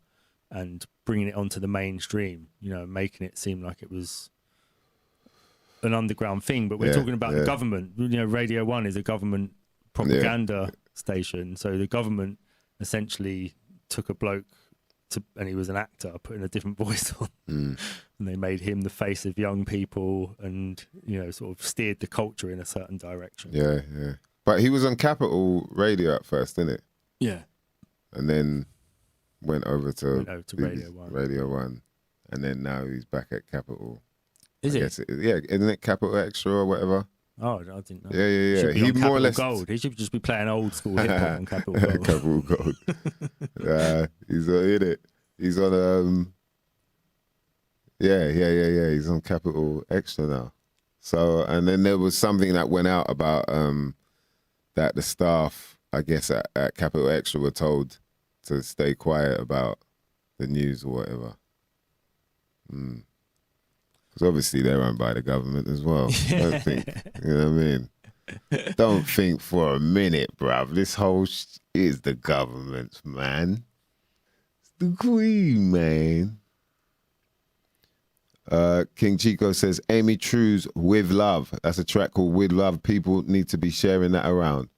and bringing it onto the mainstream, you know, making it seem like it was an underground thing. But we're talking about the government. You know, Radio 1 is a government propaganda station. So the government essentially took a bloke and he was an actor, putting a different voice on. And they made him the face of young people and, you know, sort of steered the culture in a certain direction. Yeah, yeah. But he was on Capital Radio at first, didn't it? Yeah. And then went over to Radio 1. Radio 1. And then now he's back at Capital. Is it? Yeah, isn't it Capital Extra or whatever? Oh, I didn't know. Yeah. Should be He on more or less Gold. He should just be playing old school hip hop on Capital Gold. Capital Gold. He's in it. He's on he's on Capital Extra now. So, and then there was something that went out about that the staff, I guess at Capital Extra, were told to stay quiet about the news or whatever. Because obviously they're owned by the government as well. Don't think, you know what I mean? Don't think for a minute, bruv. This whole is the government's, man. It's the Queen, man. King Chico says, Amy True's With Love. That's a track called With Love. People need to be sharing that around.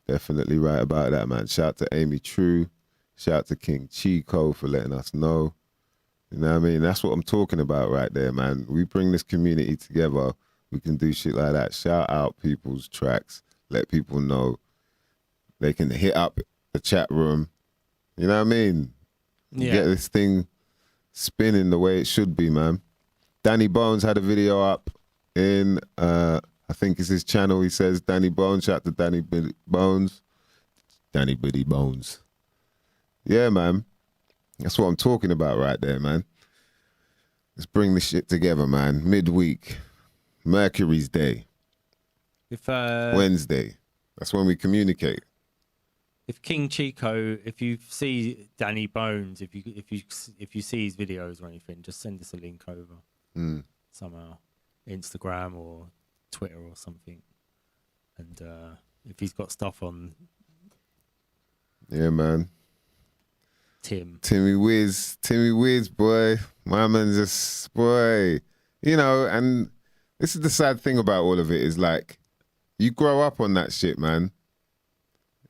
Definitely right about that, man. Shout to Amy True. Shout to King Chico for letting us know. You know what I mean? That's what I'm talking about right there, man. We bring this community together. We can do shit like that. Shout out people's tracks. Let people know. They can hit up the chat room. You know what I mean? Yeah. Get this thing spinning the way it should be, man. Danny Bones had a video up in, I think it's his channel. He says, Danny Bones. Shout out to Danny Bones. Danny Biddy Bones. Yeah, man. That's what I'm talking about right there, man. Let's bring this shit together, man. Midweek. Mercury's Day. Wednesday. That's when we communicate. If King Chico, if you see Danny Bones, if you see his videos or anything, just send us a link over somehow, Instagram or Twitter or something. And if he's got stuff on, yeah, man. Timmy Wiz, boy. My man just, boy. You know, and this is the sad thing about all of it is like, you grow up on that shit, man.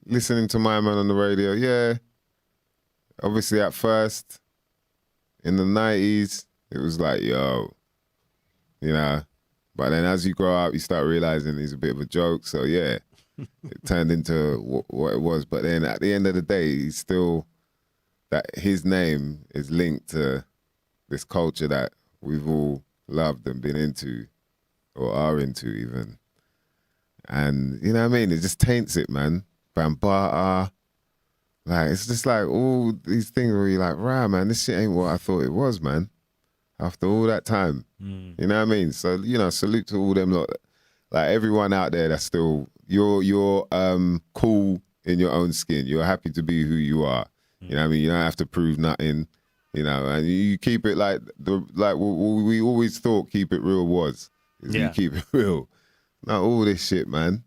Listening to my man on the radio, yeah. Obviously at first, in the 90s, it was like, yo, you know. But then as you grow up, you start realizing he's a bit of a joke. So yeah, it turned into what it was. But then at the end of the day, he's still, that his name is linked to this culture that we've all loved and been into, or are into even. And you know what I mean? It just taints it, man. Bambata. Like, it's just like all these things where you're like, rah, man, this shit ain't what I thought it was, man. After all that time. You know what I mean? So, you know, salute to all them lot. Like everyone out there that's still, you're cool in your own skin. You're happy to be who you are. You know what I mean? You don't have to prove nothing, you know, and you keep it like what we always thought keep it real was. You keep it real. Not all this shit, man.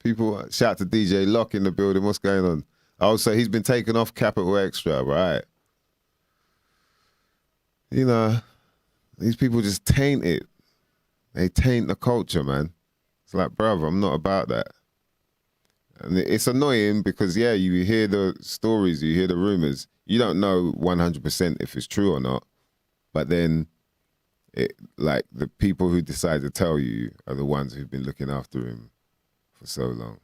People, shout to DJ Lock in the building. What's going on? Oh, so he's been taken off Capital Extra, right? You know, these people just taint it. They taint the culture, man. It's like, brother, I'm not about that. And it's annoying because, yeah, you hear the stories, you hear the rumors. You don't know 100% if it's true or not. But then, like, the people who decide to tell you are the ones who've been looking after him for so long.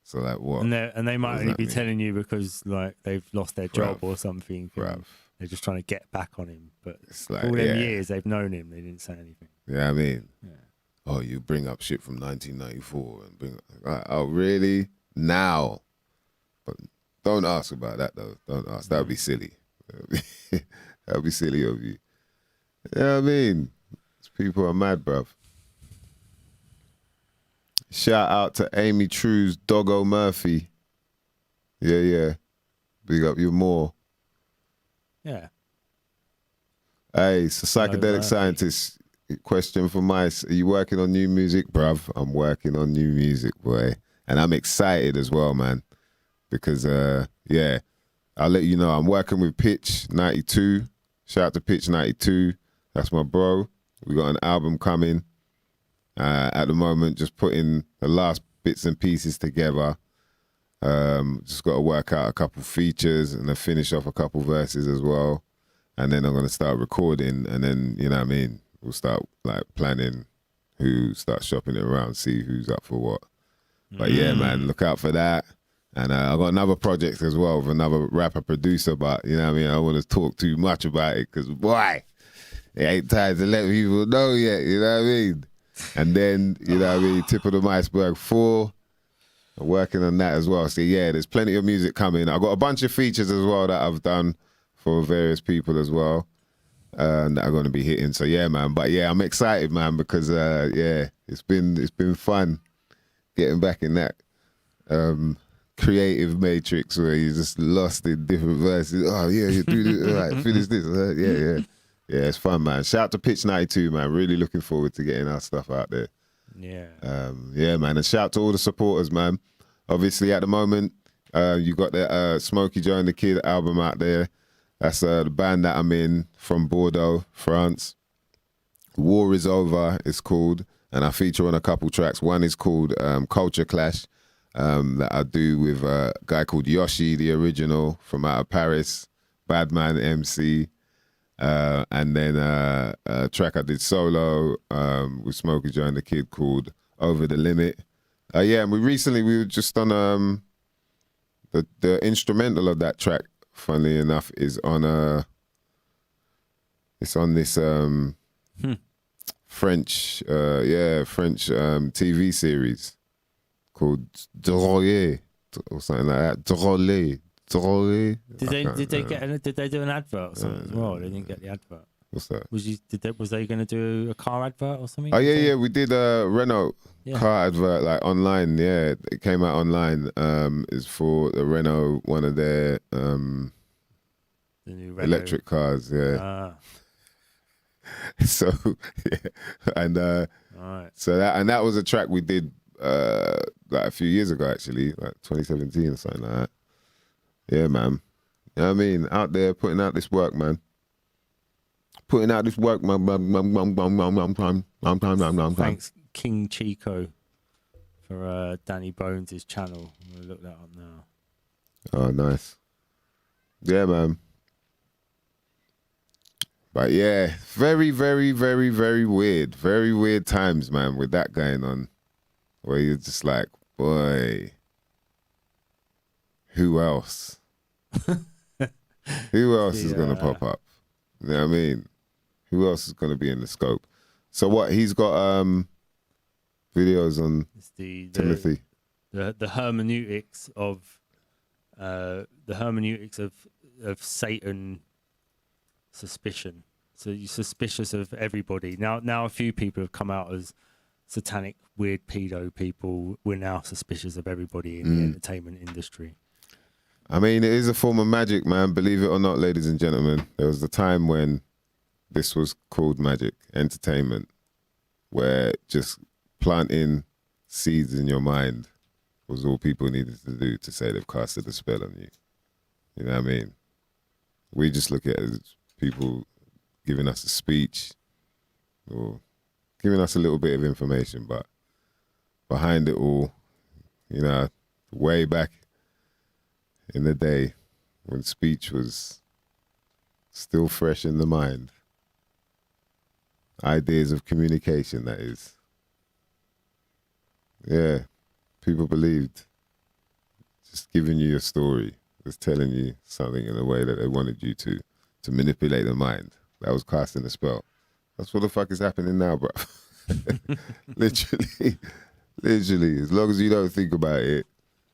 So like what? And they might does only that be mean? telling you because like they've lost their job Bruv. or something. Bruv. And they're just trying to get back on him. But It's like, for all them yeah. years they've known him, they didn't say anything. Yeah, I mean, Yeah. oh, you bring up shit from 1994 and bring oh, really? Now? But don't ask about that, though. Don't ask. That would be silly. That would be silly of you. You know what I mean? These people are mad, bruv. Shout out to Amy True's Doggo Murphy. Yeah. Big up you more. Yeah. Hey, so psychedelic Murphy. scientist, question for Mice. Are you working on new music? Bruv, I'm working on new music, boy. And I'm excited as well, man. Because, yeah, I'll let you know. I'm working with Pitch 92. Shout out to Pitch 92. That's my bro. We got an album coming. At the moment, just putting the last bits and pieces together. Just got to work out a couple features and then finish off a couple verses as well. And then I'm going to start recording, and then, you know what I mean, we'll start like planning start shopping it around, see who's up for what. But yeah, man, look out for that. And I've got another project as well with another rapper producer, but you know what I mean, I don't want to talk too much about it because, boy, it ain't time to let people know yet, you know what I mean? And then, you know what I mean, Tip of the Iceberg 4, I'm working on that as well. So yeah, there's plenty of music coming. I've got a bunch of features as well that I've done for various people as well that are going to be hitting. So yeah, man. But yeah, I'm excited, man, because yeah, it's been fun getting back in that creative matrix where you're just lost in different verses. Oh yeah, you do this, all right, finish this. Yeah, it's fun, man. Shout out to Pitch 92, man. Really looking forward to getting our stuff out there. Yeah. Yeah, man. And shout out to all the supporters, man. Obviously, at the moment, you got the Smokey Joe and the Kid album out there. That's the band that I'm in from Bordeaux, France. War is Over, it's called. And I feature on a couple tracks. One is called Culture Clash, that I do with a guy called Yoshi, the original, from out of Paris, Badman MC. And then a track I did solo with Smokey Joe and the Kid called Over the Limit. Yeah, and we were just on the instrumental of that track, funnily enough, is on it's on this French TV series called Droyer or something like that. Droyer. Did they do an advert or something as well? They didn't get the advert. What's that? Was they going to do a car advert or something? Oh yeah, we did a Renault car advert like online. Yeah, it came out online. It's for the Renault, one of their The new Renault. electric cars. Yeah. So yeah, and Right. so that was a track we did like a few years ago, actually, like 2017 or something like that. Yeah, man. You know what I mean? Out there putting out this work, man. Putting out this work, man. Thanks, King Chico, for Danny Bones' channel. I'm going to look that up now. Oh, nice. Yeah, man. But yeah, very, very, very, very weird. Very weird times, man, with that going on. Where you're just like, boy, who else? Who else is going to pop up? You know what I mean? Who else is going to be in the scope? So what? He's got videos on Timothy. The hermeneutics of Satan suspicion. So you're suspicious of everybody. Now a few people have come out as satanic, weird pedo people. We're now suspicious of everybody in the entertainment industry. I mean, it is a form of magic, man. Believe it or not, ladies and gentlemen. There was a time when this was called magic, entertainment, where just planting seeds in your mind was all people needed to do to say they've casted a spell on you. You know what I mean? We just look at it as people giving us a speech or giving us a little bit of information, but behind it all, you know, way back in the day when speech was still fresh in the mind, ideas of communication, that is. Yeah, people believed just giving you a story, just telling you something in a way that they wanted you to manipulate the mind. That was casting a spell. That's what the fuck is happening now, bro. Literally. As long as you don't think about it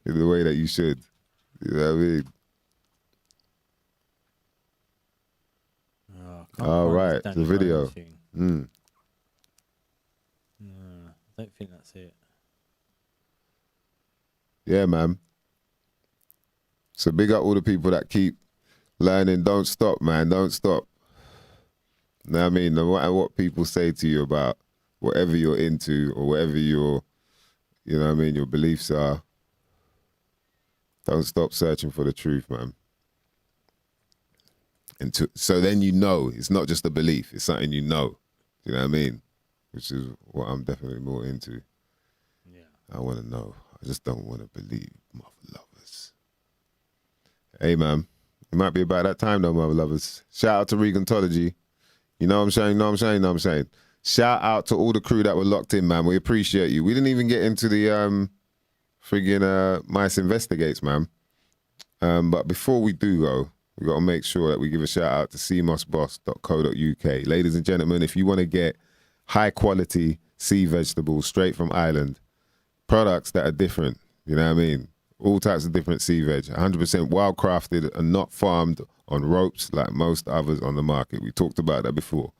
in the way that you should. You know what I mean? Oh, I can't All find right, this the Danny video. Rose thing. Mm. No, I don't think that's it. Yeah, man. So big up all the people that keep learning. Don't stop, man. Don't stop. You know what I mean? No matter what people say to you about whatever you're into or whatever your, you know what I mean, your beliefs are, don't stop searching for the truth, man. And so then you know, it's not just a belief, it's something you know. You know what I mean? Which is what I'm definitely more into. Yeah. I want to know. I just don't want to believe, mother lovers. Hey, man. It might be about that time, though, mother lovers. Shout out to Regantology. You know what I'm saying? You know what I'm saying? You know what I'm saying? Shout out to all the crew that were locked in, man. We appreciate you. We didn't even get into the friggin' Mice Investigates, man. But before we do go, we got to make sure that we give a shout out to cmossboss.co.uk. Ladies and gentlemen, if you want to get high quality sea vegetables straight from Ireland, products that are different, you know what I mean? All types of different sea veg, 100% wild crafted and not farmed on ropes like most others on the market. We talked about that before.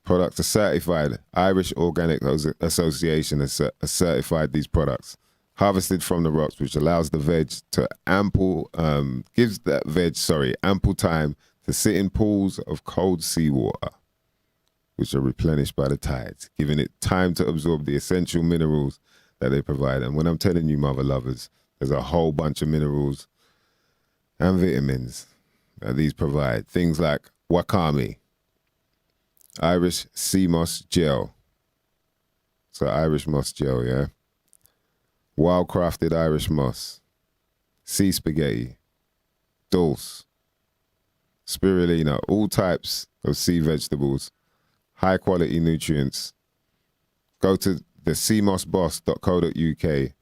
Products are certified. Irish Organic Association has certified these products. Harvested from the rocks, which allows the veg to gives that veg, ample time to sit in pools of cold seawater, which are replenished by the tides, giving it time to absorb the essential minerals that they provide. And when I'm telling you, mother lovers, there's a whole bunch of minerals and vitamins that these provide. Things like wakame, Irish sea moss gel. So Irish moss gel, yeah? Wild-crafted Irish moss, sea spaghetti, dulse, spirulina, all types of sea vegetables, high-quality nutrients. Go to the cmossboss.co.uk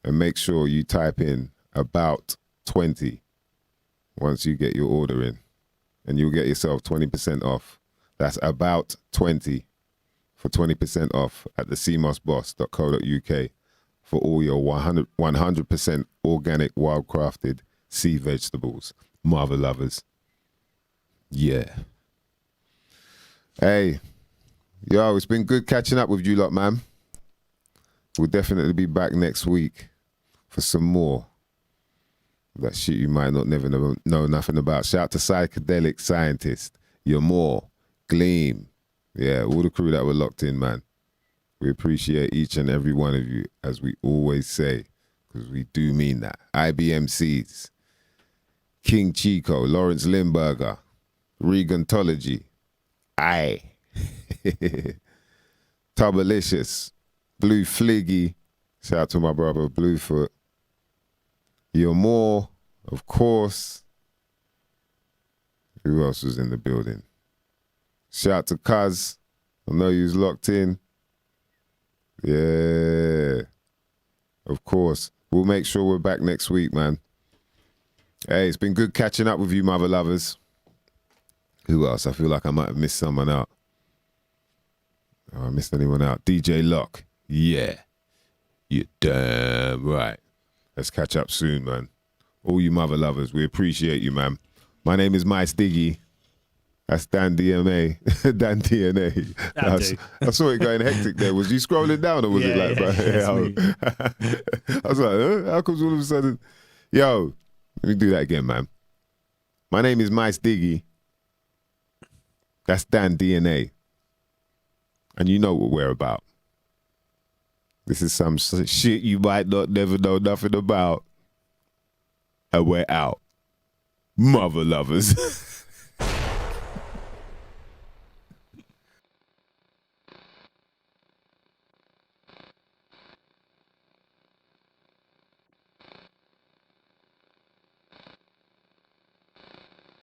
and make sure you type in about 20 once you get your order in, and you'll get yourself 20% off. That's about 20 for 20% off at the cmossboss.co.uk. for all your 100% organic, wild-crafted sea vegetables. Mother lovers. Yeah. Hey, yo, it's been good catching up with you lot, man. We'll definitely be back next week for some more. That shit you might not never know nothing about. Shout out to Psychedelic Scientist, You're More, Gleam. Yeah, all the crew that were locked in, man. We appreciate each and every one of you, as we always say, because we do mean that. IBMCs, King Chico, Lawrence Limburger, Regantology, Tubalicious, Blue Fliggy, shout out to my brother Bluefoot, You're More, of course. Who else was in the building? Shout out to Cuz, I know you was locked in. Yeah, of course. We'll make sure we're back next week, man. Hey, it's been good catching up with you, mother lovers. Who else? I feel like I might have missed someone out. Oh, I missed anyone out. DJ Lock. Yeah. You're damn right. Let's catch up soon, man. All you mother lovers, we appreciate you, man. My name is MysDiggi. That's DanDNA. DanDNA. I saw it going hectic there. Was you scrolling down or was it like... I was like, huh? How comes all of a sudden... Yo, let me do that again, man. My name is MysDiggi. That's DanDNA. And you know what we're about. This is some shit you might not never know nothing about. And we're out. Mother lovers.